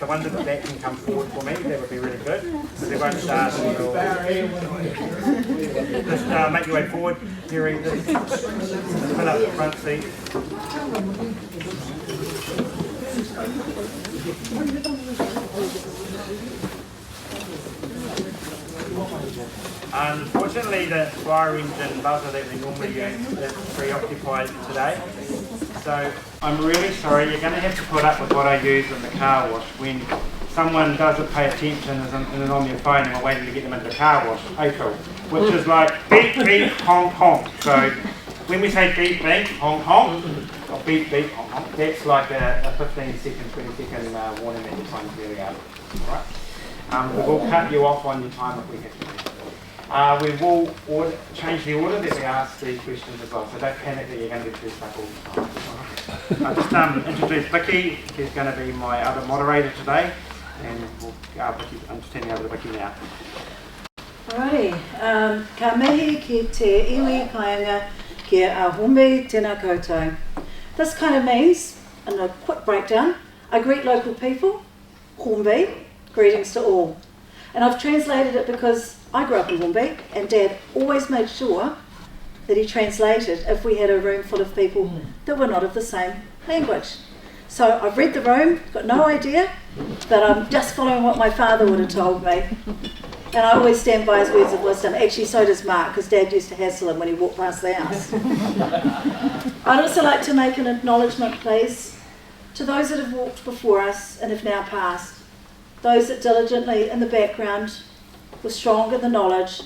the ones at the back can come forward for me, that would be really good. So they won't start until... Just make your way forward, Harry. Just fill up the front seat. Unfortunately, the fire engine buzzer that we normally use is preoccupied today. So I'm really sorry, you're going to have to put up with what I use in the car wash when someone doesn't pay attention and is on their phone and we're waiting to get them into the car wash, April, which is like beep, beep, honk, honk. So when we say beep, beep, honk, honk, or beep, beep, honk, honk, that's like a 15 second, 20 second warning that your time's really out. Right? We will cut you off on your time if we have to. We will change the order that we ask these questions as well, so don't panic that you're going to get first up all the time. I'll just introduce Vicky, who's going to be my other moderator today, and I'm just turning over to Vicky now. Alrighty, ka mihi ki te iwi kāinga ki a Hornby tēnā koutou. This kind of means, in a quick breakdown, I greet local people, Hornby, greetings to all. And I've translated it because I grew up in Hornby and Dad always made sure that he translated if we had a room full of people that were not of the same language. So I've read the room, got no idea, but I'm just following what my father would have told me. And I always stand by his words of wisdom. Actually, so does Mark, because Dad used to hassle him when he walked past the house. I'd also like to make an acknowledgement, please, to those that have walked before us and have now passed. Those that diligently in the background were strong in the knowledge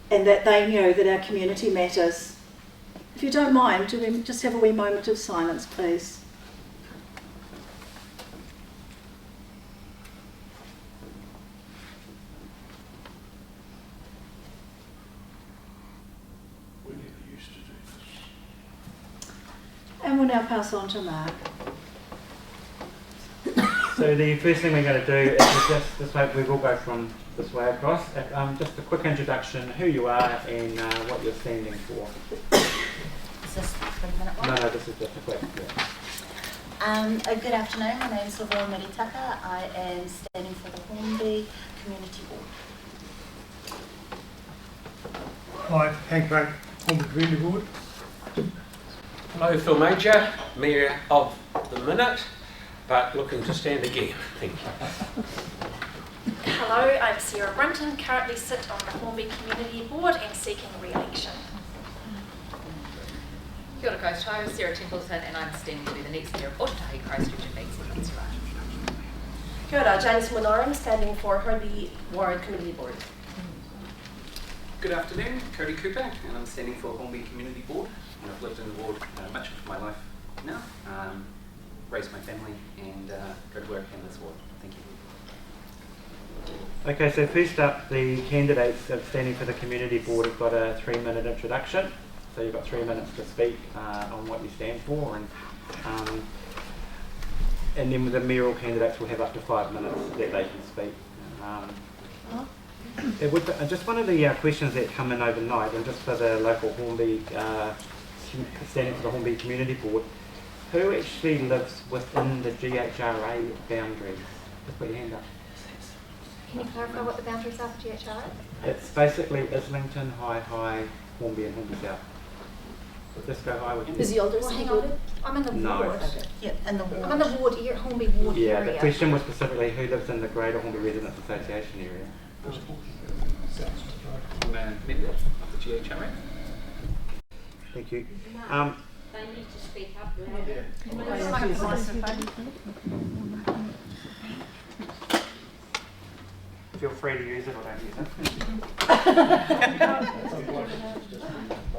and that they knew that our community matters. If you don't mind, do we just have a wee moment of silence, please? And we'll now pass on to Mark. So the first thing we're going to do is just this way, we will go from this way across. Just a quick introduction, who you are and what you're standing for. Is this the 3-minute one? No, this is just a quick. Yeah. Good afternoon, my name is Lavora Miritaka. I am standing for the Hornby Community Board. Hi, Hank Bank, Hornby Community Board. Hello, Phil Major, Mayor of the Minute, but looking to stand again. Thank you. Hello, I'm Sarah Brunton, currently sit on the Hornby Community Board and seeking re-election. Kia ora koutou, Sara Templeton, and I'm standing to be the next Mayor of Ōtautahi, Christchurch and Beansford. That's right. Kia ora, Janice Minoram, standing for Hornby Ward Community Board. Good afternoon, Cody Cooper, and I'm standing for Hornby Community Board. And I've lived in the ward much of my life now, raised my family, and go to work in this ward. Thank you. Okay, so first up, the candidates standing for the community board have got a 3-minute introduction. So you've got 3 minutes to speak on what you stand for, and then with the mayoral candidates will have up to 5 minutes that they can speak. Just one of the questions that come in overnight, and just for the local Hornby, standing for the Hornby Community Board, who actually lives within the GHRA boundaries? Just put your hand up. Can you clarify what the boundaries are for GHRA? It's basically Islington, Hornby and Hornby South. So just go high with you. Is the older Hang on, I'm in the No. ward. Yeah, in the ward. I'm in the ward, Hornby ward Yeah, area. the question was specifically who lives in the Greater Hornby Residents Association area. I'm a member of the GHRA. Thank you. They need to speak up. Feel free to use it or don't use it.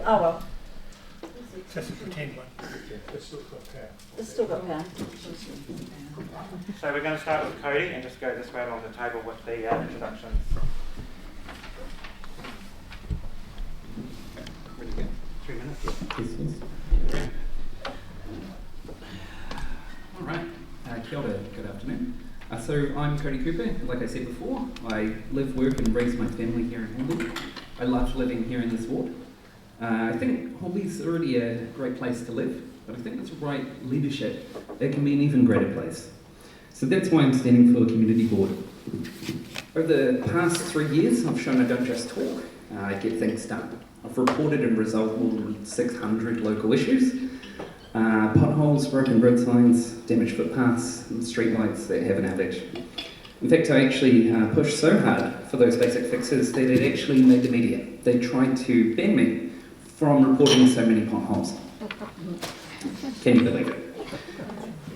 Oh well, Just a pretend one. it's still got power. So we're going to start with Cody and just go this way along the table with the introductions. Really good. 3 minutes. All right. Kia ora, good afternoon. So I'm Cody Cooper. Like I said before, I live, work and raise my family here in Hornby. I love living here in this ward. I think Hornby's already a great place to live, but I think with the right leadership, it can be an even greater place. So that's why I'm standing for the community board. Over the past 3 years, I've shown I don't just talk, I get things done. I've reported and resolved more than 600 local issues. Potholes, broken road signs, damaged footpaths, and streetlights that have an outage. In fact, I actually pushed so hard for those basic fixes that it actually made the media. They tried to ban me from reporting so many potholes. Can you believe it?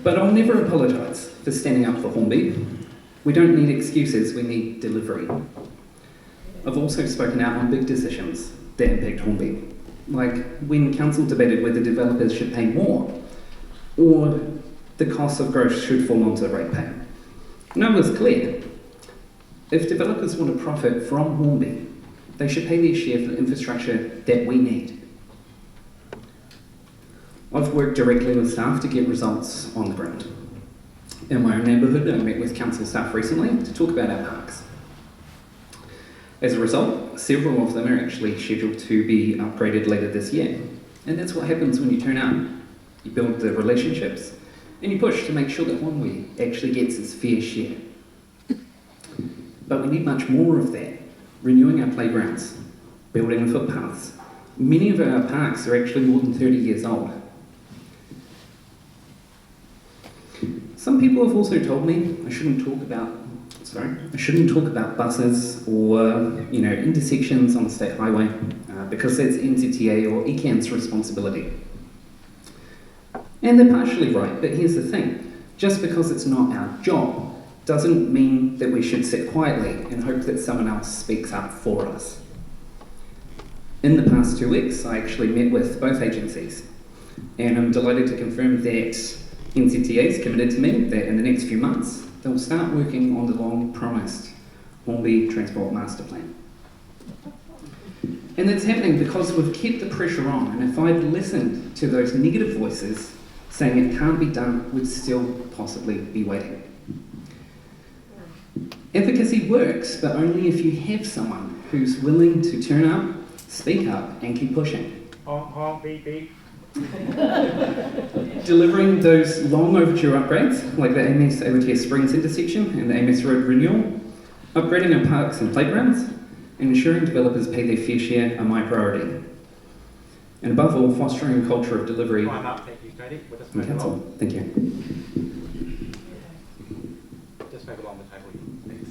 But I'll never apologise for standing up for Hornby. We don't need excuses, we need delivery. I've also spoken out on big decisions that impact Hornby, like when council debated whether developers should pay more or the cost of growth should fall onto ratepayers. And I was clear. If developers want to profit from Hornby, they should pay their share for the infrastructure that we need. I've worked directly with staff to get results on the ground. In my own neighbourhood, I met with council staff recently to talk about our parks. As a result, several of them are actually scheduled to be upgraded later this year. And that's what happens when you turn out. You build the relationships and you push to make sure that Hornby actually gets its fair share. But we need much more of that. Renewing our playgrounds, building footpaths. Many of our parks are actually more than 30 years old. Some people have also told me I shouldn't talk about buses or intersections on the state highway because that's NZTA or ECAN's responsibility. And they're partially right, but here's the thing. Just because it's not our job doesn't mean that we should sit quietly and hope that someone else speaks up for us. In the past 2 weeks, I actually met with both agencies, and I'm delighted to confirm that NZTA is committed to me that in the next few months, they'll start working on the long-promised Hornby Transport Master Plan. And that's happening because we've kept the pressure on, and if I'd listened to those negative voices saying it can't be done, we'd still possibly be waiting. Advocacy works, but only if you have someone who's willing to turn up, speak up, and keep pushing. Honk, honk, beep, beep. Delivering those long overdue upgrades, like the AMS AOTS Springs intersection and the AMS Road renewal, upgrading our parks and playgrounds, and ensuring developers pay their fair share are my priority. And above all, fostering a culture of delivery. Time up, thank you, Katie. We'll just in move council. along. Thank you. Just move along the table. Thanks.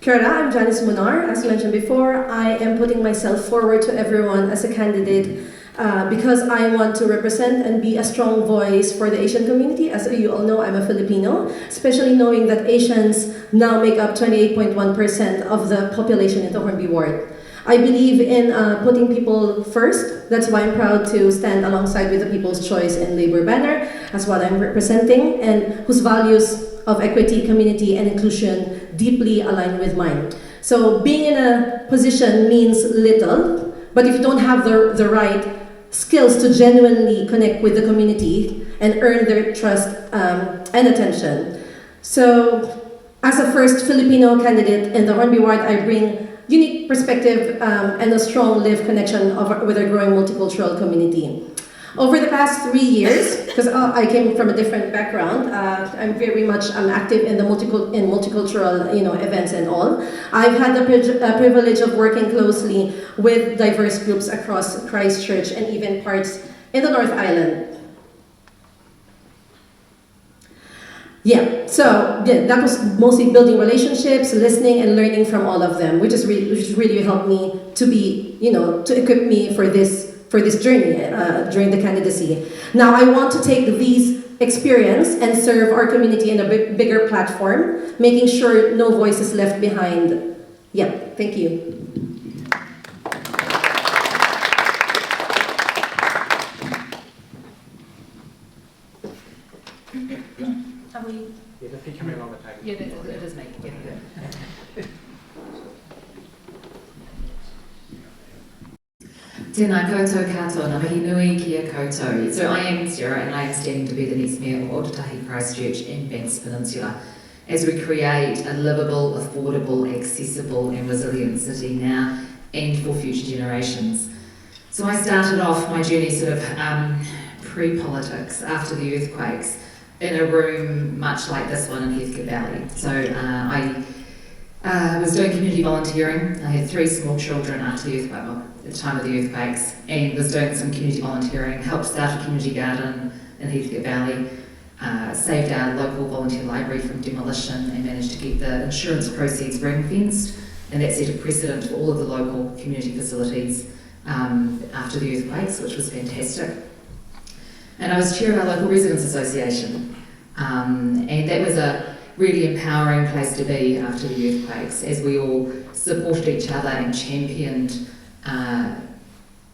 Kia ora, I'm Janice Munar. As mentioned before, I am putting myself forward to everyone as a candidate because I want to represent and be a strong voice for the Asian community. As you all know, I'm a Filipino, especially knowing that Asians now make up 28.1% of the population in the Hornby ward. I believe in putting people first. That's why I'm proud to stand alongside with the People's Choice and Labour banner as what I'm representing, and whose values of equity, community, and inclusion deeply align with mine. So being in a position means little, but if you don't have the right skills to genuinely connect with the community and earn their trust and attention. So as a first Filipino candidate in the Hornby ward, I bring unique perspective and a strong lived connection with a growing multicultural community. Over the past 3 years, because I came from a different background, I'm very much active in the multicultural events and all. I've had the privilege of working closely with diverse groups across Christchurch and even parts in the North Island. That was mostly building relationships, listening, and learning from all of them, which really helped me to be, to equip me for this journey during the candidacy. Now I want to take these experience and serve our community in a bigger platform, making sure no voice is left behind. Thank you. Are we? Yeah, just keep coming along the table. Yeah, it is me. Yeah. Tēnā koutou katoa, ngā mihi nui kia koutou. So I am Sara and I am standing to be the next Mayor of Ōtautahi, Christchurch and Banks Peninsula. as we create a livable, affordable, accessible and resilient city now and for future generations. So I started off my journey sort of pre-politics, after the earthquakes, in a room much like this one in Heathcote Valley. So I was doing community volunteering. I had 3 small children after the earthquake, well, at the time of the earthquakes, and was doing some community volunteering, helped start a community garden in Heathcote Valley, saved our local volunteer library from demolition and managed to get the insurance proceeds ring-fenced, and that set a precedent for all of the local community facilities after the earthquakes, which was fantastic. And I was chair of our local residents association, and that was a really empowering place to be after the earthquakes, as we all supported each other and championed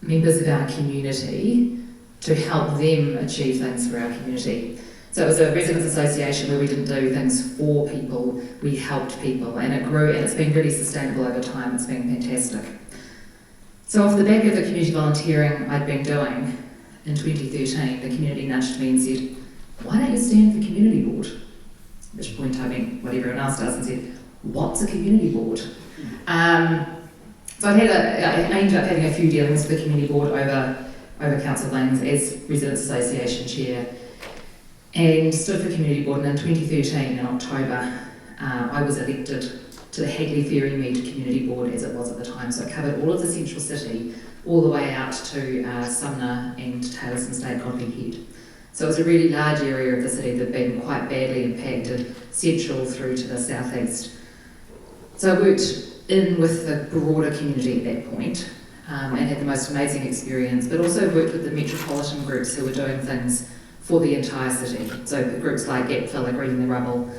members of our community to help them achieve things for our community. So it was a residents association where we didn't do things for people, we helped people, and it grew, and it's been really sustainable over time. It's been fantastic. So off the back of the community volunteering I'd been doing in 2013, the community nudged me and said, "Why don't you stand for community board?" At which point I meant what everyone else does and said, "What's a community board?" So I ended up having a few dealings with the community board over council lanes as Residents Association chair, and stood for community board. And in 2013, in October, I was elected to the Hagley Ferry Mead Community Board, as it was at the time. So it covered all of the central city, all the way out to Sumner and Taylorston State Godley Head. So it was a really large area of the city that had been quite badly impacted, central through to the southeast. So I worked in with the broader community at that point, and had the most amazing experience, but also worked with the metropolitan groups who were doing things for the entire city. So groups like Gap Filler, Greening the Rubble,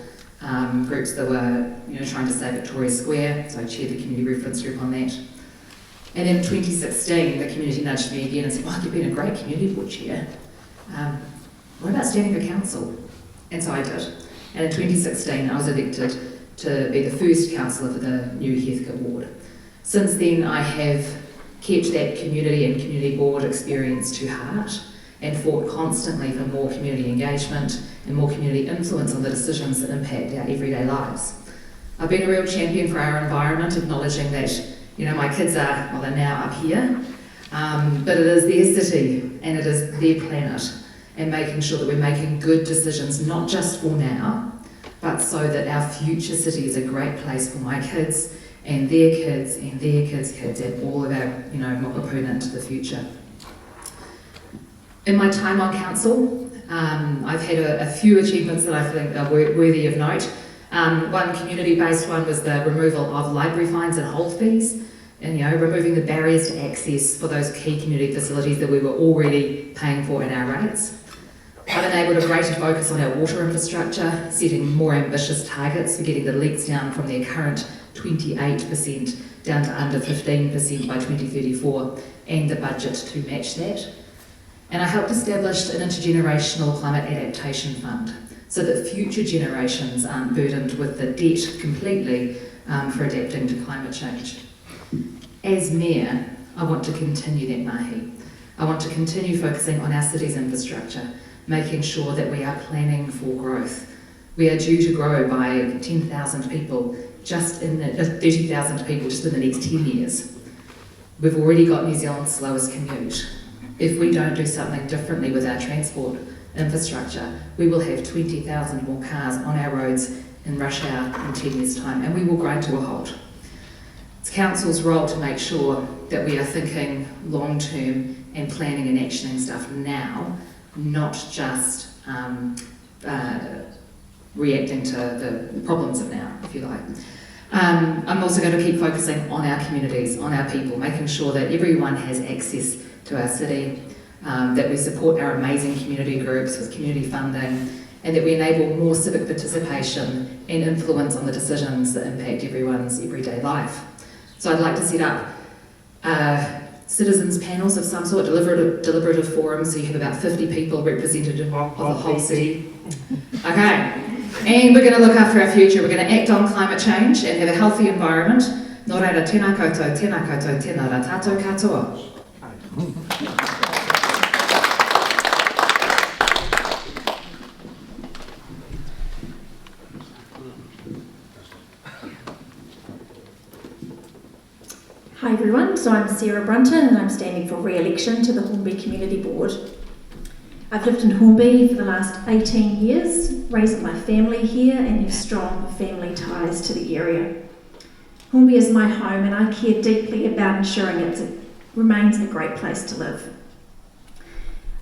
groups that were trying to save Victoria Square, so I chaired the community reference group on that. And in 2016, the community nudged me again and said, "Oh, you've been a great community board chair. What about standing for council?" And so I did. And in 2016, I was elected to be the first councillor for the new Heathcote ward. Since then, I have kept that community and community board experience to heart and fought constantly for more community engagement and more community influence on the decisions that impact our everyday lives. I've been a real champion for our environment, acknowledging that my kids are, well, they're now up here, but it is their city and it is their planet, and making sure that we're making good decisions, not just for now, but so that our future city is a great place for my kids and their kids and their kids' kids, and all of our, mokopuna into the future. In my time on council, I've had a few achievements that I think are worthy of note. One community-based one was the removal of library fines and hold fees, and removing the barriers to access for those key community facilities that we were already paying for in our rates. I've enabled a greater focus on our water infrastructure, setting more ambitious targets for getting the leaks down from their current 28% down to under 15% by 2034, and the budget to match that. And I helped establish an intergenerational climate adaptation fund so that future generations aren't burdened with the debt completely for adapting to climate change. As Mayor, I want to continue that mahi. I want to continue focusing on our city's infrastructure, making sure that we are planning for growth. We are due to grow by 10,000 people, 30,000 people just in the next 10 years. We've already got New Zealand's slowest commute. If we don't do something differently with our transport infrastructure, we will have 20,000 more cars on our roads in rush hour in 10 years' time, and we will grind to a halt. It's Council's role to make sure that we are thinking long-term and planning and actioning stuff now, not just reacting to the problems of now, if you like. I'm also going to keep focusing on our communities, on our people, making sure that everyone has access to our city, that we support our amazing community groups with community funding, and that we enable more civic participation and influence on the decisions that impact everyone's everyday life. So I'd like to set up citizens panels of some sort, deliberative forums, so you have about 50 people representative of the whole city. Okay, and we're going to look after our future. We're going to act on climate change and have a healthy environment. Nō reira, tēnā koutou, tēnā koutou, tēnā rā tātou katoa. Hi everyone, so I'm Sara Templeton and I'm standing for re-election to the Hornby Community Board. I've lived in Hornby for the last 18 years, raised my family here and have strong family ties to the area. Hornby is my home and I care deeply about ensuring it remains a great place to live.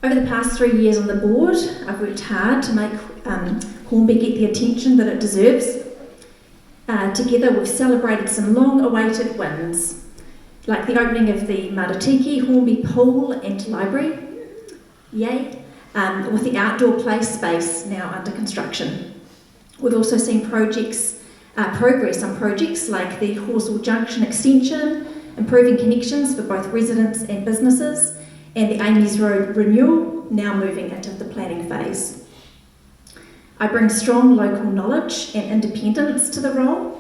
Over the past 3 years on the board, I've worked hard to make Hornby get the attention that it deserves. Together we've celebrated some long-awaited wins, like the opening of the Maratiki Hornby Pool and Library, yay, with the outdoor play space now under construction. We've also seen progress on projects like the Horsell Junction extension, improving connections for both residents and businesses, and the Amy's Road renewal, now moving into the planning phase. I bring strong local knowledge and independence to the role.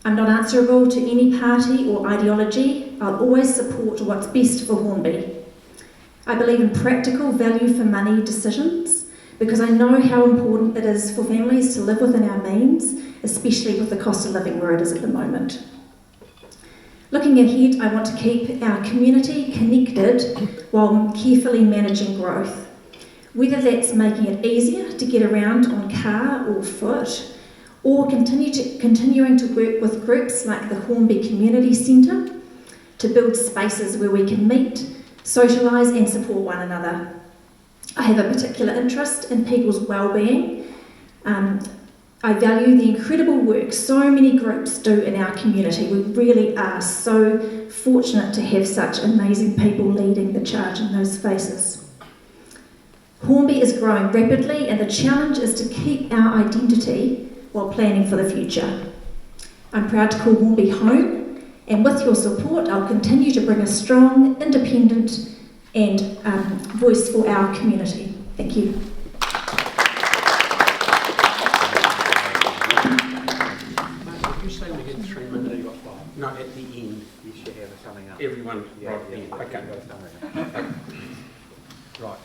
I'm not answerable to any party or ideology. I'll always support what's best for Hornby. I believe in practical value for money decisions because I know how important it is for families to live within our means, especially with the cost of living where it is at the moment. Looking ahead, I want to keep our community connected while carefully managing growth. Whether that's making it easier to get around on car or foot, or continuing to work with groups like the Hornby Community Centre to build spaces where we can meet, socialise and support one another. I have a particular interest in people's well-being. I value the incredible work so many groups do in our community. We really are so fortunate to have such amazing people leading the charge in those spaces. Hornby is growing rapidly and the challenge is to keep our identity while planning for the future. I'm proud to call Hornby home, and with your support, I'll continue to bring a strong, independent and voice for our community. Thank you. Did you say we had 3 minutes? No, at the end. You should have a summing up. Everyone, Yeah, right, yeah, yeah. Okay. Okay. Right.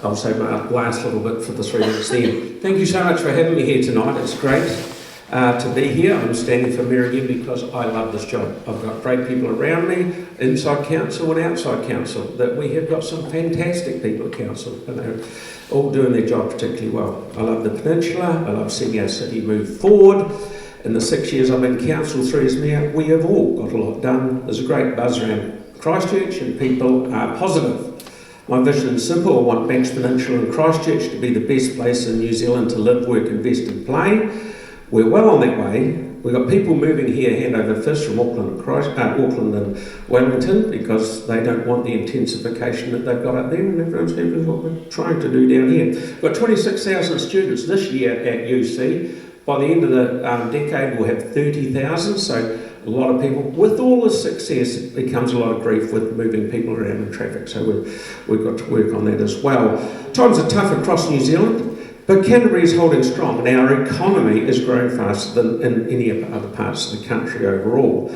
I'll say my last little bit for the 3 minutes then. Thank you so much for having me here tonight. It's great to be here. I'm standing for Mayor again because I love this job. I've got great people around me, inside council and outside council, that we have got some fantastic people at council and they're all doing their job particularly well. I love the peninsula. I love seeing our city move forward. In the 6 years I've been council, 3 as mayor, we have all got a lot done. There's a great buzz around Christchurch and people are positive. My vision is simple. I want Banks Peninsula and Christchurch to be the best place in New Zealand to live, work, invest and play. We're well on that way. We've got people moving here hand over fist from Auckland and Wellington because they don't want the intensification that they've got up there, and everyone's happy with what we're trying to do down here. We've got 26,000 students this year at UC. By the end of the decade, we'll have 30,000, so a lot of people. With all the success, it becomes a lot of grief with moving people around in traffic, so we've got to work on that as well. Times are tough across New Zealand, but Canterbury is holding strong, and our economy is growing faster than in any other parts of the country overall.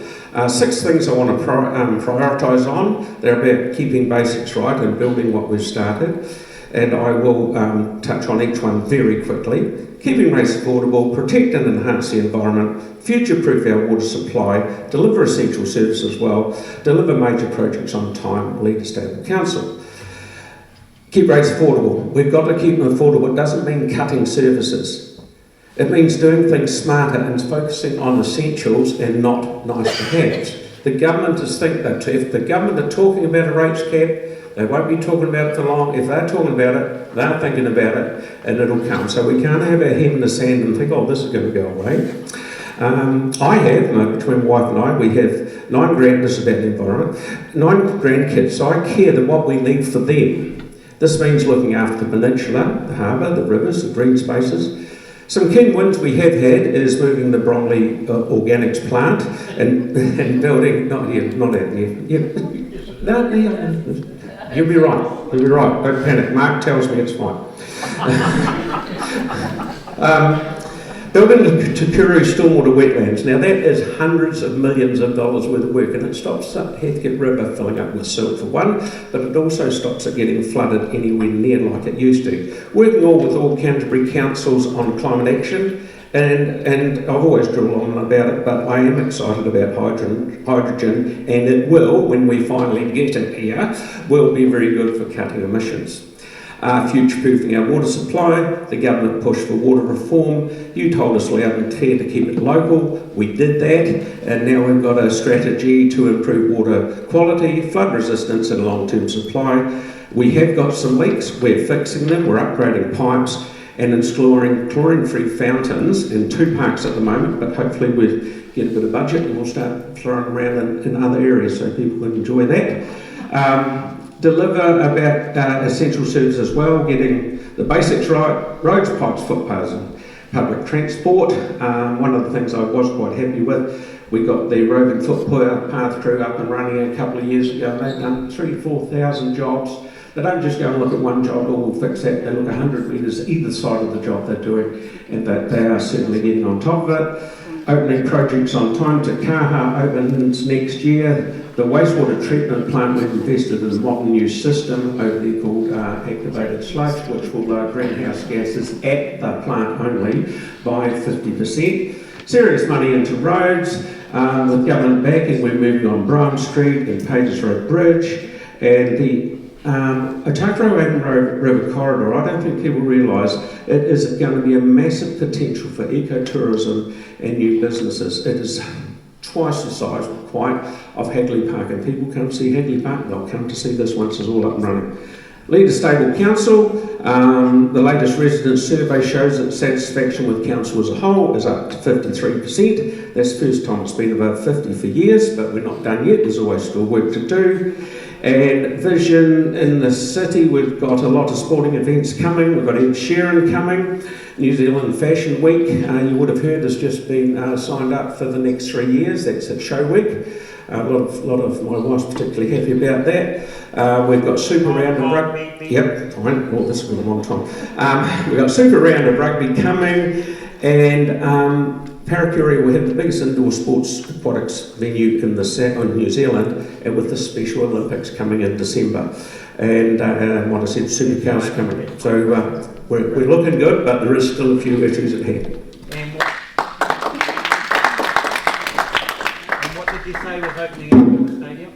6 things I want to prioritise on. They're about keeping basics right and building what we've started, and I will touch on each one very quickly. Keeping rates affordable, protect and enhance the environment, future-proof our water supply, deliver essential services well, deliver major projects on time, lead a stable council. Keep rates affordable. We've got to keep them affordable. It doesn't mean cutting services. It means doing things smarter and focusing on essentials and not nice-to-haves. The government is thinking that if the government are talking about a rates cap, they won't be talking about it for long. If they're talking about it, they're thinking about it, and it'll come. So we can't have our head in the sand and think, oh, this is going to go away. Between my wife and I, we have 9 this is about the environment, 9 grandkids, so I care that what we leave for them. This means looking after the peninsula, the harbour, the rivers, the green spaces. Some key wins we have had is moving the Bromley Organics plant and building, not out there. You'll be right, don't panic. Mark tells me it's fine. Building the Tukuru stormwater wetlands. Now that is hundreds of millions of dollars worth of work, and it stops Heathcote River filling up with silt for one, but it also stops it getting flooded anywhere near like it used to. Working with all Canterbury councils on climate action And I've always drilled on about it, but I am excited about hydrogen, and it will, when we finally get it here, will be very good for cutting emissions. Future-proofing our water supply, the government pushed for water reform. You told us loud and clear to keep it local. We did that, and now we've got a strategy to improve water quality, flood resistance and long-term supply. We have got some leaks, we're fixing them, we're upgrading pipes and installing chlorine-free fountains in 2 parks at the moment, but hopefully we'll get a bit of budget and we'll start throwing around in other areas so people can enjoy that. Deliver about essential services as well, getting the basics right, roads, pipes, footpaths and public transport. One of the things I was quite happy with, we got the roving footpath crew up and running a couple of years ago. They've done 3,000 to 4,000 jobs. They don't just go and look at one job, or we'll fix that. They look 100 metres either side of the job they're doing, and that they are certainly getting on top of it. Opening projects on time. To Kaha opens next year. The wastewater treatment plant, we've invested in a modern new system over there called activated sludge, which will lower greenhouse gases at the plant only by 50%. Serious money into roads. With government backing, we're moving on Brown Street and Pages Road Bridge, and the Otago River Corridor. I don't think people realise it is going to be a massive potential for ecotourism and new businesses. It is twice the size, quite, of Hagley Park, and people come to see Hagley Park, they'll come to see this once it's all up and running. Lead a stable council. The latest residents survey shows that satisfaction with council as a whole is up to 53%. That's the first time it's been above 50 for years, but we're not done yet, there's always still work to do. And vision in the city, we've got a lot of sporting events coming. We've got Ed Sheeran coming, New Zealand Fashion Week. You would have heard has just been signed up for the next 3 years. That's at Show Week. A lot of my wife's particularly happy about that. We've got Super Round of Rugby. Yep, fine. Oh, this has been a long time. We've got Super Round of Rugby coming, and Paracuria will have the biggest indoor sports aquatics venue in New Zealand, and with the Special Olympics coming in December. And what I said, Supercars coming. So we're looking good, but there is still a few issues at hand. And what did you say was opening up the stadium?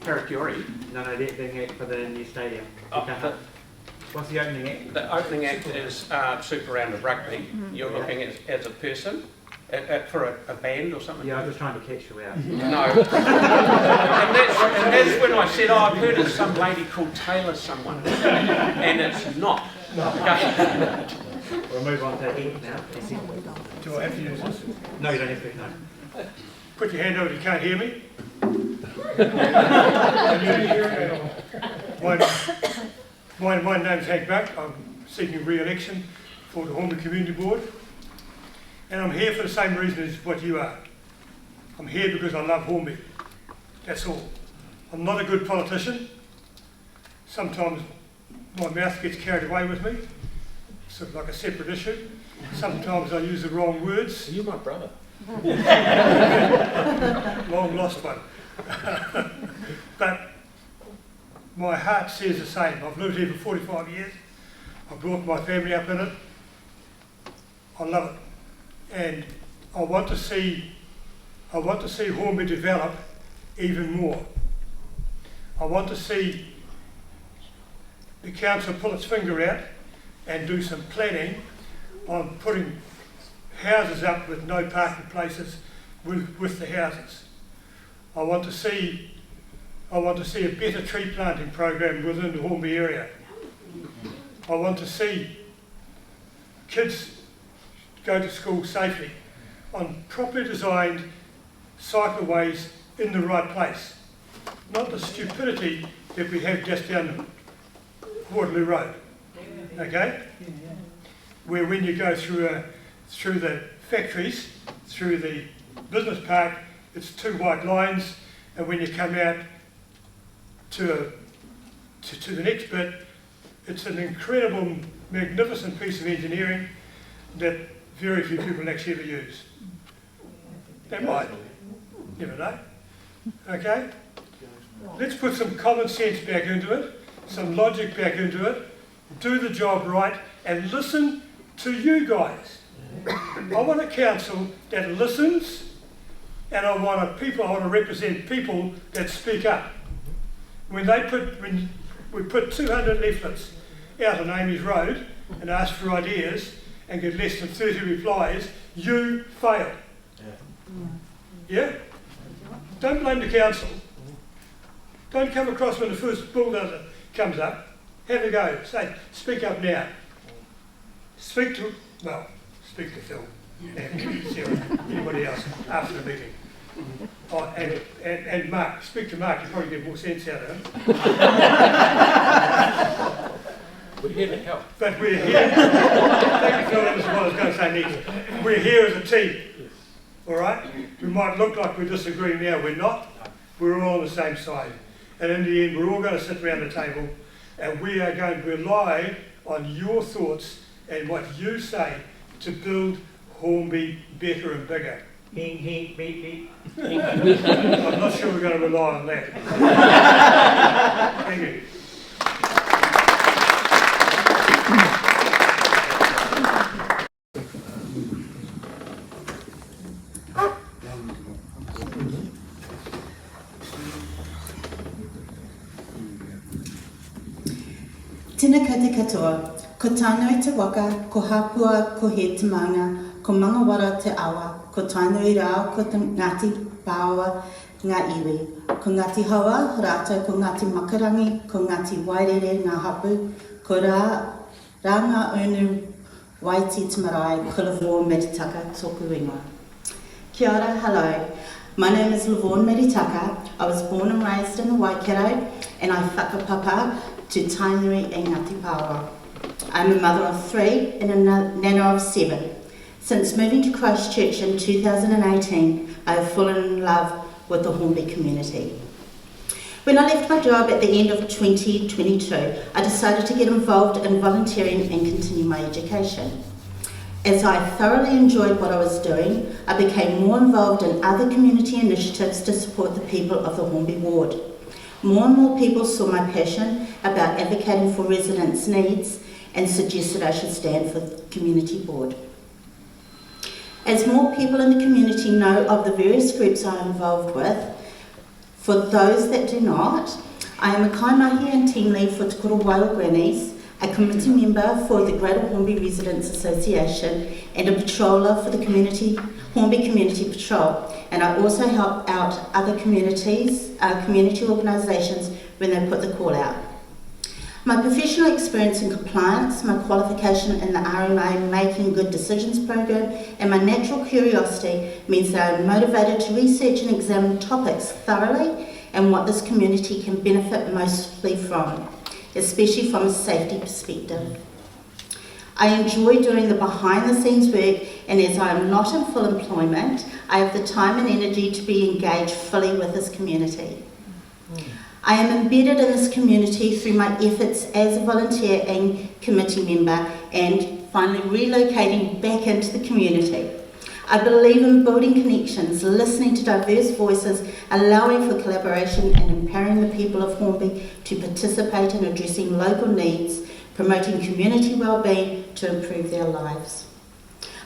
Paracuria? No, they're doing it for the new stadium. What's the opening act? The opening act is Super Round of Rugby. You're looking at as a person, for a band or something? Yeah, I was just trying to catch you out. No. and that's when I said, I've heard of some lady called Taylor someone. And it's not. Okay. We'll move on to Ed now. Do I have to use this? No, you don't have to, no. Put your hand over if you can't hear me. My name's Hank Buck. I'm seeking re-election for the Hornby Community Board. And I'm here for the same reason as what you are. I'm here because I love Hornby. That's all. I'm not a good politician. Sometimes my mouth gets carried away with me, sort of like a separate issue. Sometimes I use the wrong words. You're my brother. Long lost one. But my heart says the same. I've lived here for 45 years. I've brought my family up in it. I love it. And I want to see Hornby develop even more. I want to see the council pull its finger out and do some planning on putting houses up with no parking places with the houses. I want to see a better tree planting program within the Hornby area. I want to see kids go to school safely on properly designed cycleways in the right place. Not the stupidity that we have just down Waterloo Road. Okay? Where when you go through the factories, through the business park, it's 2 white lines, and when you come out to the next bit, it's an incredible, magnificent piece of engineering that very few people actually ever use. They might, never know. Okay? Let's put some common sense back into it, some logic back into it, do the job right, and listen to you guys. I want a council that listens, and I want to represent people that speak up. When we put 200 leaflets out on Amy's Road and ask for ideas and get less than 30 replies, you fail. Yeah? Don't blame the council. Don't come across when the first bulldozer comes up. Have a go. Say, speak up now. Speak to Phil and Sarah, anybody else after the meeting. Oh, and Mark, speak to Mark, you probably get more sense out of him. We're here to help. But we're here. Thank you, Phil, that was what I was going to say next. We're here as a team. All right? We might look like we're disagreeing now, we're not. We're all on the same side. And in the end, we're all going to sit around the table and we are going to rely on your thoughts and what you say to build Hornby better and bigger. I'm not sure we're going to rely on that. Thank you. Tēnā koutou katoa, ko tānui te waka, ko hapua, ko he te maunga, ko mangawara te awa, ko tānui rao, ko te Ngāti Pāoa, ngā iwi, ko Ngāti Haua, rātou ko Ngāti Makarangi, ko Ngāti Wairere, ngā hapu, ko rā ngā unu waiti te marae, ko Lavon Meritaka, tōku ingoa. Kia ora, hello. My name is Lavon Meritaka. I was born and raised in the Waikato, and I whakapapa to Tainui e Ngāti Pāoa. I'm a mother of 3 and a nana of 7. Since moving to Christchurch in 2018, I have fallen in love with the Hornby community. When I left my job at the end of 2022, I decided to get involved in volunteering and continue my education. As I thoroughly enjoyed what I was doing, I became more involved in other community initiatives to support the people of the Hornby ward. More and more people saw my passion about advocating for residents' needs and suggested I should stand for the community board. As more people in the community know of the various groups I am involved with, for those that do not, I am a kaimahi and team lead for Te Koro Wairo Grannies, a committee member for the Greater Hornby Residents Association, and a patroller for the Hornby Community Patrol. And I also help out other community organisations when they put the call out. My professional experience in compliance, my qualification in the RMA Making Good Decisions program, and my natural curiosity means that I'm motivated to research and examine topics thoroughly and what this community can benefit mostly from, especially from a safety perspective. I enjoy doing the behind-the-scenes work, and as I am not in full employment, I have the time and energy to be engaged fully with this community. I am embedded in this community through my efforts as a volunteer and committee member, and finally relocating back into the community. I believe in building connections, listening to diverse voices, allowing for collaboration and empowering the people of Hornby to participate in addressing local needs, promoting community well-being to improve their lives.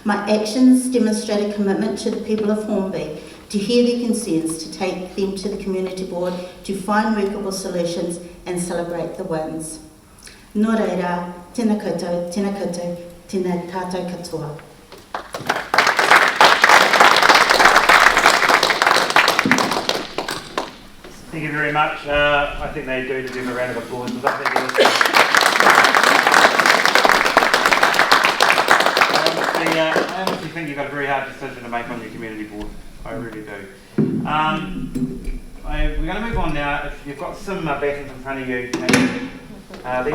My actions demonstrate a commitment to the people of Hornby, to hear their concerns, to take them to the community board, to find workable solutions and celebrate the wins. Nō reira, tēnā koutou, tēnā tātou katoa. Thank you very much. I think they do deserve a round of applause. I honestly think you've got a very hard decision to make on your community board. I really do. We're going to move on now. If you've got some buttons in front of you, these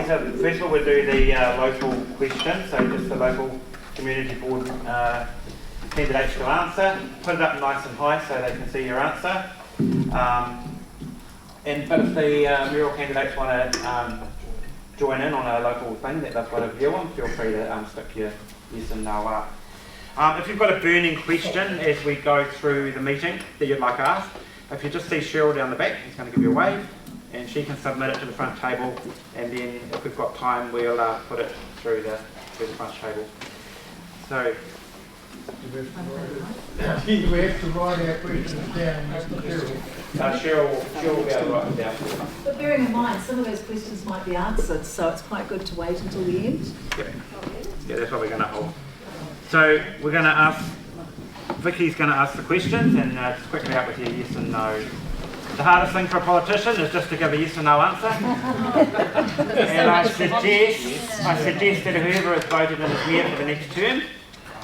are, first of all, we'll do the local question, so just the local community board candidates to answer. Put it up nice and high so they can see your answer. But if the Mayoral candidates want to join in on a local thing that they've got a view on, feel free to stick your yes and no up. If you've got a burning question as we go through the meeting that you'd like asked, if you just see Cheryl down the back, he's going to give you a wave, and she can submit it to the front table, and then if we've got time, we'll put it through the to the front table. So, You have to write our questions down, Mr. Carroll. Cheryl will be able to write them down. But bearing in mind, some of those questions might be answered, so it's quite good to wait until the end. Yeah, that's what we're going to hold. So we're going to ask, Vicky's going to ask the questions and just quickly out with your yes and no. The hardest thing for a politician is just to give a yes or no answer. And I suggest that whoever is voted in as mayor for the next term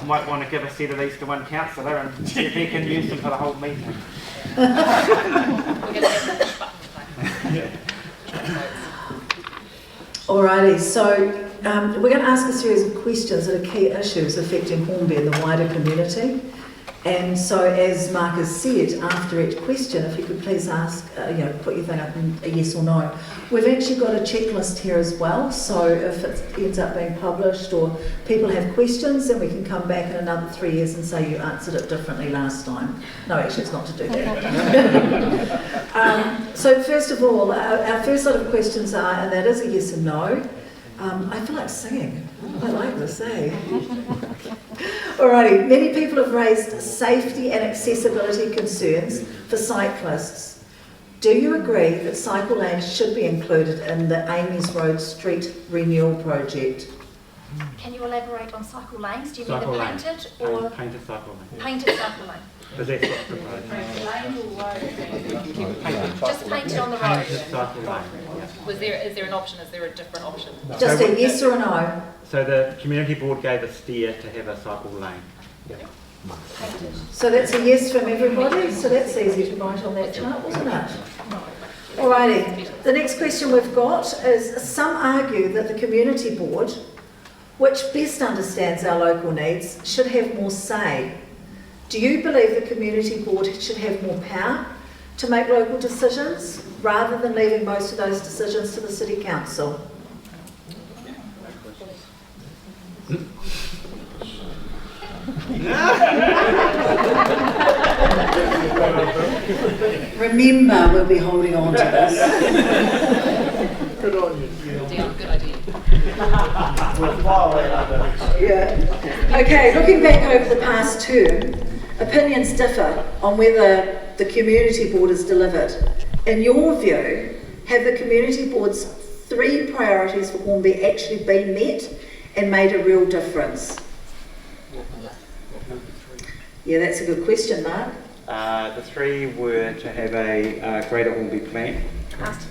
might want to give a set of these to one councillor and see if he can use them for the whole meeting. Alrighty, so we're going to ask a series of questions that are key issues affecting Hornby and the wider community. And so, as Marc has said, after each question, if you could please ask, put your thing up in a yes or no. We've actually got a checklist here as well, so if it ends up being published or people have questions, then we can come back in another 3 years and say you answered it differently last time. No, actually, it's not to do that. So, first of all, our first lot of questions are, and that is a yes and no. I feel like singing. I like this, eh? Alrighty, many people have raised safety and accessibility concerns for cyclists. Do you agree that cycle lanes should be included in the Amy's Road Street Renewal Project? Can you elaborate on cycle lanes? Do you mean Cycle the lane. painted or Painted cycle lane. painted cycle lane? Because that's what's proposed. Just painted on the road. Painted cycle lane. Is there an option? Is there a different option? Just a yes or a no? So the community board gave a steer to have a cycle lane. So that's a yes from everybody, so that's easy to write on that chart, wasn't it? Alrighty, the next question we've got is, some argue that the community board, which best understands our local needs, should have more say. Do you believe the community board should have more power to make local decisions, rather than leaving most of those decisions to the City Council? Remember, we'll be holding on to this. Good on you. Good idea. Yeah. Okay, looking back over the past term, opinions differ on whether the community board has delivered. In your view, have the community board's 3 priorities for Hornby actually been met and made a real difference? Yeah, that's a good question, Marc. The 3 were to have a Greater Hornby plan, master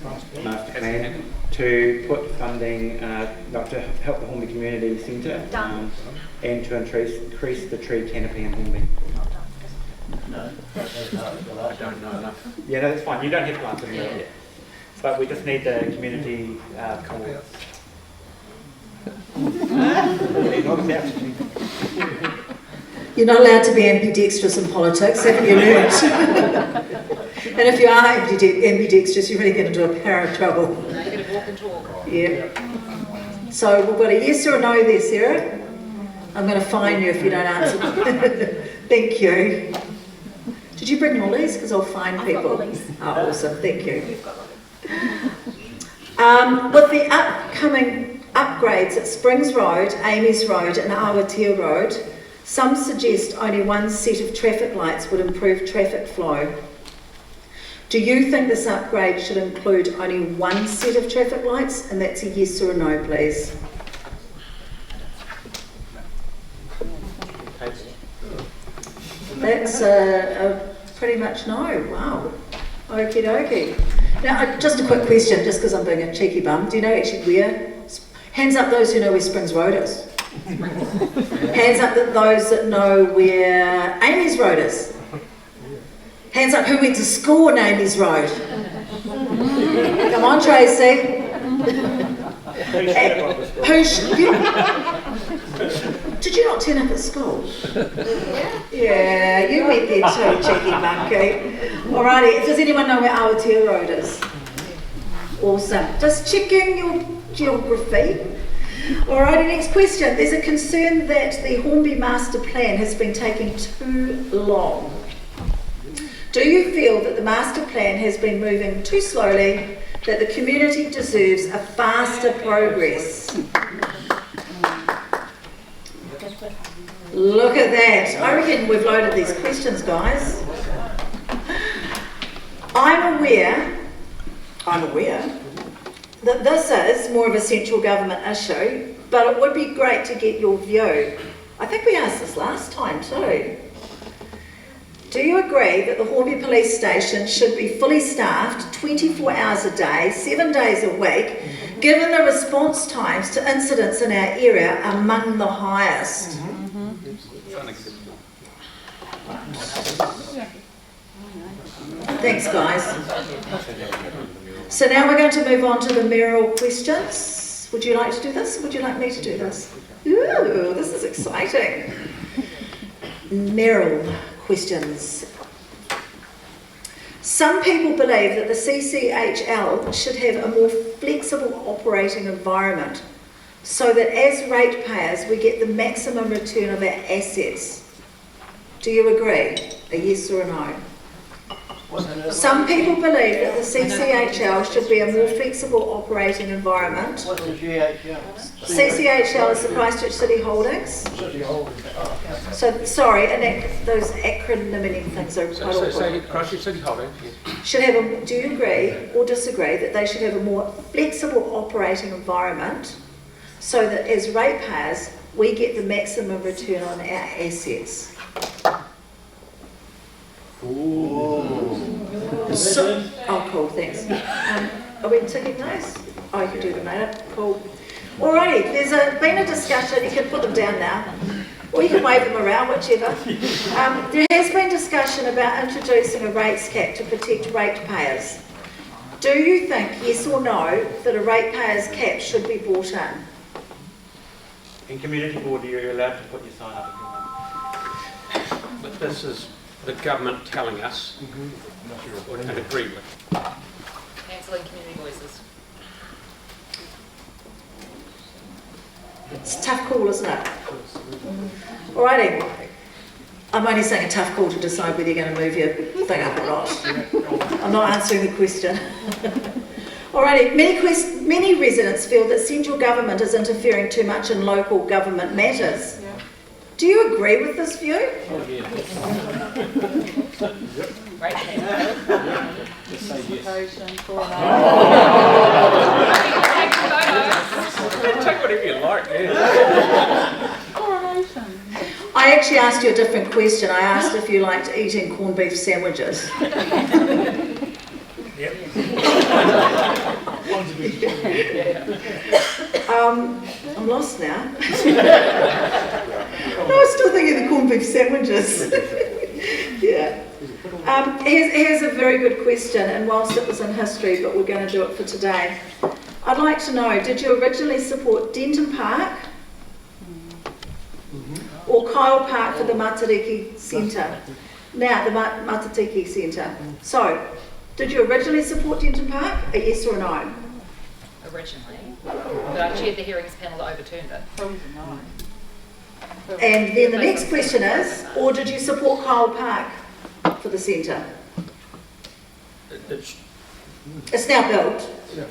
plan, to put funding, to help the Hornby Community Centre, and to increase the tree canopy in Hornby. No. I don't know enough. Yeah, no, that's fine. You don't have to answer me yet. But we just need the community comments. You're not allowed to be ambidextrous in politics, haven't you learned? And if you are ambidextrous, you're really going to do a pair of trouble. No, you're going to walk and talk. Yeah. So we've got a yes or a no there, Sarah. I'm going to fine you if you don't answer. Thank you. Did you bring lollies? Because I'll fine people. Oh, awesome. Thank you. With the upcoming upgrades at Springs Road, Amy's Road and Awatea Road, some suggest only one set of traffic lights would improve traffic flow. Do you think this upgrade should include only one set of traffic lights? And that's a yes or a no, please. That's a pretty much no. Wow. Okie dokie. Now, just a quick question, just because I'm being a cheeky bum. Do you know actually where? Hands up those who know where Springs Road is. Hands up those that know where Amy's Road is. Hands up who went to school on Amy's Road. Come on, Tracy. Did you not turn up at school? Yeah, you went there too, cheeky monkey. Alrighty, does anyone know where Awatea Road is? Awesome. Just checking your geography. Alrighty, next question. There's a concern that the Hornby Master Plan has been taking too long. Do you feel that the Master Plan has been moving too slowly, that the community deserves a faster progress? Look at that. I reckon we've loaded these questions, guys. I'm aware that this is more of a central government issue, but it would be great to get your view. I think we asked this last time too. Do you agree that the Hornby Police Station should be fully staffed 24 hours a day, 7 days a week, given the response times to incidents in our area are among the highest? Thanks, guys. So now we're going to move on to the mayoral questions. Would you like to do this? Would you like me to do this? Ooh, this is exciting. Mayoral questions. Some people believe that the CCHL should have a more flexible operating environment so that as ratepayers we get the maximum return of our assets. Do you agree? A yes or a no? Some people believe that the CCHL should be a more flexible operating environment. What's the GHL? CCHL is the Christchurch City Holdings. City Holdings. So, sorry, and those acronyming things are quite awkward. Christchurch City Holdings. Should have a, do you agree or disagree that they should have a more flexible operating environment so that as ratepayers we get the maximum return on our assets? So, oh, cool, thanks. Are we taking those? Oh, you can do them later. Cool. Alrighty, there's been a discussion, you can put them down now, or you can wave them around, whichever. There has been discussion about introducing a rates cap to protect ratepayers. Do you think, yes or no, that a ratepayers cap should be brought in? In community board, you're allowed to put your sign up if you want. But this is the government telling us and agree with. Cancelling community voices. It's a tough call, isn't it? Alrighty. I'm only saying a tough call to decide whether you're going to move your thing up or not. I'm not answering the question. Alrighty, many residents feel that central government is interfering too much in local government matters. Do you agree with this view? Oh, yeah. Just say yes. Take whatever you like, yeah. I actually asked you a different question. I asked if you liked eating corned beef sandwiches. I'm lost now. No, I'm still thinking of the corned beef sandwiches. Yeah. Here's a very good question, and whilst it was in history, but we're going to do it for today. I'd like to know, did you originally support Denton Park or Kyle Park for the Matariki Centre? Now, the Matariki Centre. So, did you originally support Denton Park? A yes or a no? Originally. But I chaired the hearings panel that overturned it. And then the next question is, or did you support Kyle Park for the centre? It's now built,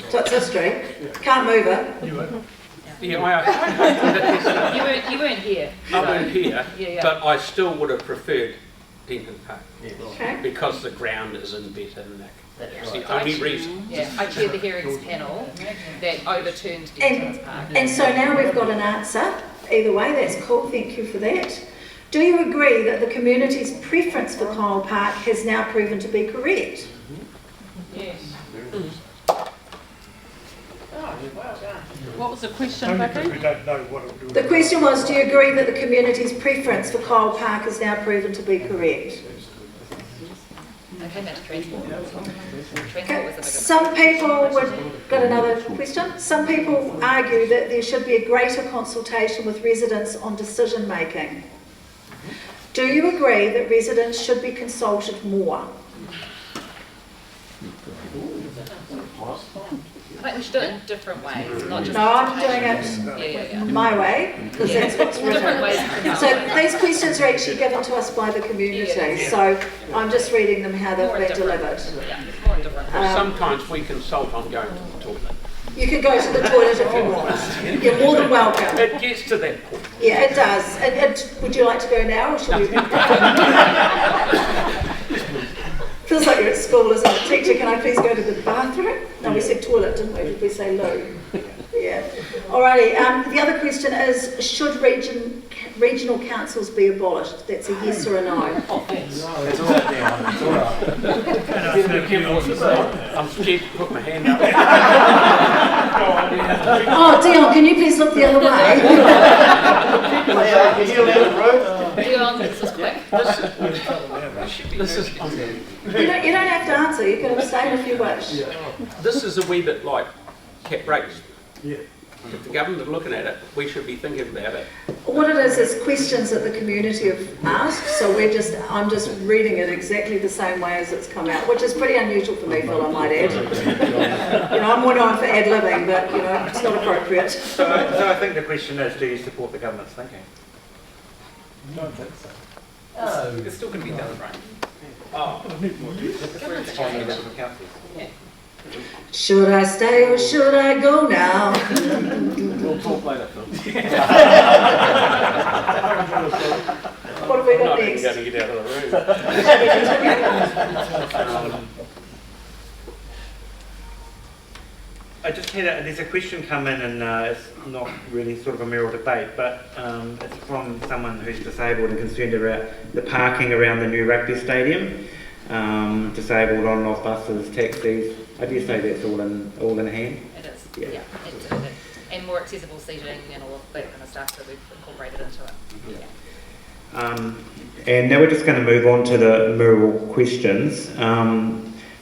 so it's history. Can't move it. Yeah, You weren't here. I weren't here, Yeah. but I still would have preferred Denton Park Okay. because the ground is in better than that. That's the So only reason. Yeah, I chaired the hearings panel that overturned Denton's Park. And so now we've got an answer. Either way, that's cool. Thank you for that. Do you agree that the community's preference for Kyle Park has now proven to be correct? Yes. What was the question, Becky? We don't know what it'll do. The question was, do you agree that the community's preference for Kyle Park has now proven to be correct? Okay, that's transport. Transport Okay. was the biggest. Some people got another question. Some people argue that there should be a greater consultation with residents on decision making. Do you agree that residents should be consulted more? I think we should do it in different ways, not just. No, I'm doing it my way, because that's what's Different ways. written. So these questions are actually given to us by the community, so I'm just reading them how they've been delivered. Yeah, more different. Sometimes we consult on going to the toilet. You can go to the toilet if you want. You're more than welcome. It gets to that point. Yeah, it does. Would you like to go now, or should we? Feels like you're at school, isn't it? Teacher, can I please go to the bathroom? No, we said toilet, didn't we? Did we say loo? Yeah. Alrighty. The other question is: should regional councils be abolished? That's a yes or a no. Oh, thanks. It's all right, Dion. It's all right. I'm scared to put my hand up. Oh, Dion, can you please look the other way? Dion, this is quick. This is. You don't have to answer. You can abstain if you wish. This is a wee bit like cap rates. Yeah. If the government are looking at it, we should be thinking about it. What it is questions that the community have asked, so I'm just reading it exactly the same way as it's come out, which is pretty unusual for me, Phil, I might add. I'm more known for ad-libbing, but it's not appropriate. So I think the question is, do you support the government's thinking? I don't think so. Oh. It's still going to be done, right? Should I stay or should I go now? We'll talk later, Phil. What have we got next? I'm going to get out of the room. I just had there's a question come in, and it's not really sort of a mayoral debate, but it's from someone who's disabled and concerned about the parking around the new rugby stadium. Disabled on and off buses, taxis. I do say that's all in hand. It is. Yeah. And more accessible seating and all of that kind of stuff that we've incorporated into it. Yeah. And now we're just going to move on to the mayoral questions.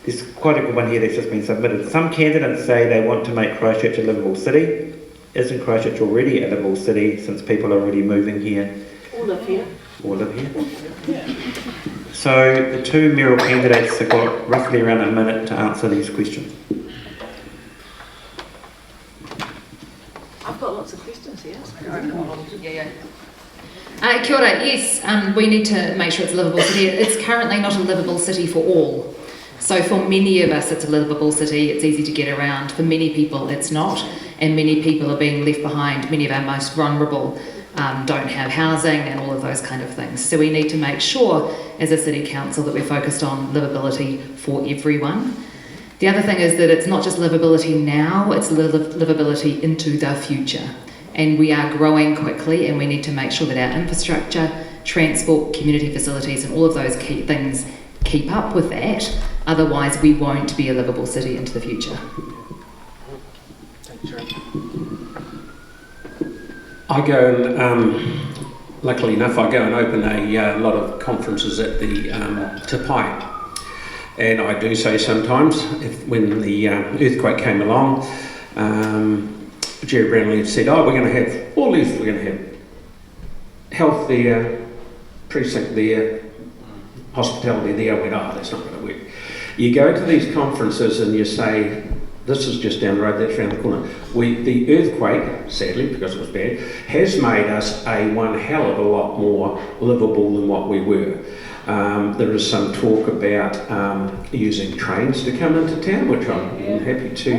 There's quite a good one here that's just been submitted. Some candidates say they want to make Christchurch a livable city. Isn't Christchurch already a livable city since people are already moving here? All live here. All live here? Yeah. So the two mayoral candidates have got roughly around a minute to answer these questions. I've got lots of questions here. Kia ora, yes, we need to make sure it's a livable city. It's currently not a livable city for all. So for many of us it's a livable city, it's easy to get around. For many people it's not, and many people are being left behind. Many of our most vulnerable don't have housing and all of those kind of things. So we need to make sure as a city council that we're focused on livability for everyone. The other thing is that it's not just livability now, it's livability into the future. And we are growing quickly, and we need to make sure that our infrastructure, transport, community facilities and all of those key things keep up with that. Otherwise we won't be a livable city into the future. I go and, luckily enough, I go and open a lot of conferences at the Te Pai. And I do say sometimes, when the earthquake came along, Jerry Brownlee had said, we're going to have all this, we're going to have health there, precinct there, hospitality there. I went, that's not going to work. You go to these conferences and you say, this is just down the road, that's around the corner. The earthquake, sadly, because it was bad, has made us a one hell of a lot more livable than what we were. There is some talk about using trains to come into town, which I'm happy to,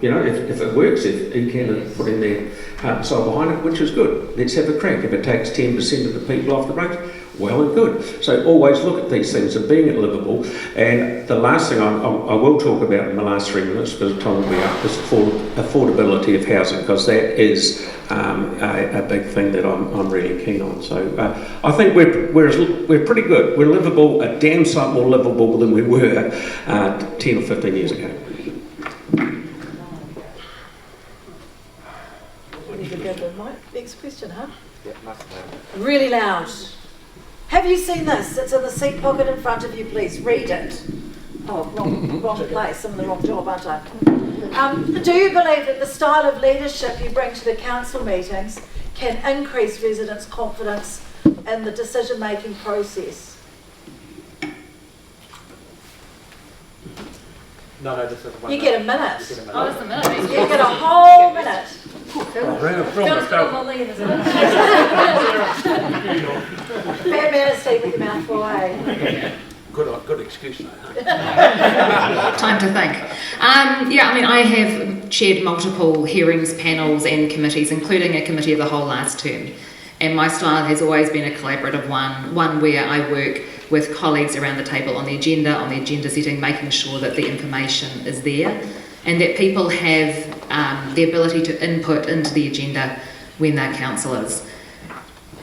if it works, if ECAN put in their heart and soul behind it, which is good. Let's have a crack. If it takes 10% of the people off the road, well and good. So always look at these things of being livable. And the last thing I will talk about in the last 3 minutes, because time will be up, is affordability of housing, because that is a big thing that I'm really keen on. So I think we're pretty good. We're livable, a damn sight more livable than we were 10 or 15 years ago. Next question, huh? Really loud. Have you seen this? It's in the seat pocket in front of you, please. Read it. Oh, wrong place. I'm in the wrong job, aren't I? Do you believe that the style of leadership you bring to the council meetings can increase residents' confidence in the decision-making process? No, this is one. You get a minute. Oh, it's a minute. You get a whole minute. Bad manners stay with your mouth full, eh? Good excuse though, huh? Time to think. Yeah, I mean, I have chaired multiple hearings, panels and committees, including a committee of the whole last term. And my style has always been a collaborative one where I work with colleagues around the table on the agenda setting, making sure that the information is there and that people have the ability to input into the agenda when they're councillors.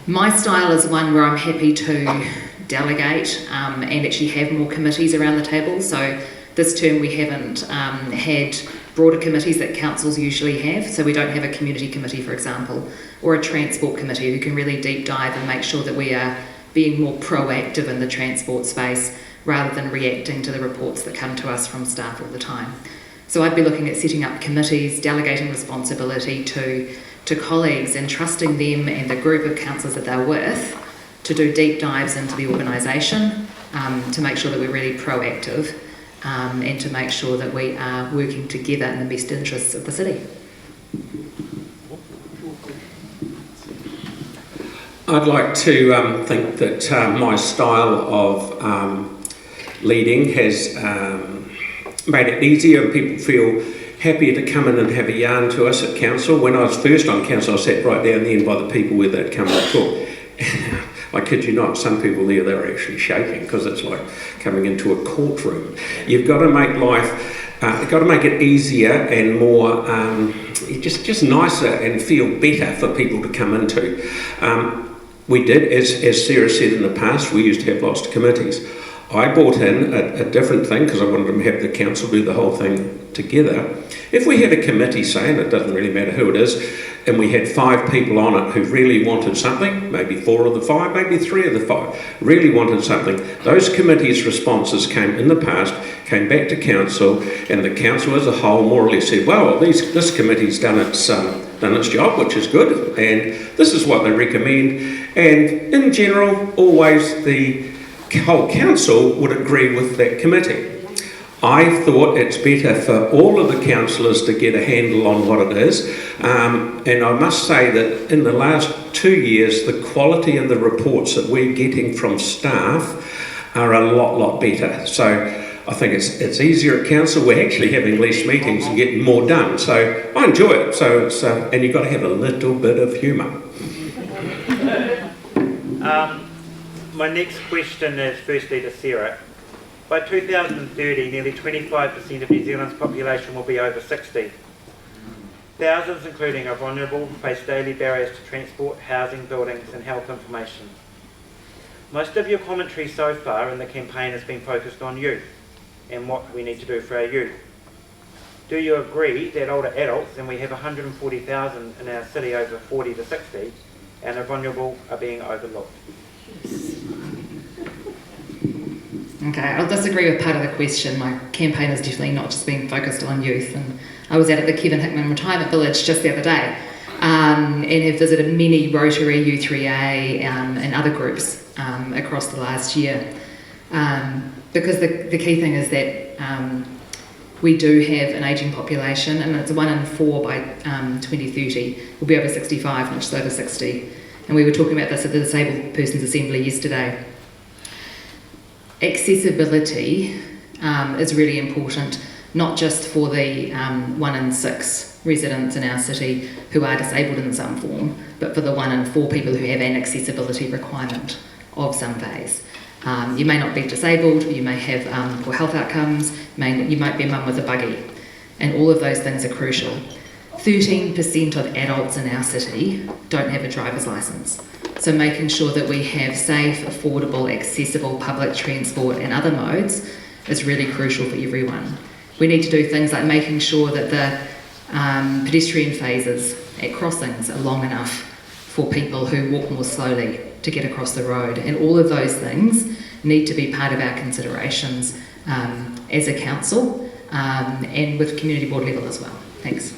My style is one where I'm happy to delegate and actually have more committees around the table. So this term we haven't had broader committees that councils usually have. So we don't have a community committee, for example, or a transport committee who can really deep dive and make sure that we are being more proactive in the transport space rather than reacting to the reports that come to us from staff all the time. So I'd be looking at setting up committees, delegating responsibility to colleagues and trusting them and the group of councillors that they're with to do deep dives into the organisation, to make sure that we're really proactive and to make sure that we are working together in the best interests of the city. I'd like to think that my style of leading has made it easier and people feel happier to come in and have a yarn to us at council. When I was first on council, I sat right down the end by the people where they'd come and talk. I kid you not, some people there, they were actually shaking because it's like coming into a courtroom. You've got to make life, you've got to make it easier and more, just nicer and feel better for people to come into. We did, as Sarah said in the past, we used to have lots of committees. I brought in a different thing because I wanted to have the council do the whole thing together. If we had a committee, say, and it doesn't really matter who it is, and we had 5 people on it who really wanted something, maybe 4 of the 5, maybe 3 of the 5, really wanted something, those committees' responses came in the past, came back to council, and the council as a whole more or less said, well, this committee's done its job, which is good, and this is what they recommend. And in general, always the whole council would agree with that committee. I thought it's better for all of the councillors to get a handle on what it is, and I must say that in the last 2 years the quality of the reports that we're getting from staff are a lot better. So I think it's easier at council. We're actually having less meetings and getting more done, so I enjoy it. So it's and you've got to have a little bit of humour. My next question is firstly to Sarah. By 2030, nearly 25% of New Zealand's population will be over 60. Thousands, including our vulnerable, face daily barriers to transport, housing, buildings and health information. Most of your commentary so far in the campaign has been focused on youth and what we need to do for our youth. Do you agree that older adults, and we have 140,000 in our city over 40 to 60, and are vulnerable, are being overlooked? Okay, I'll disagree with part of the question. My campaign is definitely not just being focused on youth, and I was out at the Kevin Hickman Retirement Village just the other day and have visited many Rotary, U3A and other groups across the last year because the key thing is that we do have an ageing population, and it's 1 in 4 by 2030 will be over 65, not just over 60. And we were talking about this at the Disabled Persons Assembly yesterday. Accessibility is really important, not just for the 1 in 6 residents in our city who are disabled in some form, but for the 1 in 4 people who have an accessibility requirement of some phase. You may not be disabled, you may have poor health outcomes, you might be a mum with a buggy, and all of those things are crucial. 13% of adults in our city don't have a driver's licence. So making sure that we have safe, affordable, accessible public transport and other modes is really crucial for everyone. We need to do things like making sure that the pedestrian phases at crossings are long enough for people who walk more slowly to get across the road. And all of those things need to be part of our considerations as a council and with community board level as well. Thanks.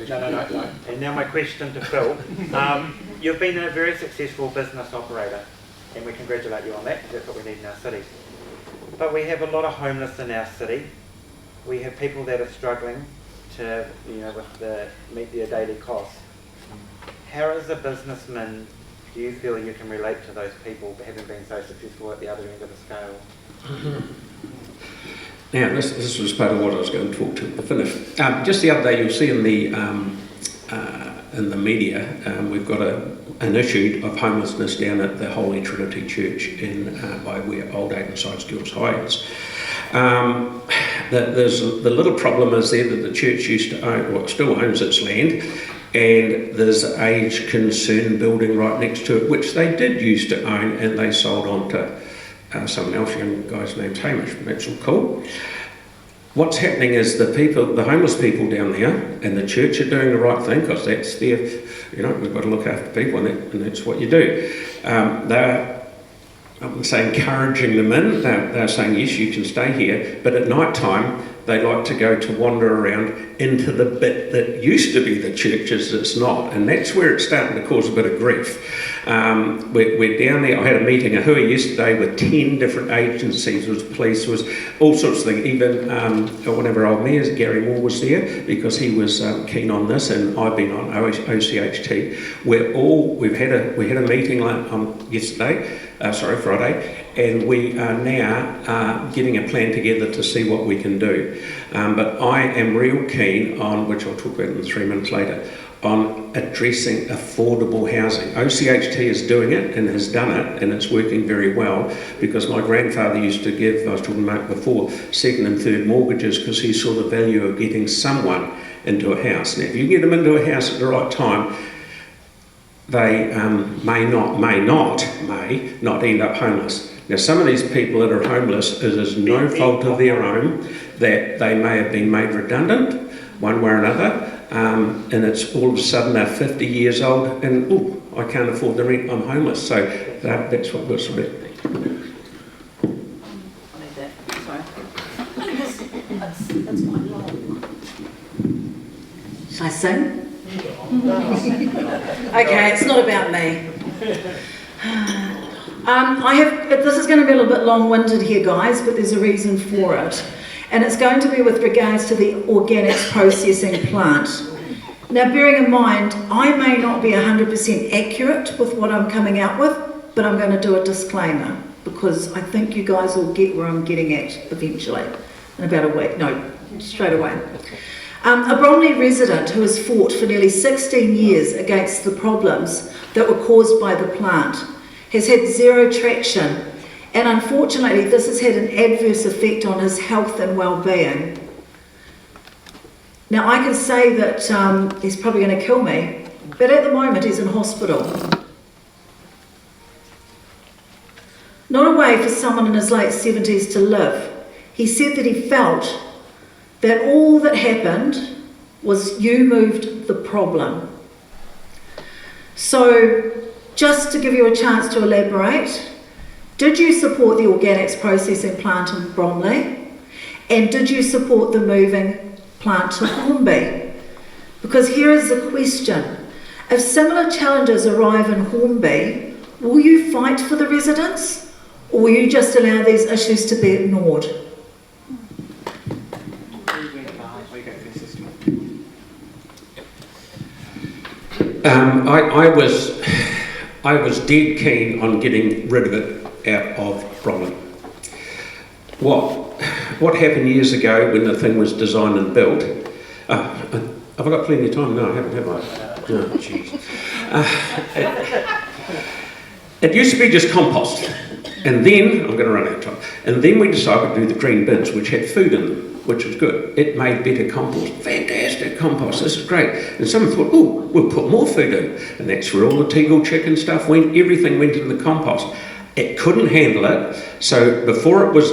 No. And now my question to Phil. You've been a very successful business operator, and we congratulate you on that, because that's what we need in our city. But we have a lot of homeless in our city. We have people that are struggling to, meet their daily costs. How as a businessman do you feel you can relate to those people having been so successful at the other end of the scale? Now, this was part of what I was going to talk to finish. Just the other day, you'll see in the media, we've got an issue of homelessness down at the Holy Trinity Church by where Old Avonside Girls High is. The little problem is there that the church used to own, well, it still owns its land, and there's an age concern building right next to it, which they did used to own, and they sold on to someone else, young guy's name's Hamish, but that's all cool. What's happening is the homeless people down there and the church are doing the right thing, because that's their, we've got to look after people, and that's what you do. They're, I wouldn't say encouraging them in, they're saying, yes, you can stay here, but at night time, they like to go to wander around into the bit that used to be the churches that's not, and that's where it's starting to cause a bit of grief. We're down there. I had a meeting, a hui yesterday with 10 different agencies. There was police, there was all sorts of things. Even one of our old mayors, Gary Moore, was there because he was keen on this, and I've been on OCHT. We had a meeting Friday, and we are now getting a plan together to see what we can do. But I am real keen on, which I'll talk about in 3 minutes later, on addressing affordable housing. OCHT is doing it and has done it, and it's working very well, because my grandfather used to give, I was talking about before, second and third mortgages because he saw the value of getting someone into a house. Now, if you get them into a house at the right time, they may not end up homeless. Now, some of these people that are homeless, it is no fault of their own that they may have been made redundant one way or another, and it's all of a sudden they're 50 years old and, I can't afford the rent, I'm homeless. So that's what we're sort of... That's quite long. Shall I sing? Okay, it's not about me. This is going to be a little bit long-winded here, guys, but there's a reason for it. And it's going to be with regards to the organics processing plant. Now, bearing in mind, I may not be 100% accurate with what I'm coming out with, but I'm going to do a disclaimer, because I think you guys will get where I'm getting at eventually, in about a week. No, straight away. A Bromley resident who has fought for nearly 16 years against the problems that were caused by the plant has had zero traction, and unfortunately this has had an adverse effect on his health and well-being. Now, I can say that he's probably going to kill me, but at the moment he's in hospital. Not a way for someone in his late 70s to live. He said that he felt that all that happened was you moved the problem. So, just to give you a chance to elaborate, did you support the organics processing plant in Bromley? And did you support the moving plant to Hornby? Because here is the question. If similar challenges arrive in Hornby, will you fight for the residents? Or will you just allow these issues to be ignored? I was dead keen on getting rid of it out of Bromley. What happened years ago when the thing was designed and built? Have I got plenty of time? No, I haven't, have I? Oh, jeez. It used to be just compost, and then, I'm going to run out of time, and then we decided to do the green bins, which had food in them, which was good. It made better compost. Fantastic compost, this is great. And someone thought, we'll put more food in. And that's where all the Tegel chicken stuff went, everything went into the compost. It couldn't handle it, so before it was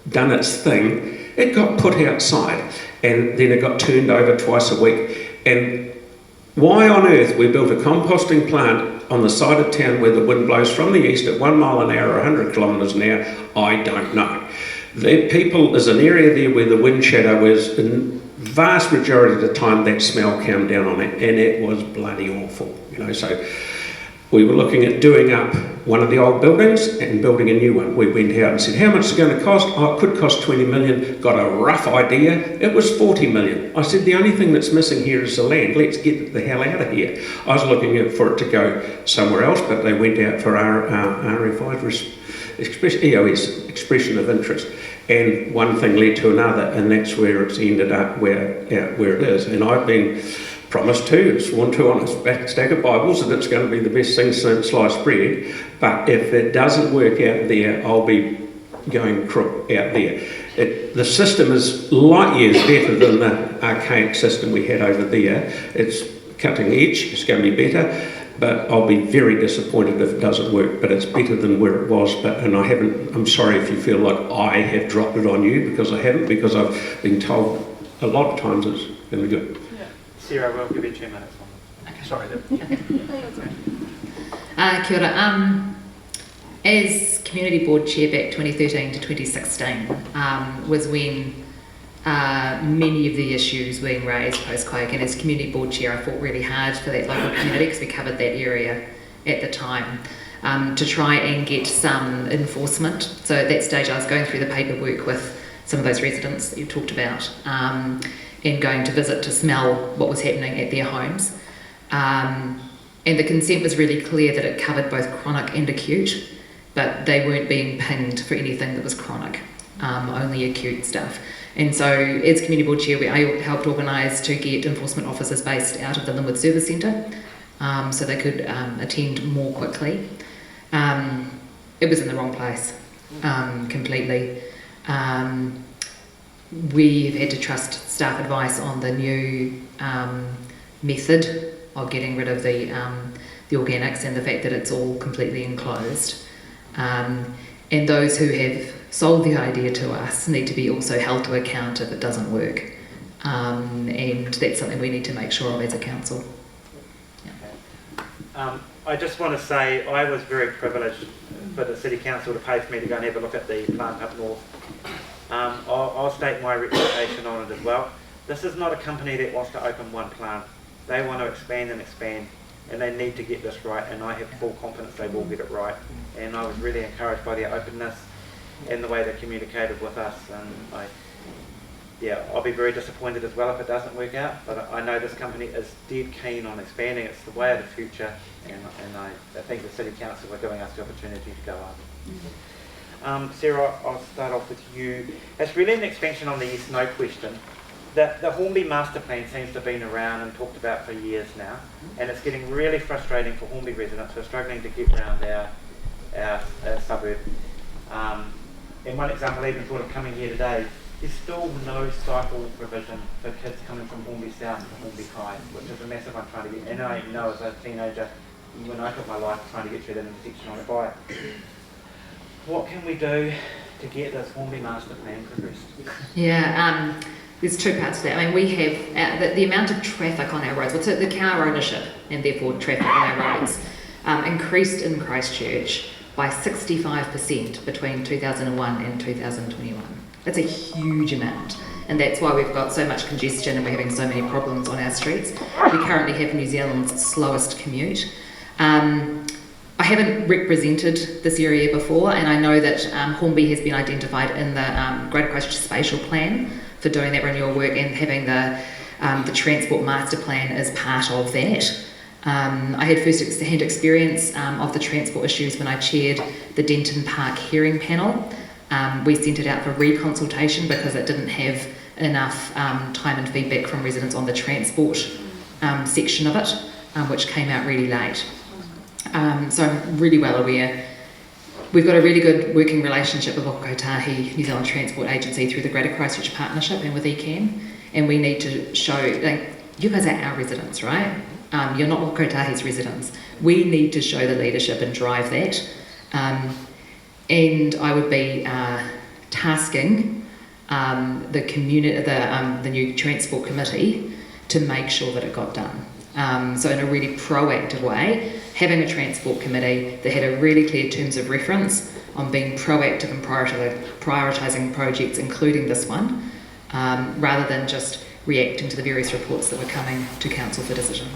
done its thing, it got put outside, and then it got turned over twice a week. And why on earth we built a composting plant on the side of town where the wind blows from the east at 1 mile an hour or 100 kilometres an hour, I don't know. There's an area there where the wind shadow is, and vast majority of the time that smell came down on it, and it was bloody awful, So we were looking at doing up one of the old buildings and building a new one. We went out and said, how much is it going to cost? Oh, it could cost 20 million. Got a rough idea. It was 40 million. I said, the only thing that's missing here is the land. Let's get the hell out of here. I was looking for it to go somewhere else, but they went out for RFI, EOS, expression of interest. And one thing led to another, and that's where it's ended up where it is. And I've been promised to, sworn to on a stack of Bibles that it's going to be the best thing since sliced bread. But if it doesn't work out there, I'll be going crook out there. The system is light years better than the archaic system we had over there. It's cutting edge, it's going to be better, but I'll be very disappointed if it doesn't work. But it's better than where it was. I'm sorry if you feel like I have dropped it on you, because I haven't, because I've been told a lot of times it's going to be good. Sarah, we'll give you 2 minutes. Okay. Sorry. Kia ora. As Community Board Chair back 2013 to 2016 was when many of the issues being raised post-quake, and as Community Board Chair I fought really hard for that local community, because we covered that area at the time, to try and get some enforcement. So at that stage I was going through the paperwork with some of those residents that you talked about, and going to visit to smell what was happening at their homes. And the consent was really clear that it covered both chronic and acute, but they weren't being pinged for anything that was chronic, only acute stuff. And so as Community Board Chair, I helped organise to get enforcement officers based out of the Linwood Service Centre, so they could attend more quickly. It was in the wrong place, completely. We've had to trust staff advice on the new method of getting rid of the organics, and the fact that it's all completely enclosed. And those who have sold the idea to us need to be also held to account if it doesn't work. And that's something we need to make sure of as a council. Yeah. I just want to say I was very privileged for the City Council to pay for me to go and have a look at the plant up north. I'll state my reputation on it as well. This is not a company that wants to open one plant. They want to expand and expand, and they need to get this right, and I have full confidence they will get it right. And I was really encouraged by their openness and the way they communicated with us, and I'll be very disappointed as well if it doesn't work out, but I know this company is dead keen on expanding. It's the way of the future, and I think the City Council are giving us the opportunity to go up. Sarah, I'll start off with you. It's really an expansion on the yes-no question. The Hornby Master Plan seems to have been around and talked about for years now, and it's getting really frustrating for Hornby residents who are struggling to get around our suburb. And one example, even thought of coming here today, there's still no cycle provision for kids coming from Hornby South to Hornby High, which is a massive one trying to get. And I know as a teenager, when I took my life trying to get through that intersection on a bike. What can we do to get this Hornby Master Plan progressed? Yeah, there's two parts to that. I mean, we have the amount of traffic on our roads, what's it, the car ownership and therefore traffic on our roads, increased in Christchurch by 65% between 2001 and 2021. That's a huge amount, and that's why we've got so much congestion and we're having so many problems on our streets. We currently have New Zealand's slowest commute. I haven't represented this area before, and I know that Hornby has been identified in the Greater Christchurch Spatial Plan for doing that renewal work, and having the Transport Master Plan as part of that. I had first-hand experience of the transport issues when I chaired the Denton Park hearing panel. We sent it out for reconsultation because it didn't have enough time and feedback from residents on the transport section of it, which came out really late. So I'm really well aware. We've got a really good working relationship with Okotahi New Zealand Transport Agency through the Greater Christchurch Partnership and with ECAN, and we need to show, like, you guys are our residents, right? You're not Okotahi's residents. We need to show the leadership and drive that. And I would be tasking the community, the new Transport Committee to make sure that it got done. So in a really proactive way, having a Transport Committee that had a really clear terms of reference on being proactive and prioritising projects, including this one, rather than just reacting to the various reports that were coming to Council for decision.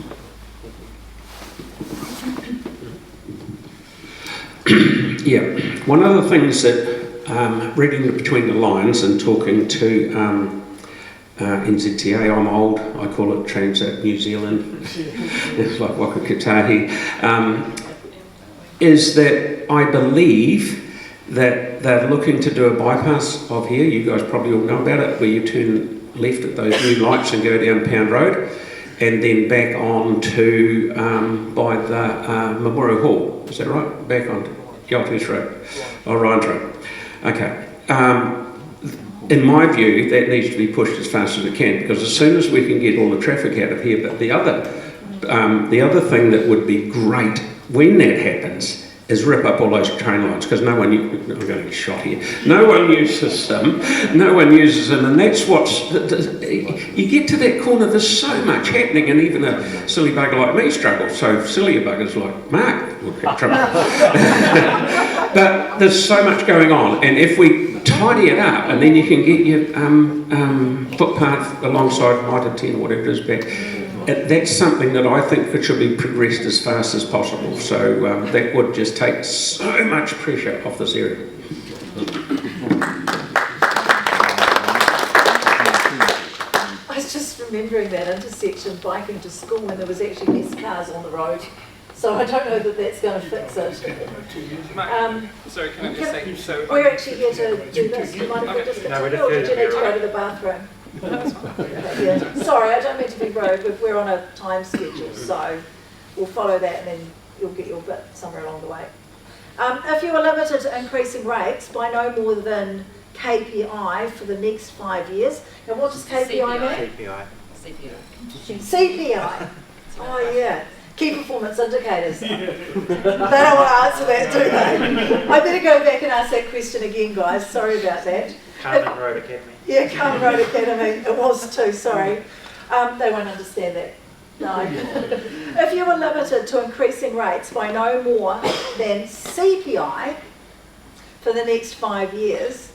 Yeah, one of the things that reading between the lines and talking to NZTA, I'm old, I call it Transat New Zealand, it's like Waka Katahi, is that I believe that they're looking to do a bypass of here, you guys probably all know about it, where you turn left at those new lights and go down Pound Road, and then back on to by the Memorial Hall, is that right? Back on Yalters Road, or Ryan's Road. Okay. In my view, that needs to be pushed as fast as we can, because as soon as we can get all the traffic out of here, but the other thing that would be great when that happens is rip up all those train lines, because I'm going to get shot here. No one uses them, and that's what's, you get to that corner, there's so much happening, and even a silly bugger like me struggles, so sillier buggers like Marc will have trouble. But there's so much going on, and if we tidy it up, and then you can get your footpath alongside Mitre 10 or whatever it is back, that's something that I think should be progressed as fast as possible. So that would just take so much pressure off this area. I was just remembering that intersection biking to school when there was actually less cars on the road. So I don't know that that's going to fix it. Sorry, can I just say, so... We're actually here to do this. Do you mind if we just continue, or did you need to go to the bathroom? Yeah. Sorry, I don't mean to be rude, but we're on a time schedule, so we'll follow that and then you'll get your bit somewhere along the way. If you were limited to increasing rates by no more than KPI for the next 5 years, now what does KPI mean? CPI. Oh yeah. Key performance indicators. They don't want to answer that, do they? I better go back and ask that question again, guys. Sorry about that. Carmen Road Academy. Yeah, Carmen Road Academy. It was too, sorry. They won't understand that. No. If you were limited to increasing rates by no more than CPI for the next 5 years,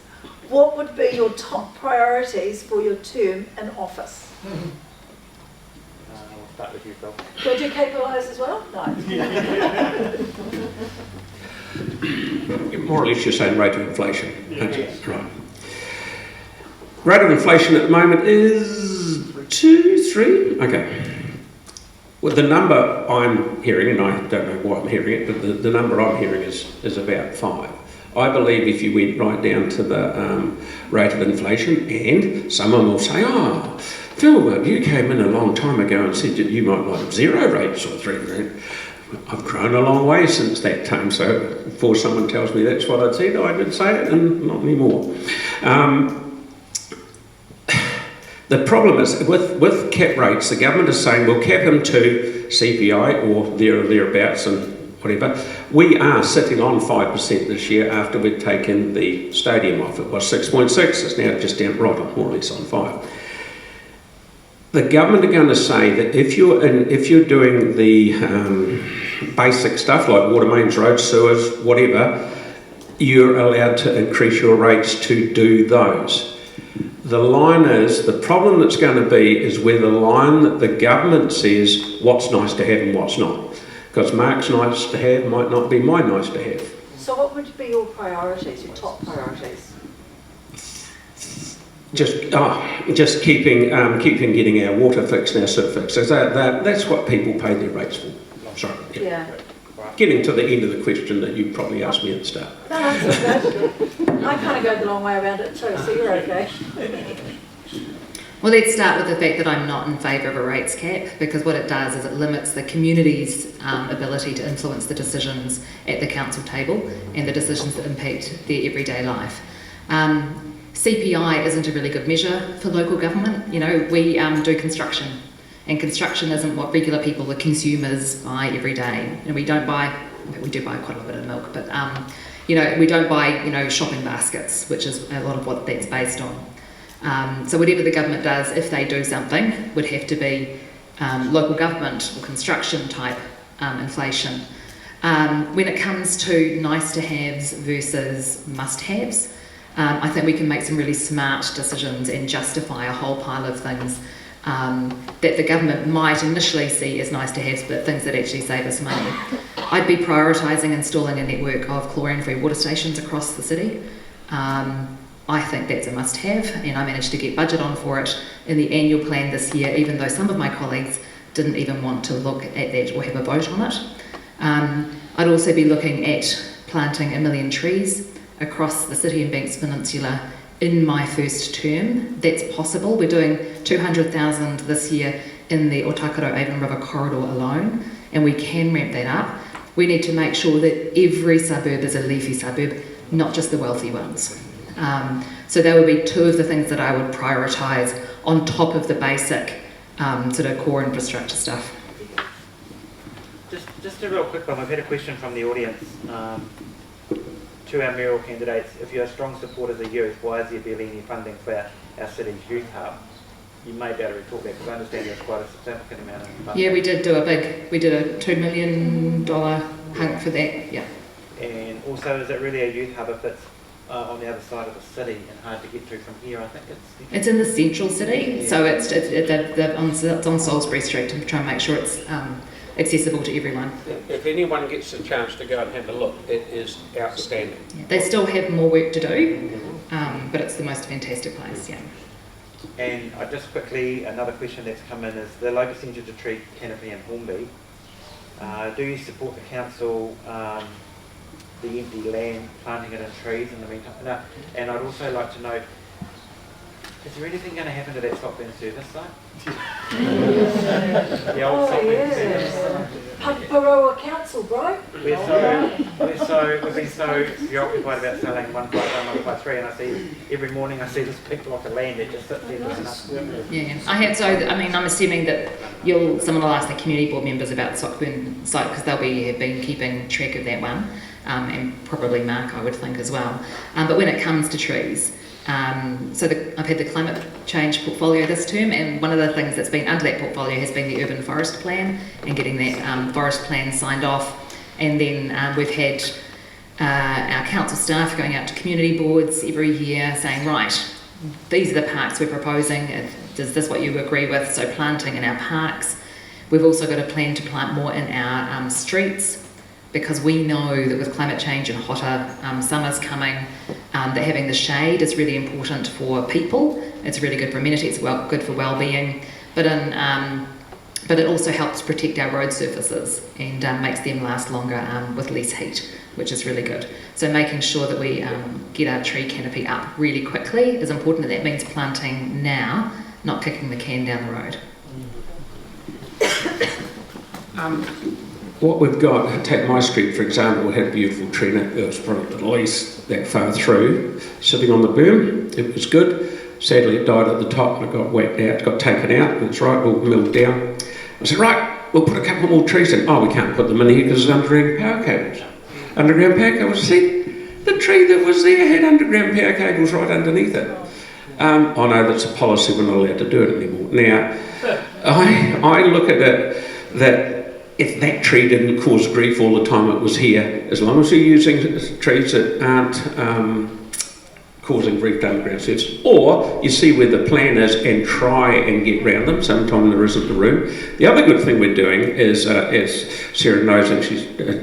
what would be your top priorities for your term in office? We'll start with you, Phil. Can we do KPIs as well? No. More or less you're saying rate of inflation. Right. Rate of inflation at the moment is 2, 3. Okay. Well, the number I'm hearing, and I don't know why I'm hearing it, but the number I'm hearing is about 5. I believe if you went right down to the rate of inflation, and someone will say, oh, Phil, you came in a long time ago and said that you might like 0 rates or 3%. I've grown a long way since that time, so before someone tells me that's what I said, I did say it, and not anymore. The problem is, with cap rates, the government is saying we'll cap them to CPI or there or thereabouts and whatever. We are sitting on 5% this year after we've taken the stadium off. It was 6.6, it's now just down right on, more or less on 5. The government are going to say that if you're doing the basic stuff like water mains, roads, sewers, whatever, you're allowed to increase your rates to do those. The line is, the problem that's going to be is where the line that the government says what's nice to have and what's not. Because Marc's nice to have might not be my nice to have. So what would be your priorities, your top priorities? Just keeping getting our water fixed and our sewer fixed. So that's what people pay their rates for. Sorry. Yeah. Getting to the end of the question that you probably asked me at the start. No, that's good. I kind of go the long way around it too, so you're okay. Well, let's start with the fact that I'm not in favour of a rates cap, because what it does is it limits the community's ability to influence the decisions at the council table and the decisions that impact their everyday life. CPI isn't a really good measure for local government. You know, we do construction, and construction isn't what regular people, the consumers, buy every day. And we don't buy, we do buy quite a bit of milk, but you know, we don't buy, you know, shopping baskets, which is a lot of what that's based on. So whatever the government does, if they do something, would have to be local government or construction type inflation. When it comes to nice to haves versus must haves, I think we can make some really smart decisions and justify a whole pile of things that the government might initially see as nice to have, but things that actually save us money. I'd be prioritising installing a network of chlorine-free water stations across the city. I think that's a must-have, and I managed to get budget on for it in the annual plan this year, even though some of my colleagues didn't even want to look at that or have a vote on it. I'd also be looking at planting 1 million trees across the City and Banks Peninsula in my first term. That's possible. We're doing 200,000 this year in the Otakaro Avon River corridor alone, and we can ramp that up. We need to make sure that every suburb is a leafy suburb, not just the wealthy ones. So that would be two of the things that I would prioritise on top of the basic sort of core infrastructure stuff. Just a real quick one. We've had a question from the audience to our mayoral candidates. If you're strong supporters of youth, why is there barely any funding for our city's youth hub? You may be able to report that, because I understand there's quite a significant amount of funding. Yeah, we did a $2 million hunt for that, yeah. And also, is it really a youth hub if it's on the other side of the city and hard to get to from here? I think it's in the central city, yeah. So it's on Salisbury Street to try and make sure it's accessible to everyone. If anyone gets a chance to go and have a look, it is outstanding. Yeah. They still have more work to do, but it's the most fantastic place, yeah. And just quickly, another question that's come in is the low percentage of tree canopy in Hornby. Do you support the council, the empty land, planting it in trees in the meantime? No. And I'd also like to know, is there anything going to happen to that Stockburn service site? The old Stockburn service. Paparoa Council, bro. We've been so preoccupied about selling 151, 153, and I see every morning I see this big block of land that just sits there with nothing. Yeah, I'm assuming that someone will ask the community board members about the Stockburn site, because have been keeping track of that one, and probably Marc, I would think, as well. But when it comes to trees, I've had the climate change portfolio this term, and one of the things that's been under that portfolio has been the urban forest plan and getting that forest plan signed off. And then we've had our council staff going out to community boards every year saying, right, these are the parks we're proposing, is this what you agree with? So planting in our parks. We've also got a plan to plant more in our streets, because we know that with climate change and hotter summers coming, that having the shade is really important for people. It's really good for amenity, it's good for well-being, but it also helps protect our road surfaces and makes them last longer with less heat, which is really good. So making sure that we get our tree canopy up really quickly is important, and that means planting now, not kicking the can down the road. What we've got, take my street for example, we had a beautiful tree that was probably at least that far through, sitting on the berm. It was good. Sadly it died at the top and it got whacked out, got taken out. That's right, all milled down. I said, right, we'll put a couple more trees in. Oh, we can't put them in here because it's underground power cables. Underground power cables, see, the tree that was there had underground power cables right underneath it. I know that's a policy, we're not allowed to do it anymore. Now, I look at it that if that tree didn't cause grief all the time it was here, as long as you're using trees that aren't causing grief to underground service, or you see where the plan is and try and get round them, sometimes there isn't the room. The other good thing we're doing is, as Sarah knows, and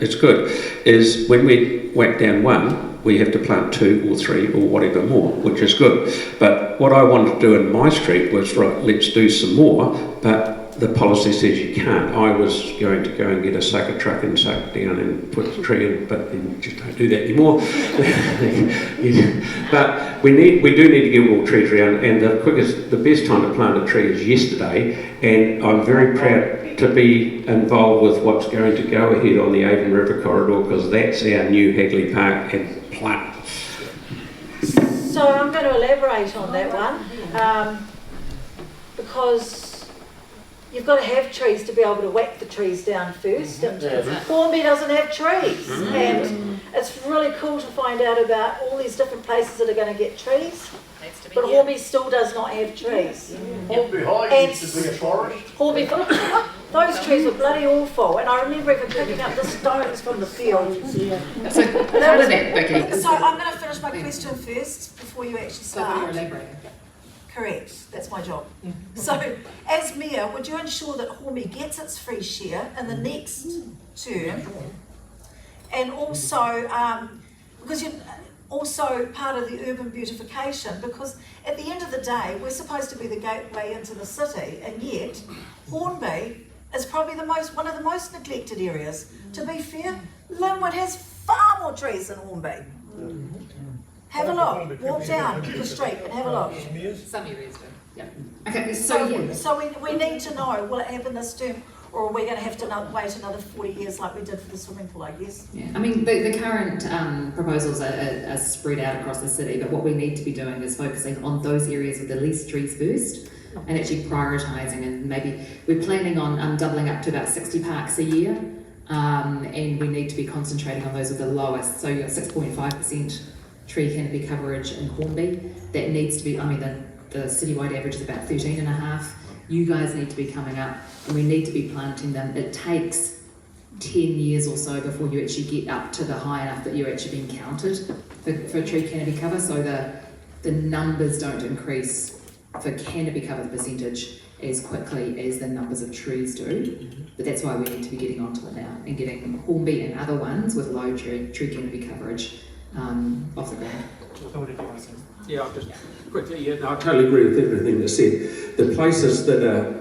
it's good, is when we whack down one, we have to plant 2 or 3 or whatever more, which is good. But what I wanted to do in my street was, right, let's do some more, but the policy says you can't. I was going to go and get a sucker truck and suck it down and put the tree in, but you just don't do that anymore. But we do need to get all trees around, and the best time to plant a tree is yesterday, and I'm very proud to be involved with what's going to go ahead on the Avon River corridor, because that's our new Hagley Park and plant. So I'm going to elaborate on that one, because you've got to have trees to be able to whack the trees down first, and Hornby doesn't have trees, and it's really cool to find out about all these different places that are going to get trees, but Hornby still does not have trees. Hornby High used to be a forest. Hornby, those trees were bloody awful, and I remember even picking up the stones from the field. So how did that, Vicky? So I'm going to finish my question first before you actually start. Correct, that's my job. So, as Mayor, would you ensure that Hornby gets its free share in the next term? And also, because you're also part of the urban beautification, because at the end of the day, we're supposed to be the gateway into the city, and yet Hornby is probably one of the most neglected areas. To be fair, Linwood has far more trees than Hornby. Have a look, walk down the street and have a look. Summaries do. Yeah. Okay, so we need to know, will it happen this term, or are we going to have to wait another 40 years like we did for the swimming pool, I guess? Yeah, I mean, the current proposals are spread out across the city, but what we need to be doing is focusing on those areas with the least trees first, and actually prioritising, and maybe we're planning on doubling up to about 60 parks a year, and we need to be concentrating on those with the lowest. So you've got 6.5% tree canopy coverage in Hornby. That needs to be, I mean, the citywide average is about 13.5. You guys need to be coming up, and we need to be planting them. It takes 10 years or so before you actually get up to the high enough that you're actually being counted for tree canopy cover, so the numbers don't increase for canopy cover percentage as quickly as the numbers of trees do. But that's why we need to be getting onto it now and getting Hornby and other ones with low tree canopy coverage off the ground. Yeah, I'll just quickly, yeah, I totally agree with everything that's said. The places that are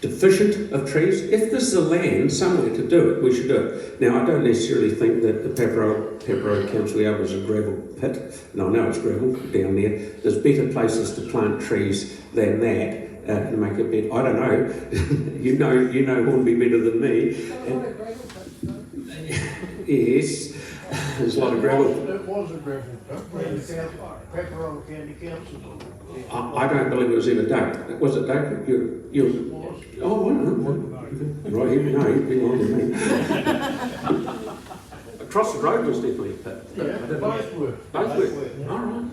deficient of trees, if there's the land somewhere to do it, we should do it. Now, I don't necessarily think that the Pepperroad Council Yard was a gravel pit, and I know it's gravel down there. There's better places to plant trees than that. And make it better. I don't know. you know Hornby better than me. Yes, there's a lot of gravel. It was a gravel pit. Pepperroad County Council. I don't believe it was ever dug. Was it dug? You. Oh, I know. Right, you've been on to me. Across the road was definitely a pit. Yeah, both were. Both were. All right.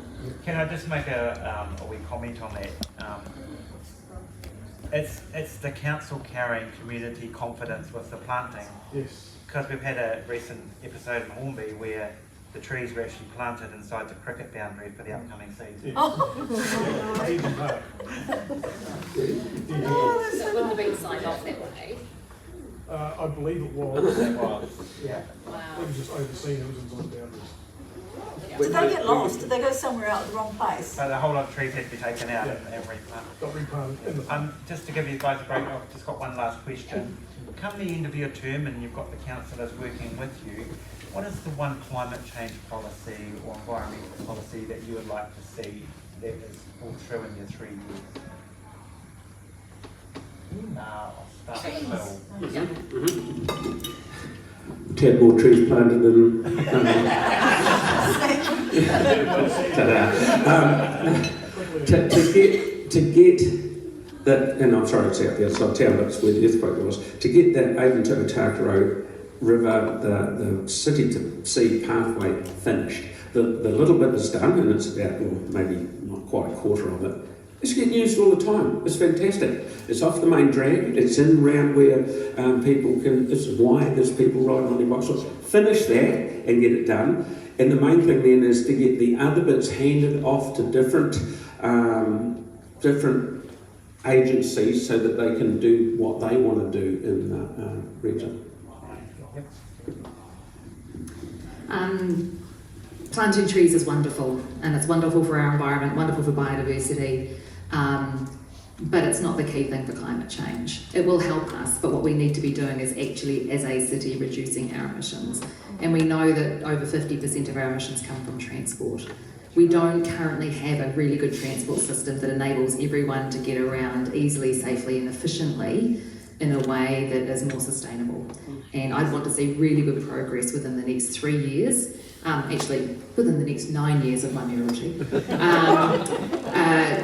Can I just make a wee comment on that? It's the council carrying community confidence with the planting. Yes. Because we've had a recent episode in Hornby where the trees were actually planted inside the cricket boundary for the upcoming season. That wouldn't have been signed off that way. I believe it was. Yeah. Wow. It was just overseen, it was inside the boundaries. Did they get lost? Did they go somewhere out the wrong place? So the whole lot of trees had to be taken out and replanted. Got replanted. Just to give you guys a break, I've just got one last question. Come the end of your term and you've got the councillors working with you, what is the one climate change policy or environmental policy that you would like to see that is all true in your 3 years? I'll start with Phil. 10 more trees planted than... to get that, and I'm sorry it's out the outside town, but it's where the earthquake was, to get that Avon to Otago River, the city to sea pathway finished. The little bit is done, and it's about, well, maybe not quite a quarter of it. It's getting used all the time. It's fantastic. It's off the main drag. It's in round where people can, it's wide, there's people riding on their bicycles. Finish that and get it done. And the main thing then is to get the other bits handed off to different agencies so that they can do what they want to do in the region. Planting trees is wonderful, and it's wonderful for our environment, wonderful for biodiversity, but it's not the key thing for climate change. It will help us, but what we need to be doing is actually, as a city, reducing our emissions. And we know that over 50% of our emissions come from transport. We don't currently have a really good transport system that enables everyone to get around easily, safely and efficiently in a way that is more sustainable. And I'd want to see really good progress within the next 3 years, actually within the next 9 years of my mayoralty,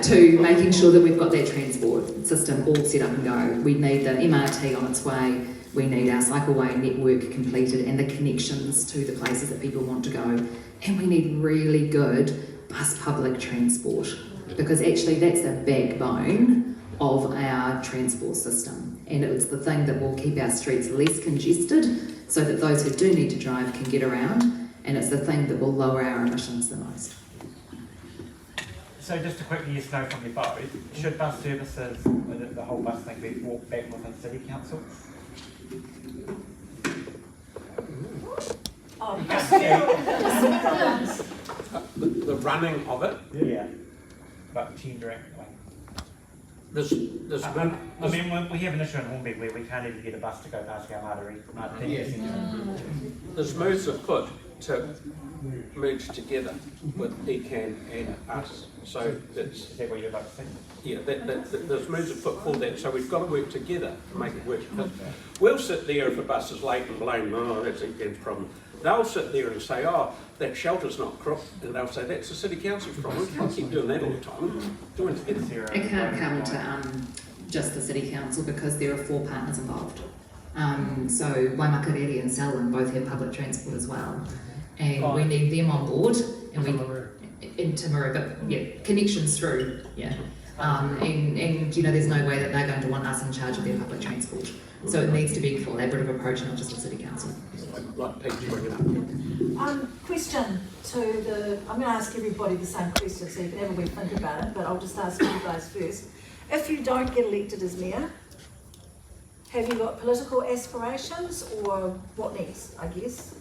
to making sure that we've got that transport system all set up and go. We need the MRT on its way, we need our cycleway network completed and the connections to the places that people want to go, and we need really good bus public transport, because actually that's the backbone of our transport system, and it's the thing that will keep our streets less congested so that those who do need to drive can get around, and it's the thing that will lower our emissions the most. So just a quick yes no from you both. Should bus services, the whole bus thing, be walked back within City Council? The running of it. Yeah. But tendering. There's I mean, we have an issue in Hornby where we can't even get a bus to go past our Martini Centre. There's moves afoot to merge together with ECAN and us. So that's, is that what you'd like to say? Yeah, there's moves afoot for that. So we've got to work together to make it work. We'll sit there if a bus is late and blame, oh, that's ECAN's problem. They'll sit there and say, oh, that shelter's not crooked, and they'll say that's the City Council's problem. We can't keep doing that all the time. Doing it together. It can't come to just the City Council because there are 4 partners involved. So Waimakariri and Selwyn both have public transport as well, and we need them on board. And we in Timaru, but yeah, connections through, yeah. And you know, there's no way that they're going to want us in charge of their public transport. So it needs to be a collaborative approach, not just the City Council. Like Pete's bringing up. Question to the, I'm going to ask everybody the same question so you can have a wee think about it, but I'll just ask you guys first. If you don't get elected as mayor, have you got political aspirations or what next, I guess?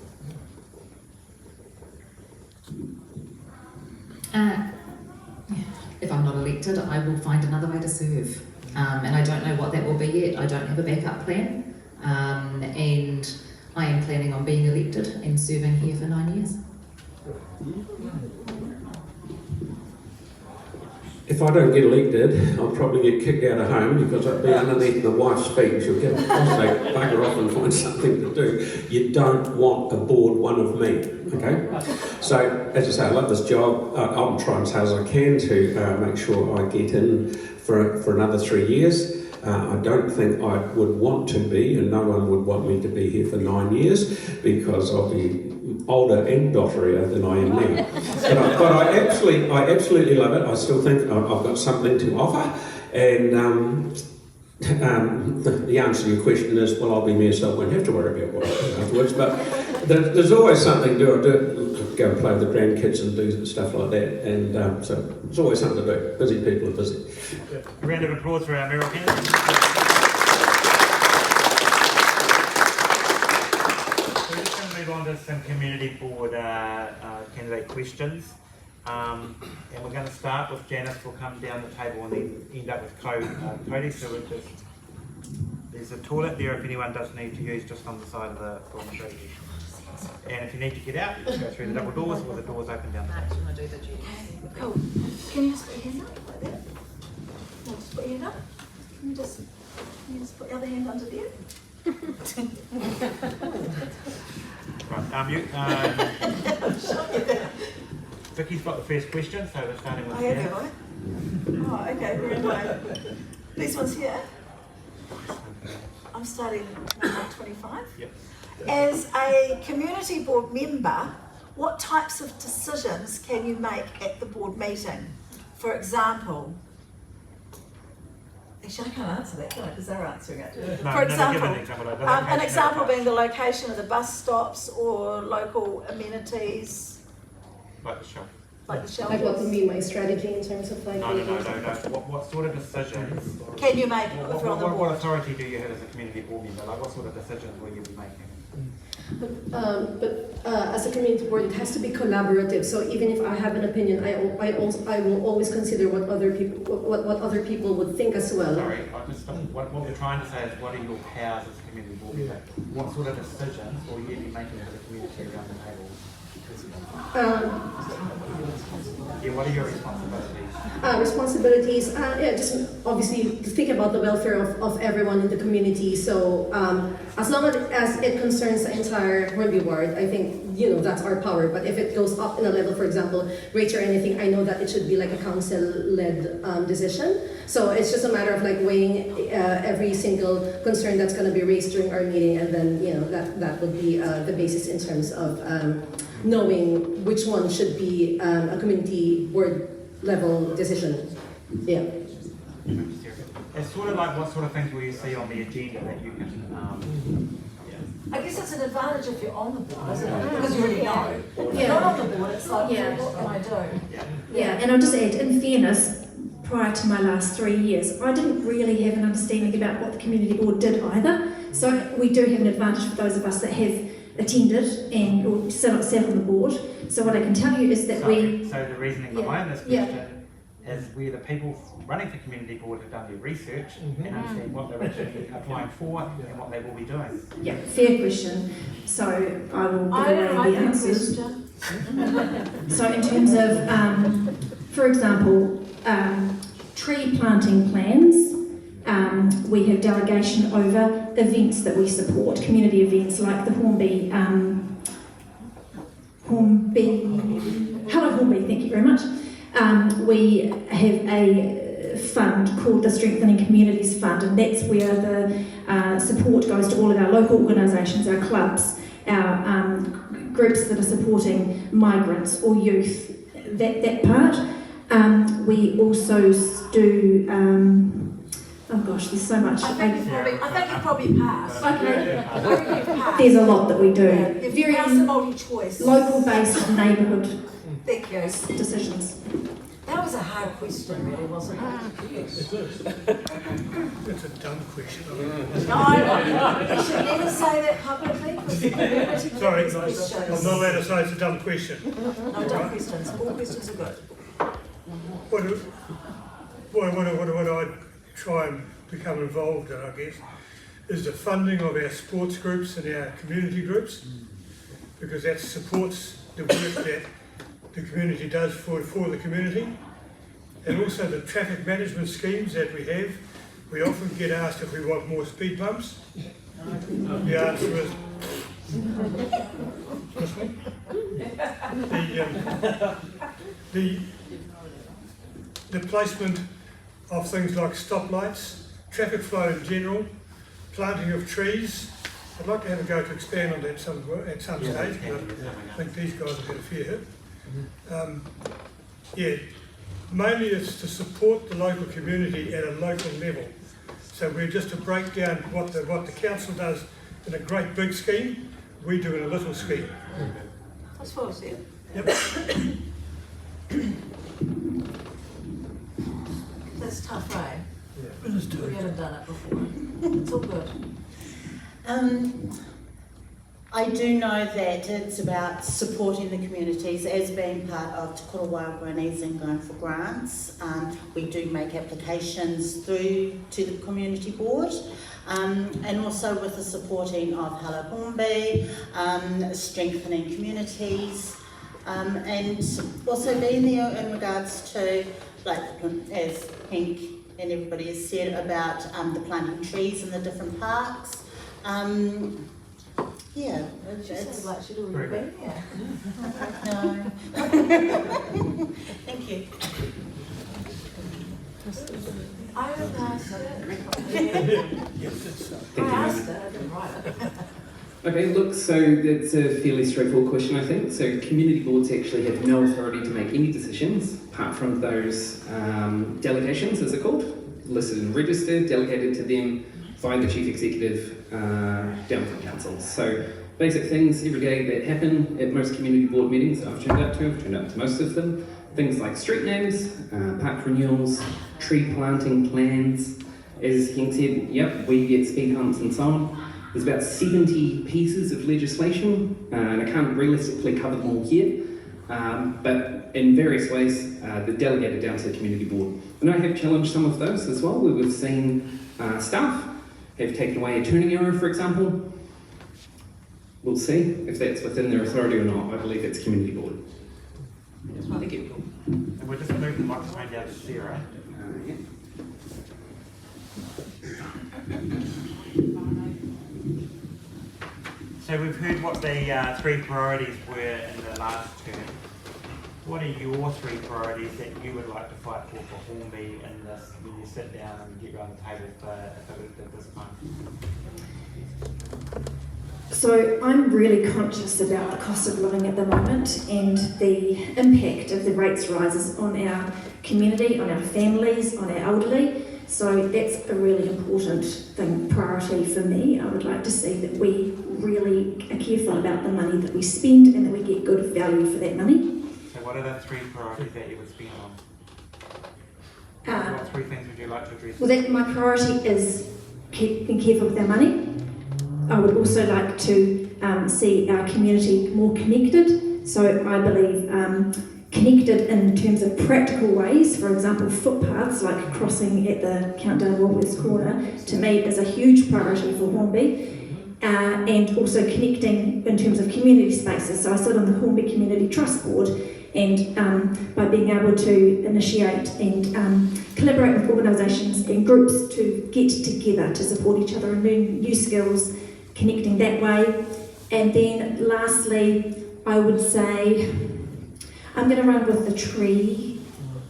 If I'm not elected, I will find another way to serve. And I don't know what that will be yet. I don't have a backup plan. And I am planning on being elected and serving here for 9 years. If I don't get elected, I'll probably get kicked out of home because I'll be underneath the wife's feet. She'll get a prostate, bugger off and find something to do. You don't want a board one of me, okay? So, as I say, I love this job. I'll try and say as I can to make sure I get in for another 3 years. I don't think I would want to be, and no one would want me to be here for 9 years because I'll be older and dotterier than I am now. But I absolutely love it. I still think I've got something to offer. And the answer to your question is, well, I'll be mayor, so I won't have to worry about what I do afterwards. But there's always something to do. Go and play with the grandkids and do stuff like that. And so there's always something to do. Busy people are busy. A round of applause for our Mayoral Candidates. Move on to some community board candidate questions. And we're going to start with Janice. We'll come down the table and then end up with Cody. So there's a toilet there if anyone does need to use, just on the side of the dormitory. And if you need to get out, you can go through the double doors or the doors open down the table. Cool. Can you just put your hand up like that? No, just put your hand up. Can you just put your other hand under there? Right, Vicky's got the first question, so we're starting with Janice. Oh, okay, we're in line. This one's here. I'm starting at 25. Yep. As a community board member, what types of decisions can you make at the board meeting? For example, actually I can't answer that, can I? Because they're answering it. No, for example, an example being the location of the bus stops or local amenities. Like the shelter. Like the shelter. Like what would be my strategy in terms of like... No. What sort of decisions can you make if you're on the board? What authority do you have as a community board member? Like what sort of decisions will you be making? But as a community board, it has to be collaborative. So even if I have an opinion, I will always consider what other people would think as well. Sorry, what we're trying to say is, what are your powers as a community board member? What sort of decisions will you be making for the community around the table? What are your responsibilities? Just obviously to think about the welfare of everyone in the community. So as long as it concerns the entire Hornby ward, I think that's our power. But if it goes up in a level, for example, rates or anything, I know that it should be like a council-led decision. So it's just a matter of like weighing every single concern that's going to be raised during our meeting, and then that would be the basis in terms of knowing which one should be a community board level decision. Yeah. It's sort of like what sort of things will you see on the agenda that you can I guess it's an advantage if you're on the board, isn't it? Because you already know. If you're not on the board, it's like, what can I do? Yeah, and I'll just add, in fairness, prior to my last 3 years, I didn't really have an understanding about what the community board did either. So we do have an advantage for those of us that have attended and or sat on the board. So what I can tell you is that So the reasoning behind this question is where the people running the community board have done their research and understand what they're actually applying for and what they will be doing. Yeah, fair question. So I will give away the answers. So in terms of, for example, tree planting plans, we have delegation over events that we support, community events like the Hornby, hello Hornby, thank you very much. We have a fund called the Strengthening Communities Fund, and that's where the support goes to all of our local organisations, our clubs, our groups that are supporting migrants or youth, that part. We also do, oh gosh, there's so much. I think you probably passed. Okay. I think you've passed. There's a lot that we do. Yeah, you've passed the multi-choice. Local-based neighbourhood Thank you. decisions. That was a hard question, really, wasn't it? It's a dumb question. No, you should never say that publicly. Sorry, I'm not allowed to say it's a dumb question. No dumb questions. All questions are good. What I try and become involved in, I guess, is the funding of our sports groups and our community groups, because that supports the work that the community does for the community, and also the traffic management schemes that we have. We often get asked if we want more speed bumps. The answer is the placement of things like stoplights, traffic flow in general, planting of trees. I'd like to have a go to expand on that at some stage, but I think these guys have got a fair hit. Mainly it's to support the local community at a local level. So we're just to break down what the council does in a great big scheme, we do in a little scheme. That's what I said. Yep. That's tough, eh? Yeah, it is tough. We haven't done it before. It's all good. I do know that it's about supporting the communities as being part of Te Koro Wairāwanis and going for grants. We do make applications through to the community board, and also with the supporting of Hello Hornby, strengthening communities, and also being there in regards to, like as Hank and everybody has said about the planting trees in the different parks. Yeah, She sounds like she'd already been here. No. Thank you. I haven't asked it. I asked it, I didn't write it. Okay, look, so it's a fairly straightforward question, I think. So community boards actually have no authority to make any decisions apart from those delegations, as they're called, listed and registered, delegated to them by the chief executive down from council. So basic things every day that happen at most community board meetings I've turned up to most of them. Things like street names, park renewals, tree planting plans. As Hank said, yep, we get speed humps and so on. There's about 70 pieces of legislation, and I can't realistically cover them all here, but in various ways, they're delegated down to the community board. And I have challenged some of those as well, where we've seen staff have taken away a turning arrow, for example. We'll see if that's within their authority or not. I believe it's community board. Thank you. And we'll just move the microphone down to Sarah. Yeah. So we've heard what the 3 priorities were in the last term. What are your 3 priorities that you would like to fight for Hornby in this, when you sit down and get around the table at this time? So I'm really conscious about the cost of living at the moment and the impact of the rates rises on our community, on our families, on our elderly. So that's a really important thing, priority for me. I would like to see that we really are careful about the money that we spend and that we get good value for that money. So what are the 3 priorities that you would spend on? What 3 things would you like to address? Well, that my priority is being careful with our money. I would also like to see our community more connected. So I believe connected in terms of practical ways, for example, footpaths like crossing at the Countdown Walworths Corner, to me is a huge priority for Hornby, and also connecting in terms of community spaces. So I sit on the Hornby Community Trust Board, and by being able to initiate and collaborate with organisations and groups to get together to support each other and learn new skills, connecting that way. And then lastly, I would say I'm going to run with the tree,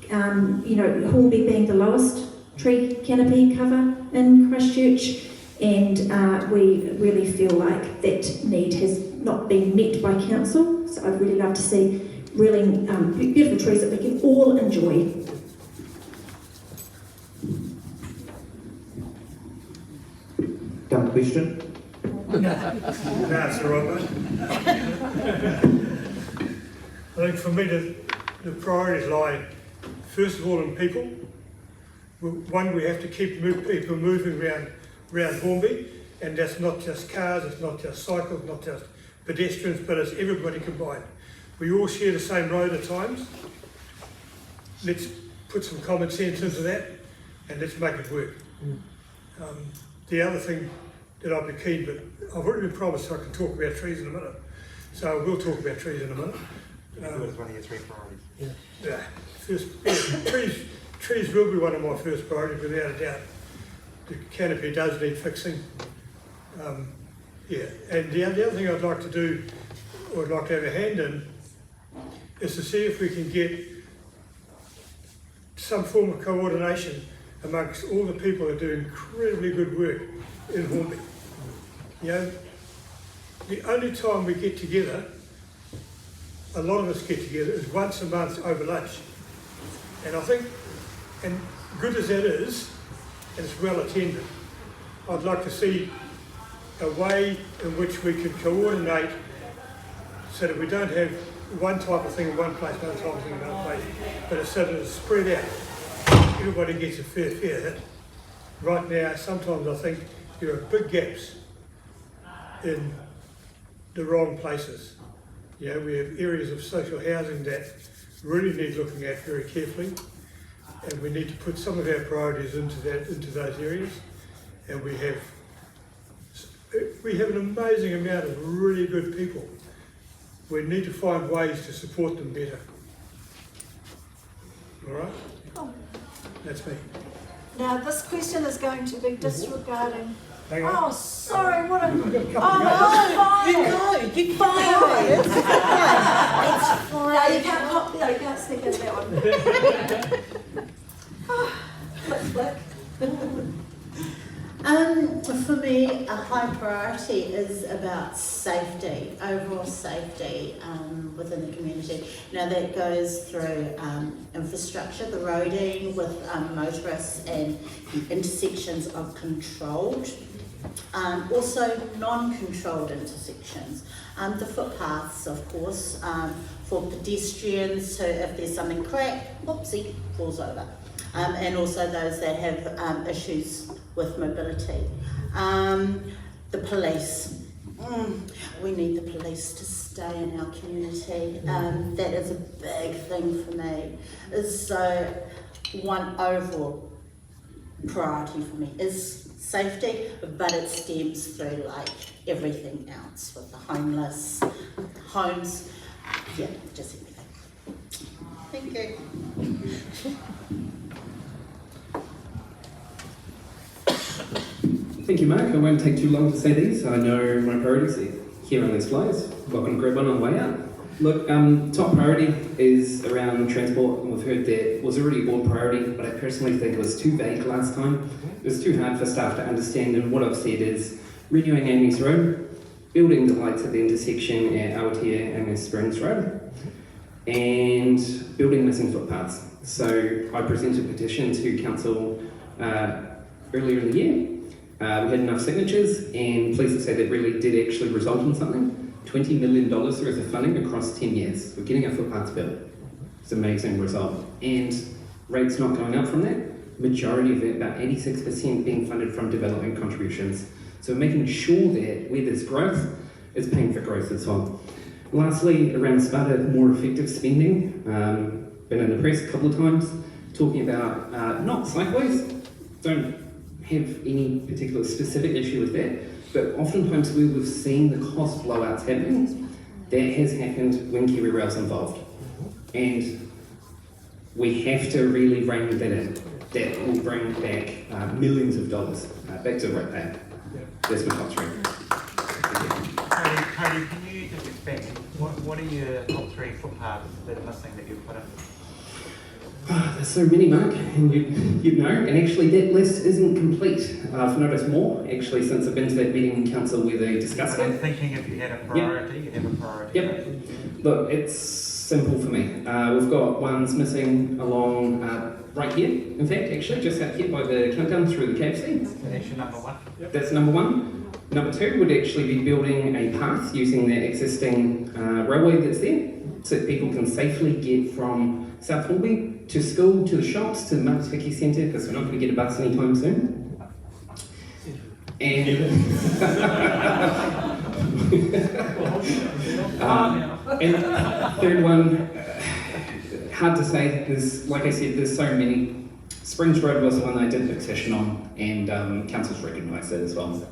Hornby being the lowest tree canopy cover in Christchurch, and we really feel like that need has not been met by council, so I'd really love to see really beautiful trees that we can all enjoy. Dumb question. That's all right, mate. I think for me the priorities lie, first of all, in people. One, we have to keep people moving around Hornby, and that's not just cars, it's not just cycles, not just pedestrians, but it's everybody combined. We all share the same road at times. Let's put some common sense into that, and let's make it work. The other thing that I'd be keen, but I've already been promised I can talk about trees in a minute, so I will talk about trees in a minute. It's one of your 3 priorities. Yeah. First, trees will be one of my first priorities, without a doubt. The canopy does need fixing. And the other thing I'd like to do, or I'd like to have a hand in, is to see if we can get some form of coordination amongst all the people that do incredibly good work in Hornby. The only time we get together, a lot of us get together, is once a month over lunch. And I think, and good as that is, and it's well attended, I'd like to see a way in which we can coordinate so that we don't have one type of thing in one place, another type of thing in another place, but it's so that it's spread out. Everybody gets a fair hit. Right now, sometimes I think there are big gaps in the wrong places. We have areas of social housing that really need looking at very carefully, and we need to put some of our priorities into those areas. And we have an amazing amount of really good people. We need to find ways to support them better. All right? That's me. Now this question is going to be disregarding. Hang on. Oh, sorry, what a... You fine. It's fine. No, you can't pop, no, you can't sneak in that one. Flick. For me, a high priority is about safety, overall safety within the community. Now that goes through infrastructure, the roading with motorists, and intersections of controlled, also non-controlled intersections. The footpaths, of course, for pedestrians, so if there's something cracked, oopsie, falls over. And also those that have issues with mobility. The police. We need the police to stay in our community. That is a big thing for me. So one overall priority for me is safety, but it stems through like everything else with the homeless, homes, just everything. Thank you. Thank you, Mark. I won't take too long to say these. I know my priorities are here on these flyers. Welcome to grab one on the way out. Look, top priority is around transport, and we've heard that was already a board priority, but I personally think it was too vague last time. It was too hard for staff to understand, and what I've said is renewing Amy's Road, building the lights at the intersection at Awatea and Springs Road, and building missing footpaths. So I presented a petition to council earlier in the year. We had enough signatures, and pleased to say that really did actually result in something. $20 million worth of funding across 10 years. We're getting our footpaths built. It's an amazing result. And rates not going up from that. Majority of it, about 86% being funded from development contributions. So making sure that where there's growth, it's paying for growth as well. Lastly, around Sparta, more effective spending. Been in the press a couple of times talking about not cyclists, don't have any particular specific issue with that, but oftentimes where we've seen the cost blowouts happening, that has happened when Kiwi Rail's involved. And we have to really rein that in. That will bring back millions of dollars back to the ratepayer. That's my top three. Cody, can you just expand? What are your top 3 footpaths that are missing that you've put in? There's so many, Mark, and you'd know. And actually, that list isn't complete. I've noticed more, actually, since I've been to that meeting in council where they discussed it. I'm thinking if you had a priority, you'd have a priority. Yep. Look, it's simple for me. We've got ones missing along right here, in fact, actually, just out here by the countdown through the KFC. That's your number 1? Yep. That's number 1. Number 2 would actually be building a path using the existing railway that's there, so that people can safely get from South Hornby to school, to the shops, to the Mautiki Centre, because we're not going to get a bus anytime soon. And and third one, hard to say. There's, like I said, there's so many. Springs Road was the one I did the petition on, and council's recognised it as well.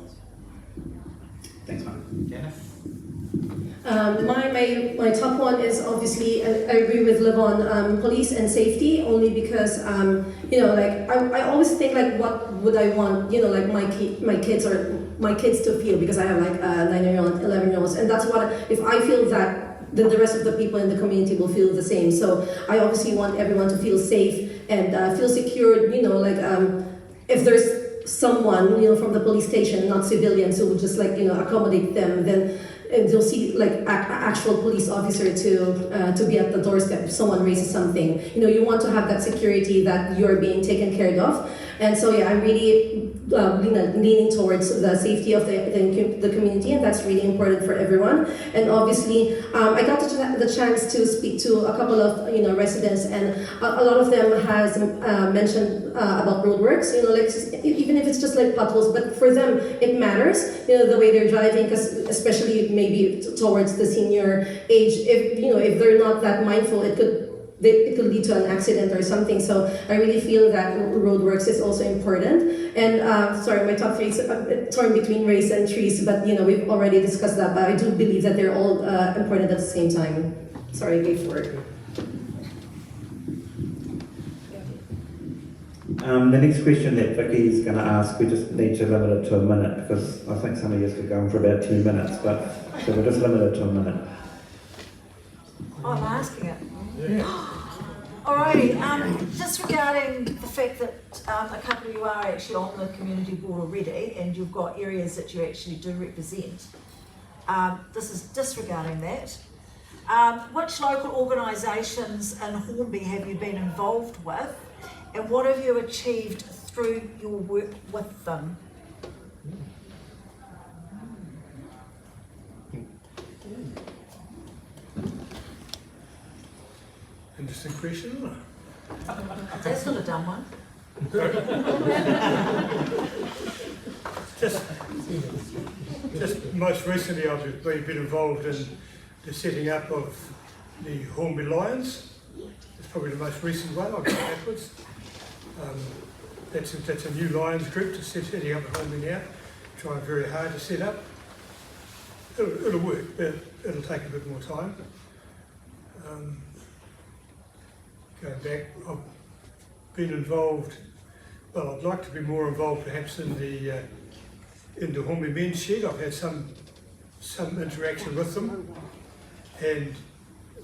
Thanks, Mark. My top one is obviously, I agree with Liv on police and safety, only because I always think like, what would I want like my kids to feel, because I have like 9-year-old, 11-year-olds, and that's what, if I feel that, then the rest of the people in the community will feel the same. So I obviously want everyone to feel safe and feel secured. If there's someone from the police station, not civilians, who would just accommodate them, then you'll see like actual police officer to be at the doorstep if someone raises something. You want to have that security that you're being taken care of. And so yeah, I'm really leaning towards the safety of the community, and that's really important for everyone. And obviously, I got the chance to speak to a couple of residents, and a lot of them has mentioned about roadworks. Even if it's just like potholes, but for them it matters. The way they're driving, because especially maybe towards the senior age, if they're not that mindful, it could lead to an accident or something. So I really feel that roadworks is also important. And my top 3 is torn between race and trees, but we've already discussed that, but I do believe that they're all important at the same time. Sorry, wait for it. The next question that Vicky's going to ask, we just need to limit it to a minute, because I think some of you could go on for about 10 minutes, but so we'll just limit it to a minute. Oh, I'm asking it. Yeah. Alrighty, just regarding the fact that a couple of you are actually on the community board already, and you've got areas that you actually do represent. This is disregarding that. Which local organisations in Hornby have you been involved with, and what have you achieved through your work with them? Interesting question, isn't it? That's not a dumb one. just most recently I've been involved in the setting up of the Hornby Lions. It's probably the most recent one. I'll go backwards. That's a new Lions group to setting up at Hornby now. Trying very hard to set up. It'll work, but it'll take a bit more time. Going back, I've been involved. Well, I'd like to be more involved, perhaps in the Hornby Men's Shed. I've had some interaction with them, and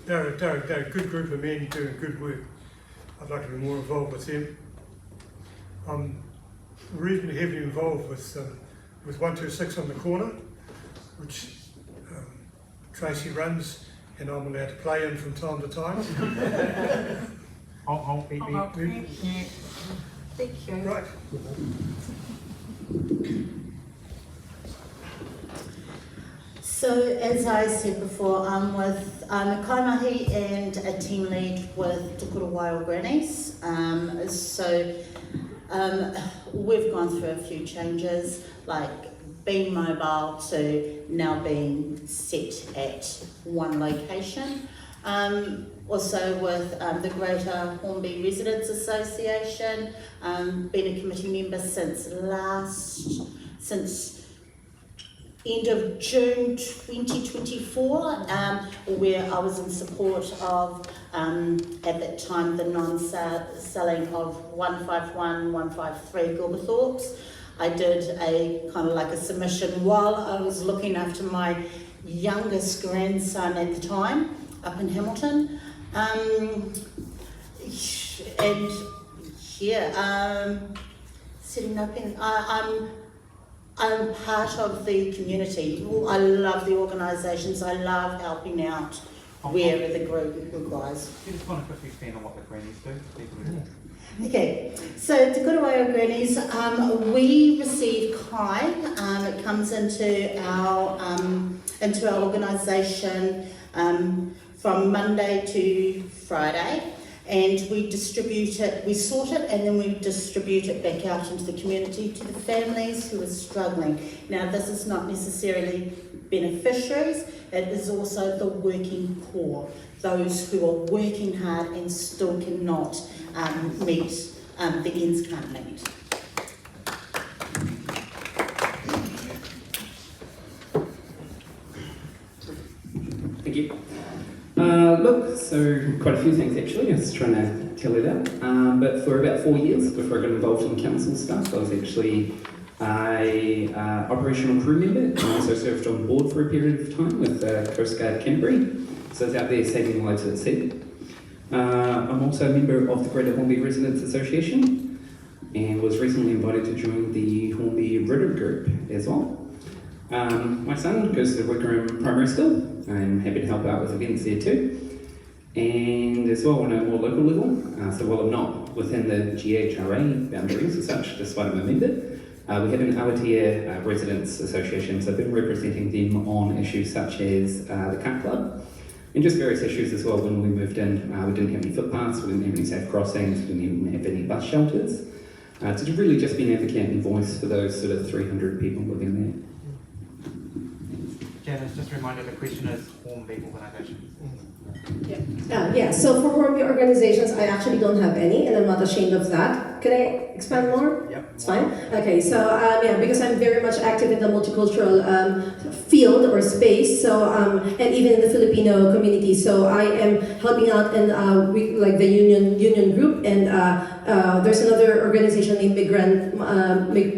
they're a good group of men doing good work. I'd like to be more involved with them. I'm reasonably heavily involved with 126 on the corner, which Tracy runs, and I'm allowed to play in from time to time. Thank you. Right. So, as I said before, I'm a kaimahi and a team lead with Te Kura Waio Grannies. We've gone through a few changes, like being mobile to now being set at one location. Also with the Greater Hornby Residents Association, been a committee member since end of June 2024, where I was in support of, at that time, the non-selling of 151, 153 Gilberthorpes. I did a kind of like a submission while I was looking after my youngest grandson at the time up in Hamilton. Setting up in, I'm part of the community. I love the organisations. I love helping out wherever the group requires. You just want to quickly expand on what the grannies do? Okay, so Te Kura Waio Grannies, we receive kai. It comes into our organisation from Monday to Friday. And we distribute it, we sort it, and then we distribute it back out into the community to the families who are struggling. Now, this is not necessarily beneficiaries, it is also the working poor, those who are working hard and still cannot meet, the ends can't meet. Thank you. So quite a few things actually, I was trying to tell it out. But for about 4 years before I got involved in council stuff, I was actually a operational crew member. I also served on board for a period of time with Coast Guard Canterbury, so I was out there saving lives at sea. I'm also a member of the Greater Hornby Residents Association and was recently invited to join the Hornby Ritter group as well. My son goes to Wickerham Primary School. I'm happy to help out with events there too. And as well on a more local level, so while I'm not within the GHRA boundaries as such, despite I'm a member, we have an Awatea Residents Association, so I've been representing them on issues such as the Cut Club, and just various issues as well. When we moved in, we didn't have any footpaths, we didn't have any safe crossings, we didn't even have any bus shelters. To really just be an advocate and voice for those sort of 300 people living there. Janice, just a reminder, the question is Hornby organisations. So for Hornby organizations, I actually don't have any, and I'm not ashamed of that. Can I expand more? Yep. It's fine. Okay, so because I'm very much active in the multicultural field or space, so and even in the Filipino community, so I am helping out in like the union group, and there's another organization named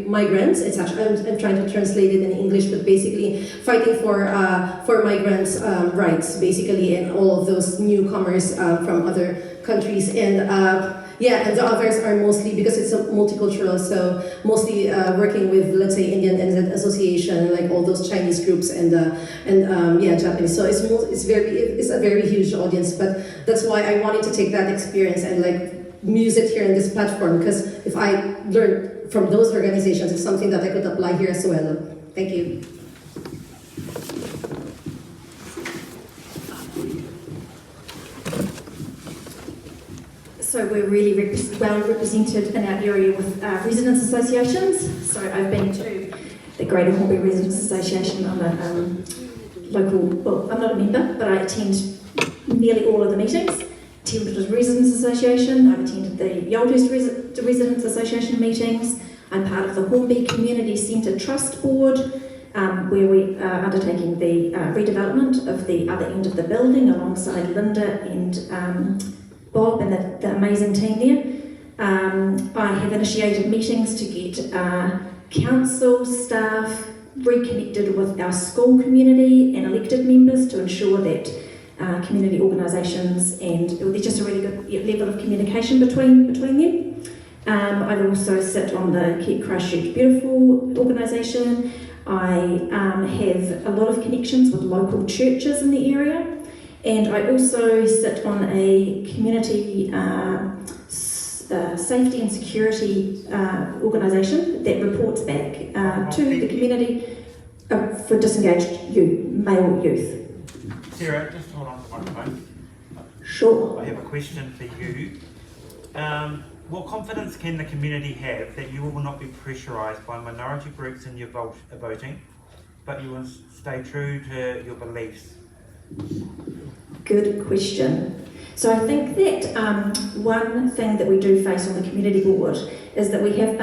Migrants. It's actually I'm trying to translate it in English, but basically fighting for migrants' rights, basically, and all of those newcomers from other countries, and and the others are mostly, because it's a multicultural, so mostly working with, let's say, Indian Association, like all those Chinese groups, and Japanese. So it's a very huge audience, but that's why I wanted to take that experience and like use it here in this platform, because if I learned from those organizations, it's something that I could apply here as well. Thank you. So we're really well represented in our area with residents associations. So I've been to the Greater Hornby Residents Association. I'm a I'm not a member, but I attend nearly all of the meetings. Attended the Residents Association, I've attended the Yoldhurst Residents Association meetings. I'm part of the Hornby Community Centre Trust Board, where we are undertaking the redevelopment of the other end of the building alongside Linda and Bob and the amazing team there. I have initiated meetings to get council staff reconnected with our school community and elected members to ensure that community organisations, and there's just a really good level of communication between them. I also sit on the Keep Christchurch Beautiful organisation. I have a lot of connections with local churches in the area. And I also sit on a community the safety and security organisation that reports back to the community for disengaged male youth. Sarah, just hold on for one moment. Sure. I have a question for you. What confidence can the community have that you will not be pressurised by minority groups in your voting, but you will stay true to your beliefs? Good question. So I think that one thing that we do face on the community board is that we have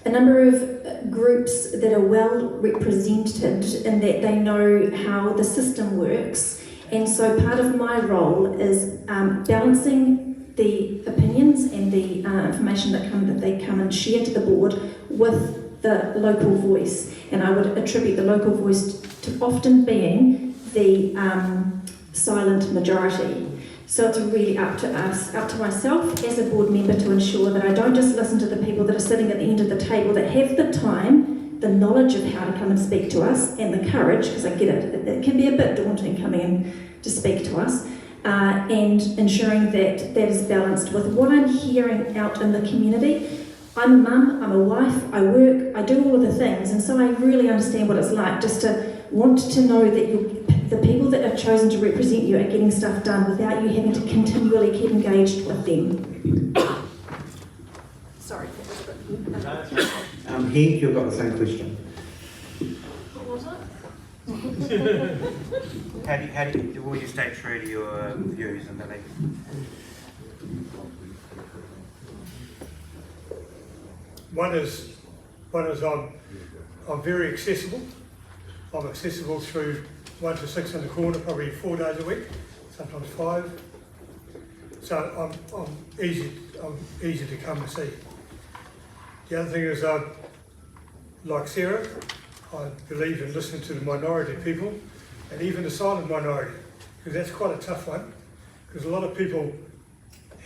a number of groups that are well represented and that they know how the system works. And so part of my role is balancing the opinions and the information that they come and share to the board with the local voice. And I would attribute the local voice to often being the silent majority. So it's really up to us, up to myself as a board member to ensure that I don't just listen to the people that are sitting at the end of the table that have the time, the knowledge of how to come and speak to us, and the courage, because I get it, it can be a bit daunting coming in to speak to us, and ensuring that that is balanced with what I'm hearing out in the community. I'm a mum, I'm a wife, I work, I do all of the things, and so I really understand what it's like just to want to know that the people that have chosen to represent you are getting stuff done without you having to continually keep engaged with them. Sorry. Hank, you've got the same question. What was it? How do you, will you stay true to your views and beliefs? One is I'm very accessible. I'm accessible through 1 to 6 in the corner, probably 4 days a week, sometimes 5. So I'm easy to come and see. The other thing is, like Sarah, I believe in listening to the minority people, and even the silent minority, because that's quite a tough one. Because a lot of people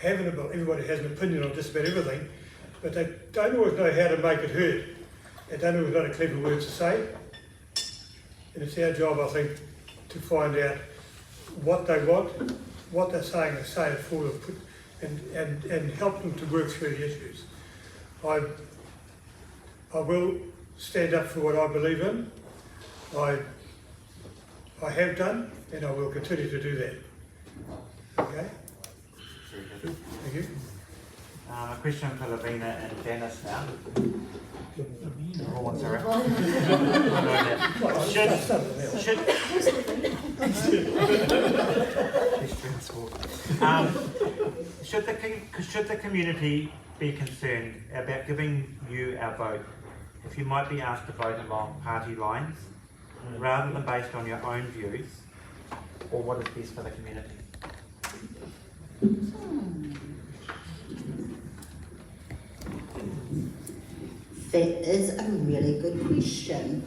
everybody has an opinion on just about everything, but they don't always know how to make it heard. They don't always know the clever words to say. And it's our job, I think, to find out what they want, what they're saying and say it for them, and help them to work through the issues. I will stand up for what I believe in. I have done, and I will continue to do that. Okay? Thank you. A question for Lavina and Janice now. Oh, sorry. Should the community be concerned about giving you our vote if you might be asked to vote along party lines rather than based on your own views or what is best for the community? That is a really good question.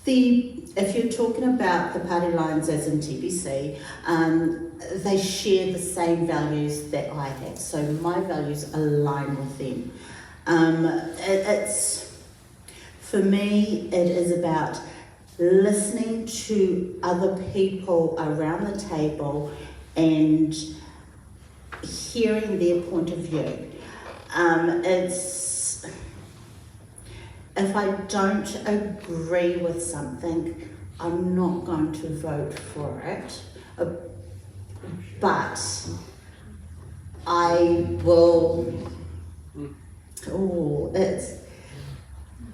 If you're talking about the party lines as in TPC, they share the same values that I have, so my values align with them. For me, it is about listening to other people around the table and hearing their point of view. If I don't agree with something, I'm not going to vote for it, but I will,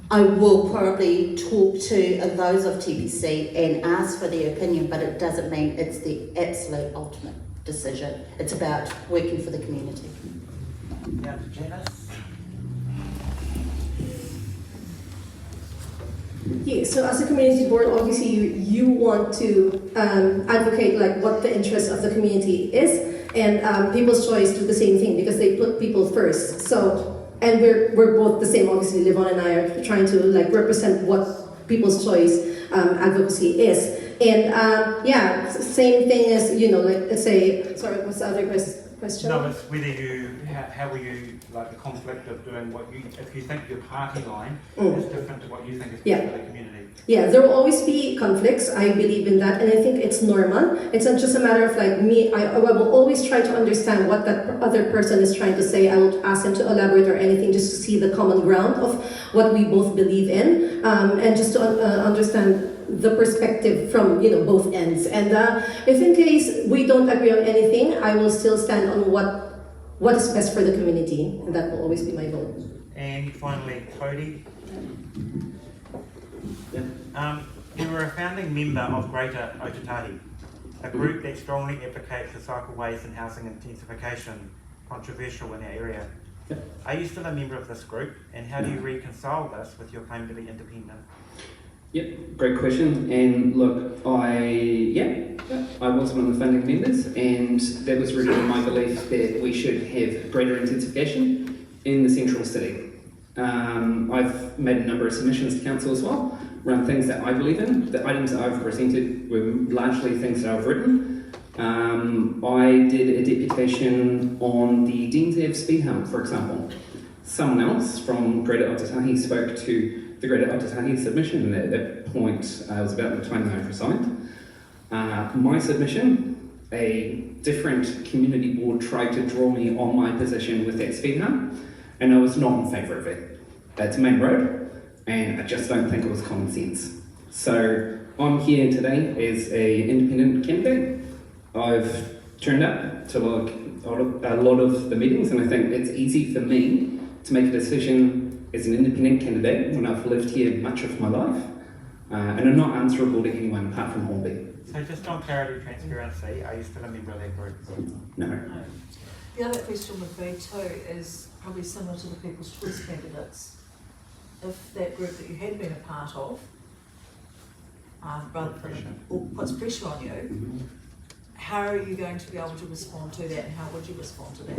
I will probably talk to those of TPC and ask for their opinion, but it doesn't mean it's the absolute ultimate decision. It's about working for the community. Yeah, Janice? Yeah, so as a community board, obviously you want to advocate like what the interest of the community is, and People's Choice do the same thing because they put people first. So, and we're both the same. Obviously, Livon and I are trying to like represent what People's Choice advocacy is, and yeah, same thing as like let's say, sorry, what's the other question? No, it's whether how will you, like the conflict of doing what you, if you think your party line is different to what you think is best for the community. Yeah, there will always be conflicts. I believe in that, and I think it's normal. It's not just a matter of like me. I will always try to understand what that other person is trying to say. I will ask them to elaborate or anything just to see the common ground of what we both believe in, and just to understand the perspective from both ends. And if in case we don't agree on anything, I will still stand on what is best for the community, and that will always be my goal. And finally, Cody. You were a founding member of Greater Otatahi, a group that strongly advocates for cycleways and housing intensification, controversial in our area. Are you still a member of this group, and how do you reconcile this with your claim to be independent? Yep, great question. And look, I was one of the founding members, and that was really my belief that we should have greater intensification in the central city. I've made a number of submissions to council as well around things that I believe in. The items that I've presented were largely things that I've written. I did a deputation on the Dean's Ave speed hump, for example. Someone else from Greater Otatahi spoke to the Greater Otatahi submission, and at that point it was about the time that I resigned. My submission, a different community board tried to draw me on my position with that speed hump, and I was not in favour of it. It's a main road, and I just don't think it was common sense. So I'm here today as an independent candidate. I've turned up to a lot of the meetings, and I think it's easy for me to make a decision as an independent candidate when I've lived here much of my life, and I'm not answerable to anyone apart from Hornby. So just on clarity, transparency, are you still a member of that group? No. The other question would be too is probably similar to the People's Choice candidates. If that group that you had been a part of, puts pressure on you, how are you going to be able to respond to that, and how would you respond to that?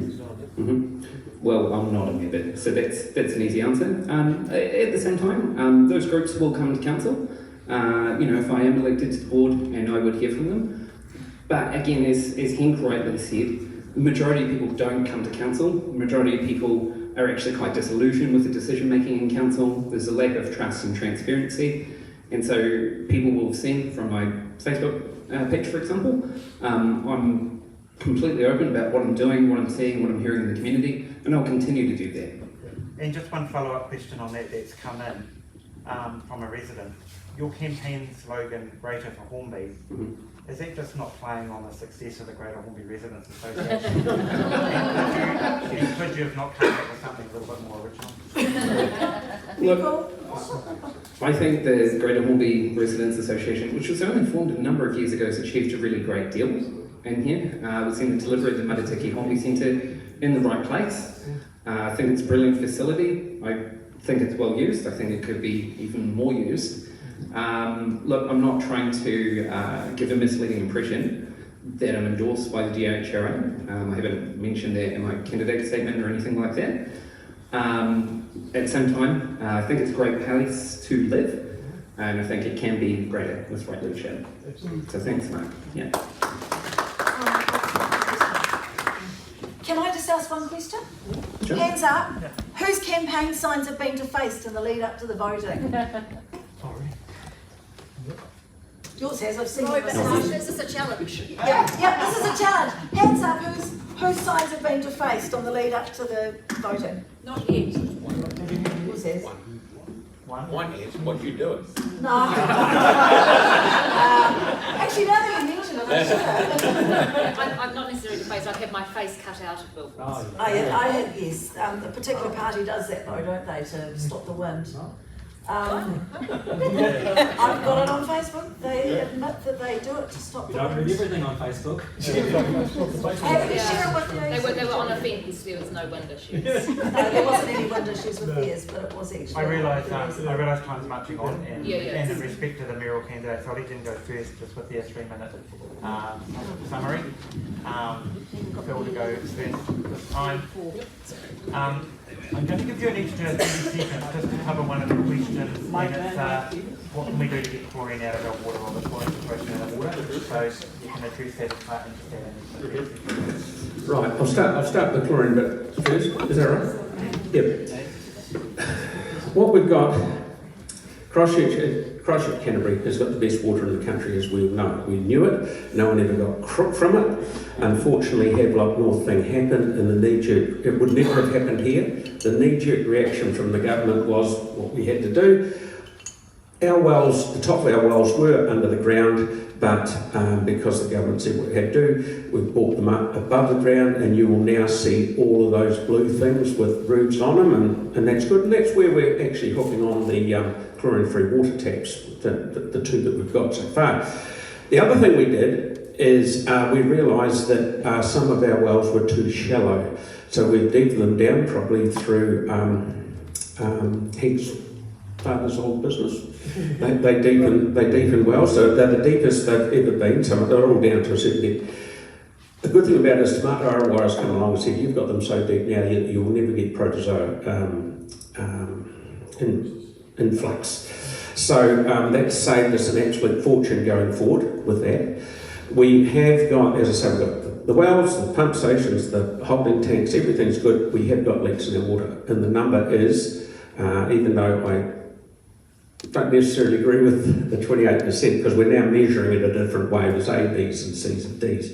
Well, I'm not a member, so that's an easy answer. At the same time, those groups will come to council. If I am elected to the board, and I would hear from them. But again, as Henk rightly said, the majority of people don't come to council. The majority of people are actually quite disillusioned with the decision making in council. There's a lack of trust and transparency, and so people will have seen from my Facebook page, for example, I'm completely open about what I'm doing, what I'm seeing, what I'm hearing in the community, and I'll continue to do that. And just one follow-up question on that's come in from a resident. Your campaign slogan, Greater for Hornby, is that just not playing on the success of the Greater Hornby Residents Association? Could you have not come up with something a little bit more original? Look, I think the Greater Hornby Residents Association, which was only formed a number of years ago, has achieved a really great deal in here. We've seen the delivery of the Matatiki Hornby Centre in the right place. I think it's a brilliant facility. I think it's well used. I think it could be even more used. Look, I'm not trying to give a misleading impression that I'm endorsed by the DHRA. I haven't mentioned that in my candidate statement or anything like that. At the same time, I think it's a great place to live, and I think it can be greater with right leadership. So thanks, Mark. Yeah. Can I just ask one question? Sure. Hands up. Whose campaign signs have been defaced in the lead up to the voting? Yours has, I've seen it myself. This is a challenge. Yeah, this is a challenge. Hands up, whose signs have been defaced on the lead up to the voting? Not yet. Yours has. One is what you doing. No. Actually, now that you mention it, I'm sure. I'm not necessarily defaced. I've had my face cut out of billboards. I have, yes. A particular party does that though, don't they, to stop the wind? I've got it on Facebook. They admit that they do it to stop the wind. Don't read everything on Facebook. Happy to share it with you. They were on a fence. There was no wind issues. No, there wasn't any wind issues with theirs, but it was actually. I realise time's marching on, and in respect to the mayoral candidates, I'll let them go first, just with their 3-minute summary. Phil to go first this time. I'm going to give you an extra 30 seconds just to cover one of the questions question, and it's what can we do to get chlorine out of our water, or the chlorine situation out of water? So you can address that part instead. Right, I'll start the chlorine bit first. Is that right? Yep. What we've got, Christchurch Canterbury has got the best water in the country, as we all know. We knew it, no one ever got crook from it. Unfortunately, Havelock North thing happened, and the knee-jerk, it would never have happened here. The knee-jerk reaction from the government was what we had to do. Our wells, the top of our wells were under the ground, but because the government said what we had to do, we brought them up above the ground, and you will now see all of those blue things with roofs on them, and that's good. And that's where we're actually hooking on the chlorine-free water taps, the two that we've got so far. The other thing we did is we realised that some of our wells were too shallow, so we deepened them down probably through Hank's father's old business. They deepen well, so they're the deepest they've ever been. So they're all down to a certain depth. The good thing about it is Tomato Arawaira's come along and said, you've got them so deep now you will never get protozoa influx. So that saved us an absolute fortune going forward with that. We have got, as I say, we've got the wells, the pump stations, the holding tanks, everything's good. We have got leaks in our water, and the number is, even though I don't necessarily agree with the 28%, because we're now measuring it a different way. There's A, Bs and Cs and Ds.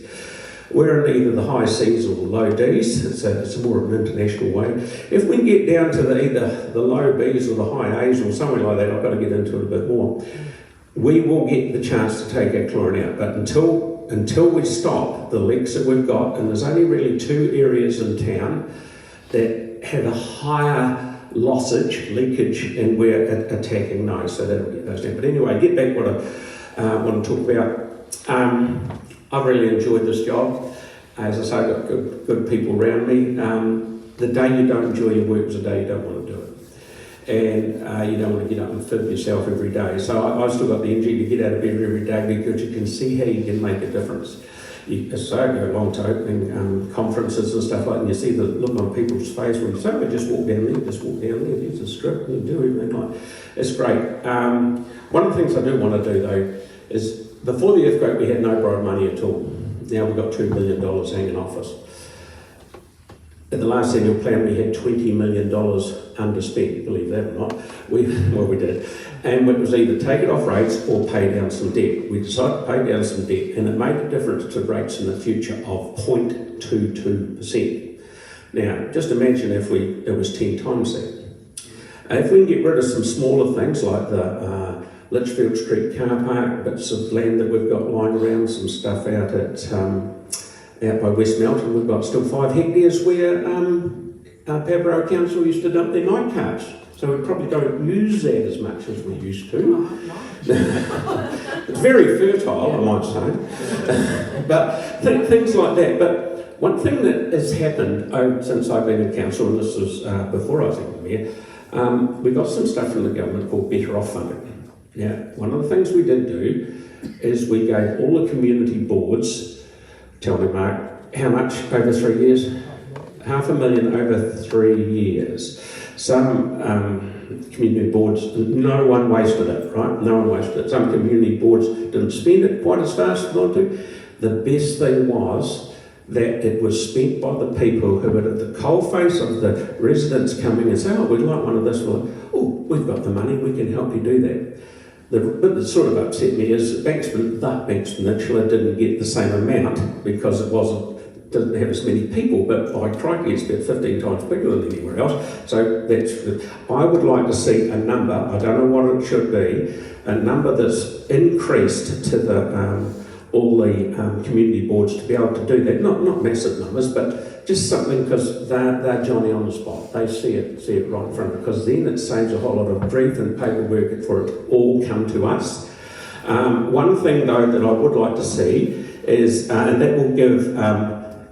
We're in either the high Cs or the low Ds. It's more of an international way. If we get down to either the low Bs or the high As or somewhere like that, I've got to get into it a bit more, we will get the chance to take our chlorine out. But until we stop the leaks that we've got, and there's only really 2 areas in town that have a higher lossage, leakage, and we're attacking those, so that'll get those down. But anyway, get back what I want to talk about. I've really enjoyed this job. As I say, I've got good people around me. The day you don't enjoy your work is the day you don't want to do it. And you don't want to get up and film yourself every day. So I've still got the energy to get out of bed every day, because you can see how you can make a difference. I go along to opening conferences and stuff like that, and you see the look on people's face when you say, oh, just walk down there, there's a strip, and you do everything like that. It's great. One of the things I do want to do, though, is before the earthquake we had no borrowed money at all. Now we've got $2 million hanging off us. In the last annual plan we had $20 million underspent, believe that or not. We did. And it was either take it off rates or pay down some debt. We decided to pay down some debt, and it made a difference to rates in the future of 0.22%. Now, just imagine if it was 10 times that. If we can get rid of some smaller things like the Litchfield Street car park, bits of land that we've got lying around, some stuff out by West Melton, we've got still 5 hectares where Mayoral Council used to dump their night cars. So we probably don't use that as much as we used to. It's very fertile, I might say. But things like that. But one thing that has happened since I've been in council, and this was before I was in the mayor, we got some stuff from the government called Better Off funding. Now, one of the things we did do is we gave all the community boards, tell me Mark, how much over 3 years? $500,000 over 3 years. Some community boards, no one wasted it, right? No one wasted it. Some community boards didn't spend it quite as fast as they wanted to. The best thing was that it was spent by the people who were at the coalface of the residents coming and saying, oh, we'd like one of this. Well, oh, we've got the money, we can help you do that. The bit that sort of upset me is that Banks Peninsula didn't get the same amount because it didn't have as many people, but by crikey, it's about 15 times bigger than anywhere else. So I would like to see a number, I don't know what it should be, a number that's increased to all the community boards to be able to do that. Not massive numbers, but just something, because they're Johnny on the spot. They see it right in front of them, because then it saves a whole lot of grief and paperwork for it all come to us. One thing though that I would like to see is, and that will give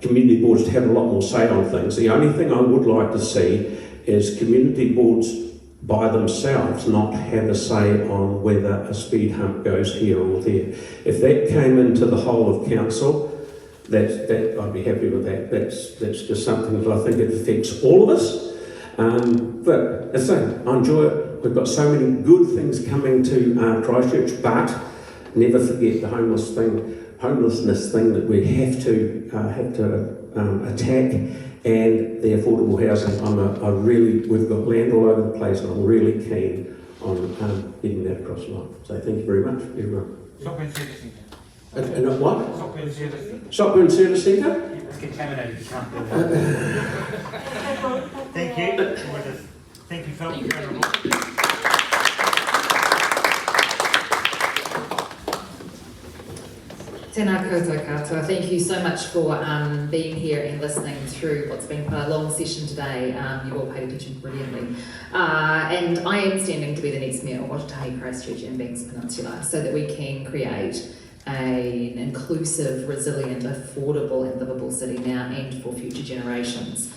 community boards to have a lot more say on things. The only thing I would like to see is community boards by themselves not have a say on whether a speed hump goes here or there. If that came into the whole of council, that I'd be happy with that. That's just something that I think it affects all of us. But as I say, I enjoy it. we've got so many good things coming to Christchurch, but never forget the homelessness thing that we have to attack, and the affordable housing. We've got land all over the place, and I'm really keen on getting that across the line. So thank you very much, everyone. Shopburn Service Centre. And what? Shopburn Service Centre. Shopburn Service Centre? It's contaminated, you can't do that. Thank you. Thank you, Phil. Tēnā koutou katoa. Thank you so much for being here and listening through what's been quite a long session today. You all paid attention brilliantly. And I am standing to be the next Mayor of Watahi, Christchurch and Banks Peninsula, so that we can create an inclusive, resilient, affordable and livable city now and for future generations.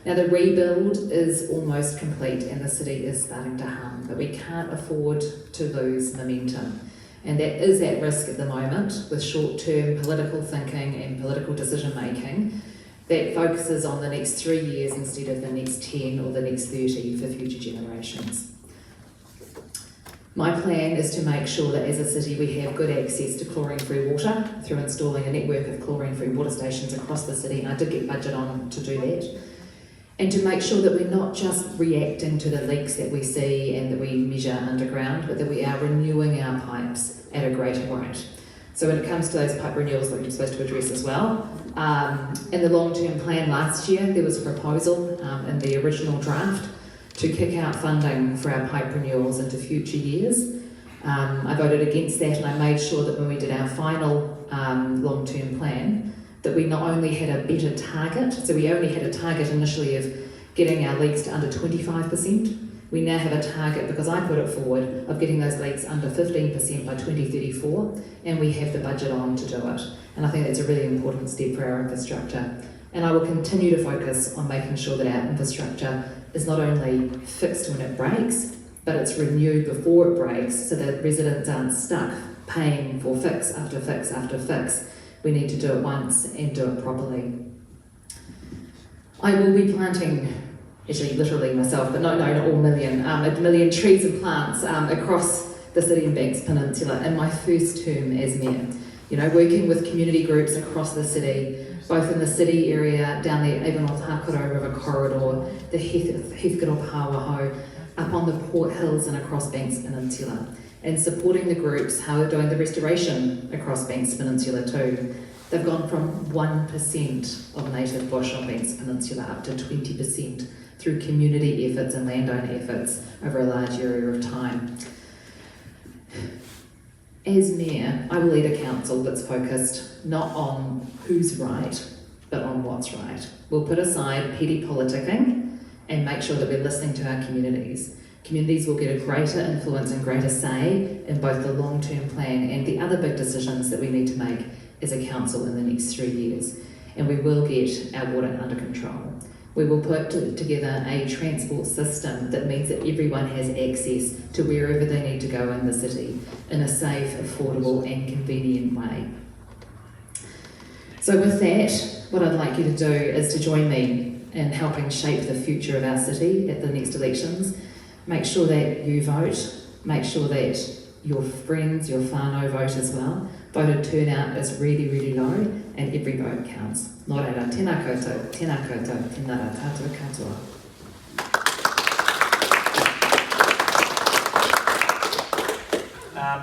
Now the rebuild is almost complete and the city is starting to hum, but we can't afford to lose momentum. And that is at risk at the moment with short-term political thinking and political decision-making that focuses on the next 3 years instead of the next 10 or the next 30 for future generations. My plan is to make sure that as a city we have good access to chlorine-free water through installing a network of chlorine-free water stations across the city, and I did get budget on to do that. And to make sure that we're not just reacting to the leaks that we see and that we measure underground, but that we are renewing our pipes at a greater rate. So when it comes to those pipe renewals that we're supposed to address as well, in the long-term plan last year, there was a proposal in the original draft to kick out funding for our pipe renewals into future years. I voted against that, and I made sure that when we did our final long-term plan, that we not only had a better target, so we only had a target initially of getting our leaks to under 25%. We now have a target, because I put it forward, of getting those leaks under 15% by 2034, and we have the budget on to do it. And I think that's a really important step for our infrastructure. And I will continue to focus on making sure that our infrastructure is not only fixed when it breaks, but it's renewed before it breaks, so that residents aren't stuck paying for fix after fix after fix. We need to do it once and do it properly. I will be planting, actually literally myself, but not all million, a million trees and plants across the City and Banks Peninsula in my first term as Mayor. You know, working with community groups across the city, both in the city area, down the Avon-Takaro River corridor, the Heathcote Hawaho, up on the Port Hills and across Banks Peninsula, and supporting the groups how they're doing the restoration across Banks Peninsula too. They've gone from 1% of native bush on Banks Peninsula up to 20% through community efforts and landowner efforts over a large area of time. As Mayor, I will lead a council that's focused not on who's right, but on what's right. We'll put aside petty politicking and make sure that we're listening to our communities. Communities will get a greater influence and greater say in both the long-term plan and the other big decisions that we need to make as a council in the next 3 years. And we will get our water under control. We will put together a transport system that means that everyone has access to wherever they need to go in the city in a safe, affordable and convenient way. So with that, what I'd like you to do is to join me in helping shape the future of our city at the next elections. Make sure that you vote, make sure that your friends, your whānau vote as well. Voter turnout is really, really low, and every vote counts. Nō reira, tēnā koutou, tēnā koutou, tēnā rā tātou katoa.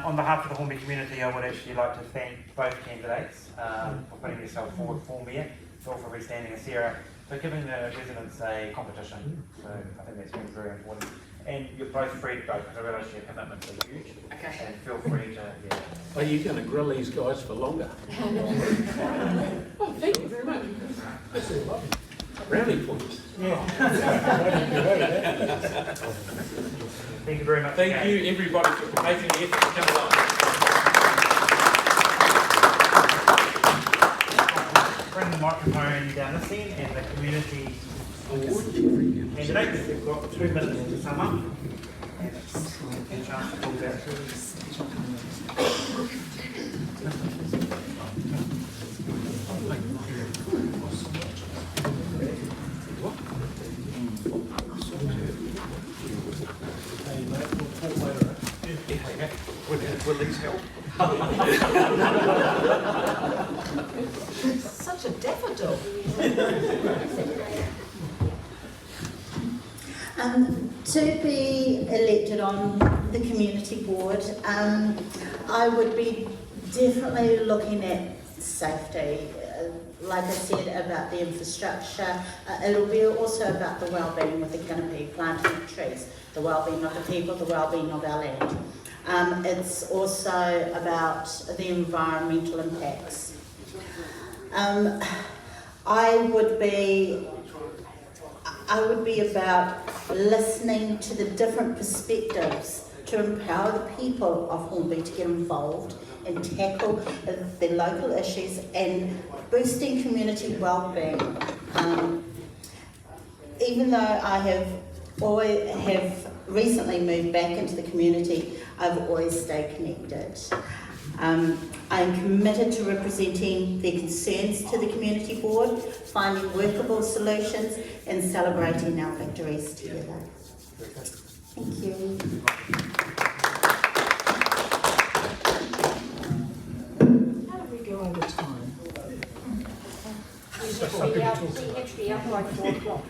On behalf of the Hornby community, I would actually like to thank both candidates for putting yourself forward for Mayor, Phil for restanding, and Sara for giving the residents a competition. So I think that's been very important. And you're both free to go, because I realise your commitments are huge. Okay. And feel free to, Are you going to grill these guys for longer? Oh, thank you very much. That's all right. Brownie points. Yeah. Thank you very much. Thank you, everybody, for making the effort to come along. Bring the microphone down this end, and the community board candidates, we've got 2 minutes to sum up. And a chance to talk about Please help. Such a daffodil. To be elected on the community board, I would be definitely looking at safety. Like I said, about the infrastructure. It'll be also about the well-being with the going to be planting of trees, the well-being of the people, the well-being of our land. It's also about the environmental impacts. I would be about listening to the different perspectives to empower the people of Hornby to get involved and tackle the local issues and boosting community well-being. Even though I have recently moved back into the community, I've always stayed connected. I'm committed to representing their concerns to the community board, finding workable solutions and celebrating our victories together. Thank you. How do we go over time? We have to be up by 4 o'clock.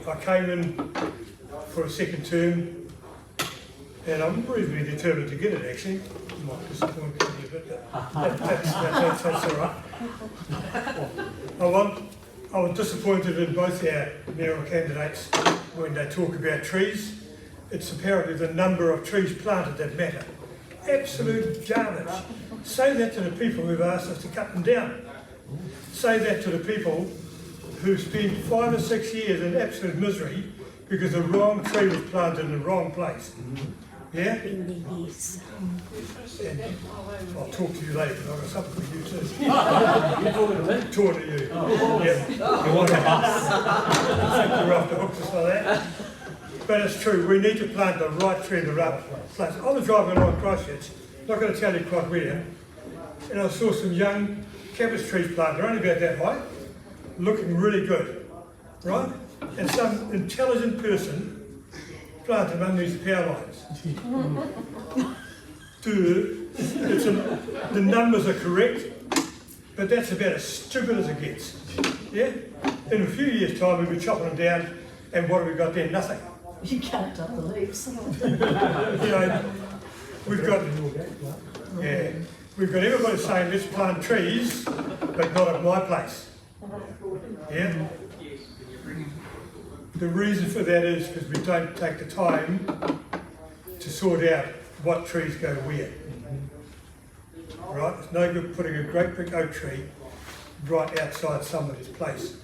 I came in for a second term, and I'm reasonably determined to get it actually. It might disappoint me a bit, but that's all right. I was disappointed in both our mayoral candidates when they talk about trees. It's apparently the number of trees planted that matter. Absolute garbage. Say that to the people who've asked us to cut them down. Say that to the people who spent 5 or 6 years in absolute misery because the wrong tree was planted in the wrong place. Yeah? Yes. And I'll talk to you later, but I've got something for you too. You're talking to me? Talking to you. Oh. Yeah. You want to I think you're off the hook just like that. But it's true, we need to plant the right tree in the right place. I was driving along Christchurch, not going to tell you quite where, and I saw some young cabbage trees planted, they're only about that high, looking really good, right? And some intelligent person planted them underneath the power lines. The numbers are correct, but that's about as stupid as it gets. Yeah? In a few years' time, we'll be chopping them down, and what have we got there? Nothing. You can't up the leaves. You know, we've got everybody saying let's plant trees, but not at my place. Yeah? The reason for that is because we don't take the time to sort out what trees go where. Right? It's no good putting a great big oak tree right outside somebody's place.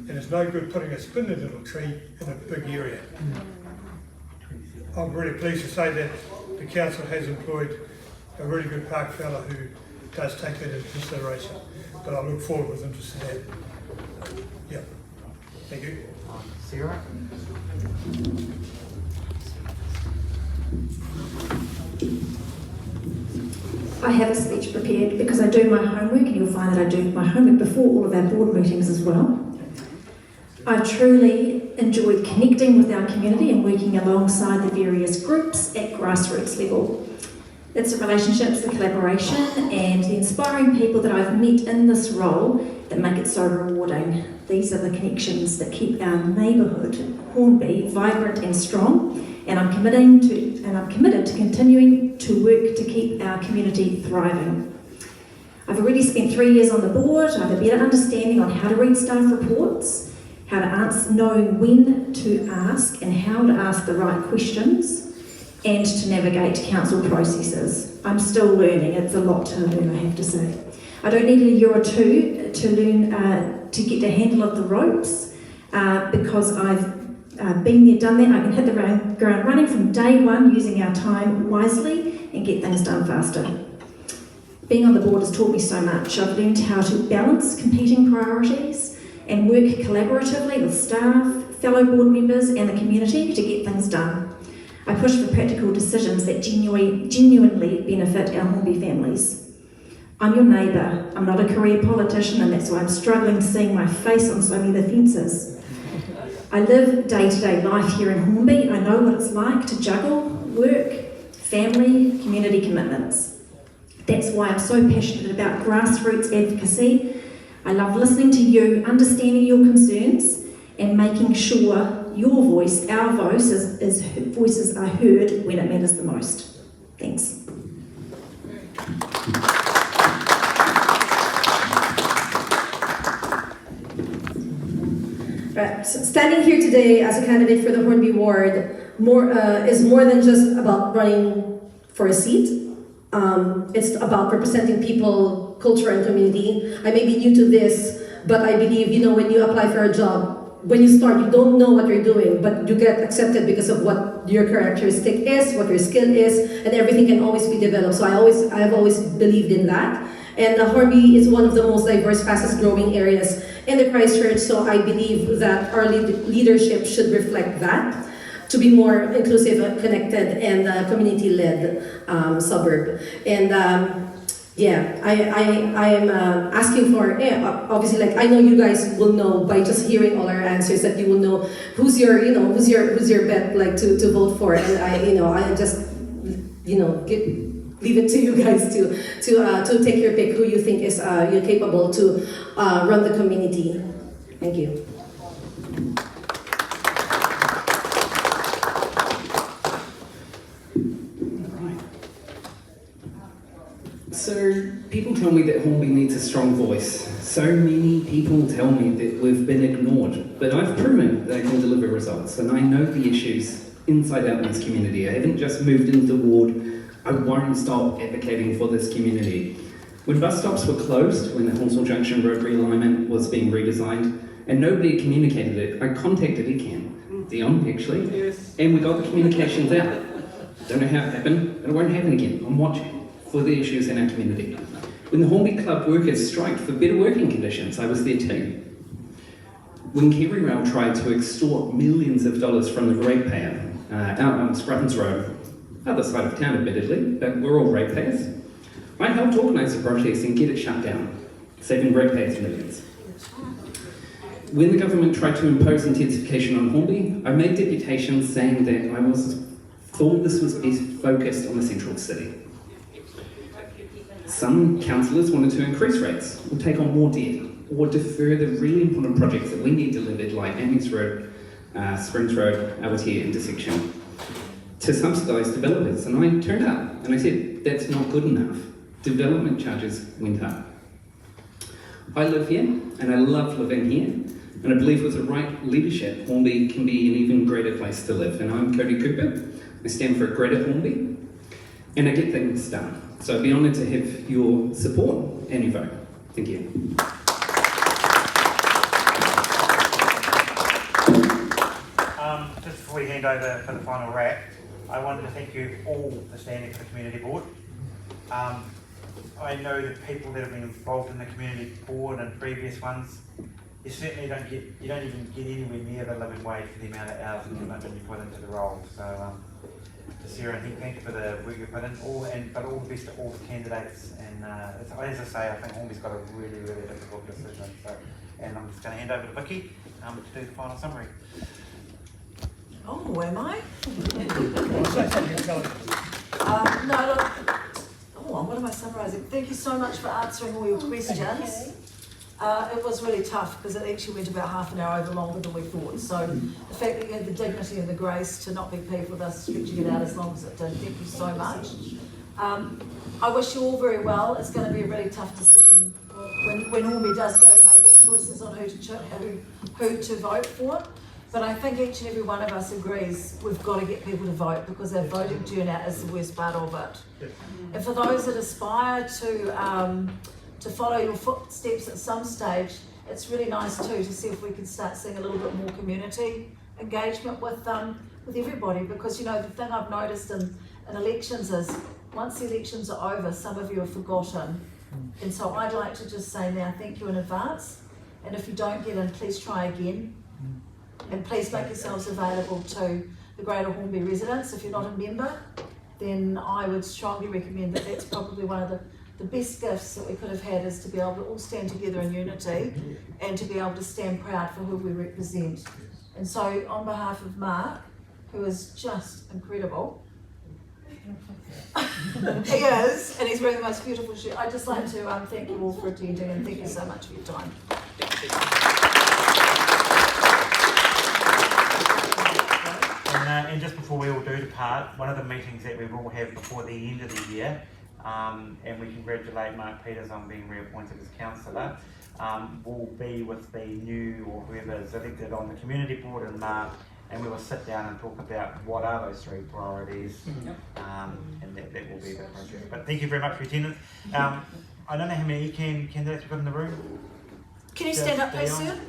And it's no good putting a splendid little tree in a big area. I'm really pleased to say that the council has employed a really good park fellow who does take that into consideration. But I look forward with interest in that. Yeah. Thank you. Sarah? I have a speech prepared because I do my homework, and you'll find that I do my homework before all of our board meetings as well. I truly enjoyed connecting with our community and working alongside the various groups at grassroots level. It's the relationships, the collaboration, and the inspiring people that I've met in this role that make it so rewarding. These are the connections that keep our neighbourhood, Hornby, vibrant and strong, and I'm committed to continuing to work to keep our community thriving. I've already spent 3 years on the board. I have a better understanding on how to read staff reports, how to answer, knowing when to ask and how to ask the right questions, and to navigate council processes. I'm still learning. It's a lot to learn, I have to say. I don't need a year or two to learn to get the handle of the ropes because I've been there, done that. I can hit the ground running from day one using our time wisely and get things done faster. Being on the board has taught me so much. I've learned how to balance competing priorities and work collaboratively with staff, fellow board members and the community to get things done. I push for practical decisions that genuinely benefit our Hornby families. I'm your neighbour. I'm not a career politician, and that's why I'm struggling seeing my face on so many of the fences. I live day-to-day life here in Hornby. I know what it's like to juggle work, family, community commitments. That's why I'm so passionate about grassroots advocacy. I love listening to you, understanding your concerns, and making sure your voice, our voices are heard when it matters the most. Thanks. Right. So standing here today as a candidate for the Hornby ward is more than just about running for a seat. It's about representing people, culture, and community. I may be new to this, but I believe, when you apply for a job, when you start, you don't know what you're doing, but you get accepted because of what your characteristic is, what your skill is, and everything can always be developed. So I have always believed in that. And Hornby is one of the most diverse, fastest growing areas in the Christchurch, so I believe that our leadership should reflect that, to be more inclusive, connected, and community-led suburb. And I am asking for, obviously, like, I know you guys will know by just hearing all our answers that you will know who's your bet, like, to vote for, and I just, leave it to you guys to take your pick, who you think is you're capable to run the community. Thank you. So people tell me that Hornby needs a strong voice. So many people tell me that we've been ignored, but I've proven that I can deliver results, and I know the issues inside out in this community. I haven't just moved into the ward. I won't stop advocating for this community. When bus stops were closed, when the Hornswell Junction Road realignment was being redesigned, and nobody had communicated it, I contacted Dion actually, and we got the communications out. Don't know how it happened, but it won't happen again. I'm watching for the issues in our community. When the Hornby Club workers striked for better working conditions, I was there too. When KiwiRail tried to extort millions of dollars from the ratepayer out on Scrubbins Road, other side of town admittedly, but we're all ratepayers, I helped organise the protest and get it shut down, saving ratepayers millions. When the government tried to impose intensification on Hornby, I made deputations saying that I thought this was best focused on the central city. Some councillors wanted to increase rates, or take on more debt, or defer the really important projects that we need delivered, like Amex Road, Springs Road, Awatea intersection, to subsidise developers. And I turned up and I said, that's not good enough. Development charges went up. I live here and I love living here, and I believe with the right leadership, Hornby can be an even greater place to live. And I'm Cody Cooper. I stand for a greater Hornby, and I get things done. So I'd be honoured to have your support and your vote. Thank you. Just before we hand over for the final wrap, I wanted to thank you all for standing for the community board. I know that people that have been involved in the community board and previous ones, you certainly don't even get anywhere near the living wage for the amount of hours and commitment you put into the role. So to Sarah, thank you for the work you put in, but all the best to all the candidates. And as I say, I think Hornby's got a really, really difficult decision. So, and I'm just going to hand over to Vicky to do the final summary. Oh, am I? What am I summarising? Thank you so much for answering all your questions. It was really tough because it actually went about half an hour over longer than we thought. So the fact that you had the dignity and the grace to not be peeved with us stretching it out as long as it did, thank you so much. I wish you all very well. It's going to be a really tough decision when Hornby does go to make its choices on who to vote for. But I think each and every one of us agrees we've got to get people to vote, because our voting turnout is the worst part of it. And for those that aspire to follow your footsteps at some stage, it's really nice too to see if we can start seeing a little bit more community engagement with everybody. Because the thing I've noticed in elections is once the elections are over, some of you are forgotten. And so I'd like to just say now thank you in advance. And if you don't get in, please try again. And please make yourselves available to the Greater Hornby residents. If you're not a member, then I would strongly recommend that that's probably one of the best gifts that we could have had, is to be able to all stand together in unity and to be able to stand proud for who we represent. And so on behalf of Marc, who is just incredible, He is, and he's wearing the most beautiful shirt. I'd just like to thank you all for attending, and thank you so much for your time. And just before we all do depart, one of the meetings that we will have before the end of the year, and we congratulate Mark Peters on being reappointed as councillor, will be with the new or whoever is elected on the community board in March, and we will sit down and talk about what are those 3 priorities, and that will be the process. But thank you very much for your attendance. I don't know how many ECAN candidates we've got in the room. Can you stand up, please, sir?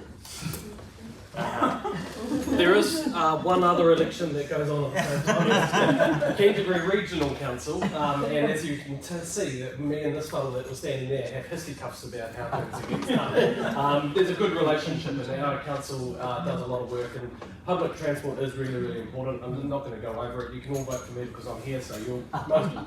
There is one other election that goes on at the same time. Canterbury Regional Council, and as you can see, that me and this fellow that was standing there have fisticuffs about how things are getting done. There's a good relationship, and our council does a lot of work, and public transport is really, really important. I'm not going to go over it. You can all vote for me because I'm here, so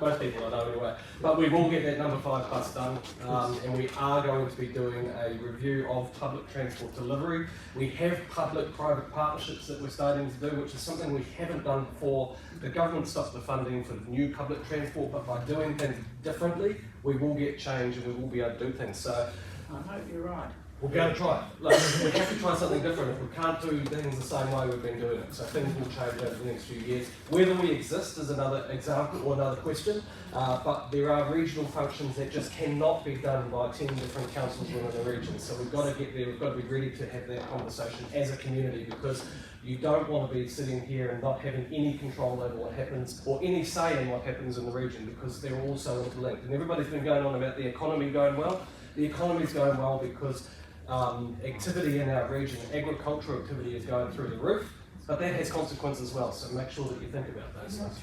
most people I know anyway. But we will get that number 5 bus done, and we are going to be doing a review of public transport delivery. We have public-private partnerships that we're starting to do, which is something we haven't done before. The government stopped the funding for new public transport, but by doing things differently, we will get change and we will be able to do things. So I hope you're right. We're going to try. Like, we have to try something different. If we can't do things the same way we've been doing it, so things will change over the next few years. Whether we exist is another example or another question, but there are regional functions that just cannot be done by 10 different councils within the region. So we've got to get there, we've got to be ready to have that conversation as a community, because you don't want to be sitting here and not having any control over what happens or any say in what happens in the region, because they're all so interlinked. And everybody's been going on about the economy going well. The economy's going well because activity in our region, agricultural activity is going through the roof, but that has consequences as well, so make sure that you think about those things.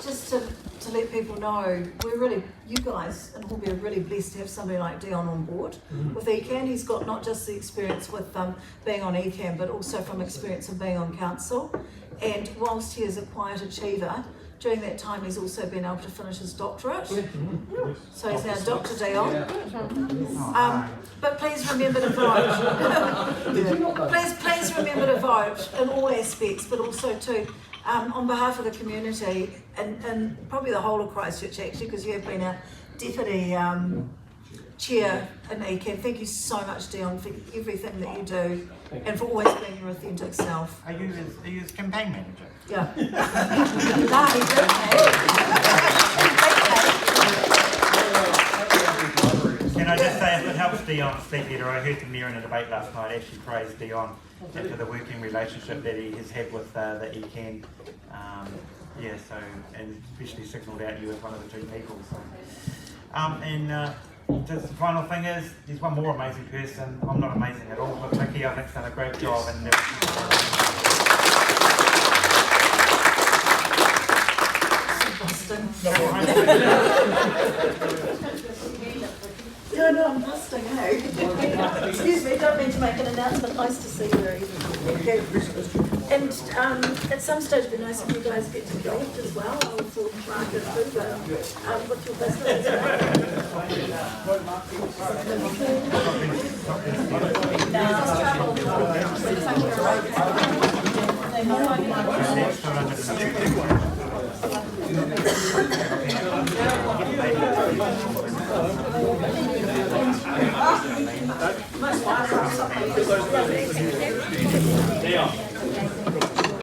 Just to let people know, you guys in Hornby are really blessed to have somebody like Dion on board with ECAN. He's got not just the experience with being on ECAN, but also from experience of being on council. And whilst he is a quiet achiever, during that time he's also been able to finish his doctorate. So he's now Dr. Dion. But please remember to vote. Please remember to vote in all aspects, but also too on behalf of the community and probably the whole of Christchurch actually, because you have been a deputy chair in ECAN. Thank you so much, Dion, for everything that you do and for always being your authentic self. Are you his campaign manager? Yeah. Can I just say, if it helps Dion speak better, I heard the Mayor in a debate last night actually praise Dion for the working relationship that he has had with the ECAN. And especially signalled out you as one of the 2 people. So. Just the final thing is, there's one more amazing person. I'm not amazing at all, but Mickey, I think, has done a great job. And No, I'm busting, eh? Excuse me, don't mean to make an announcement. Nice to see you. Thank you. And at some stage, it'd be nice if you guys get to connect as well. I will sort of mark it through, but with your business Yeah.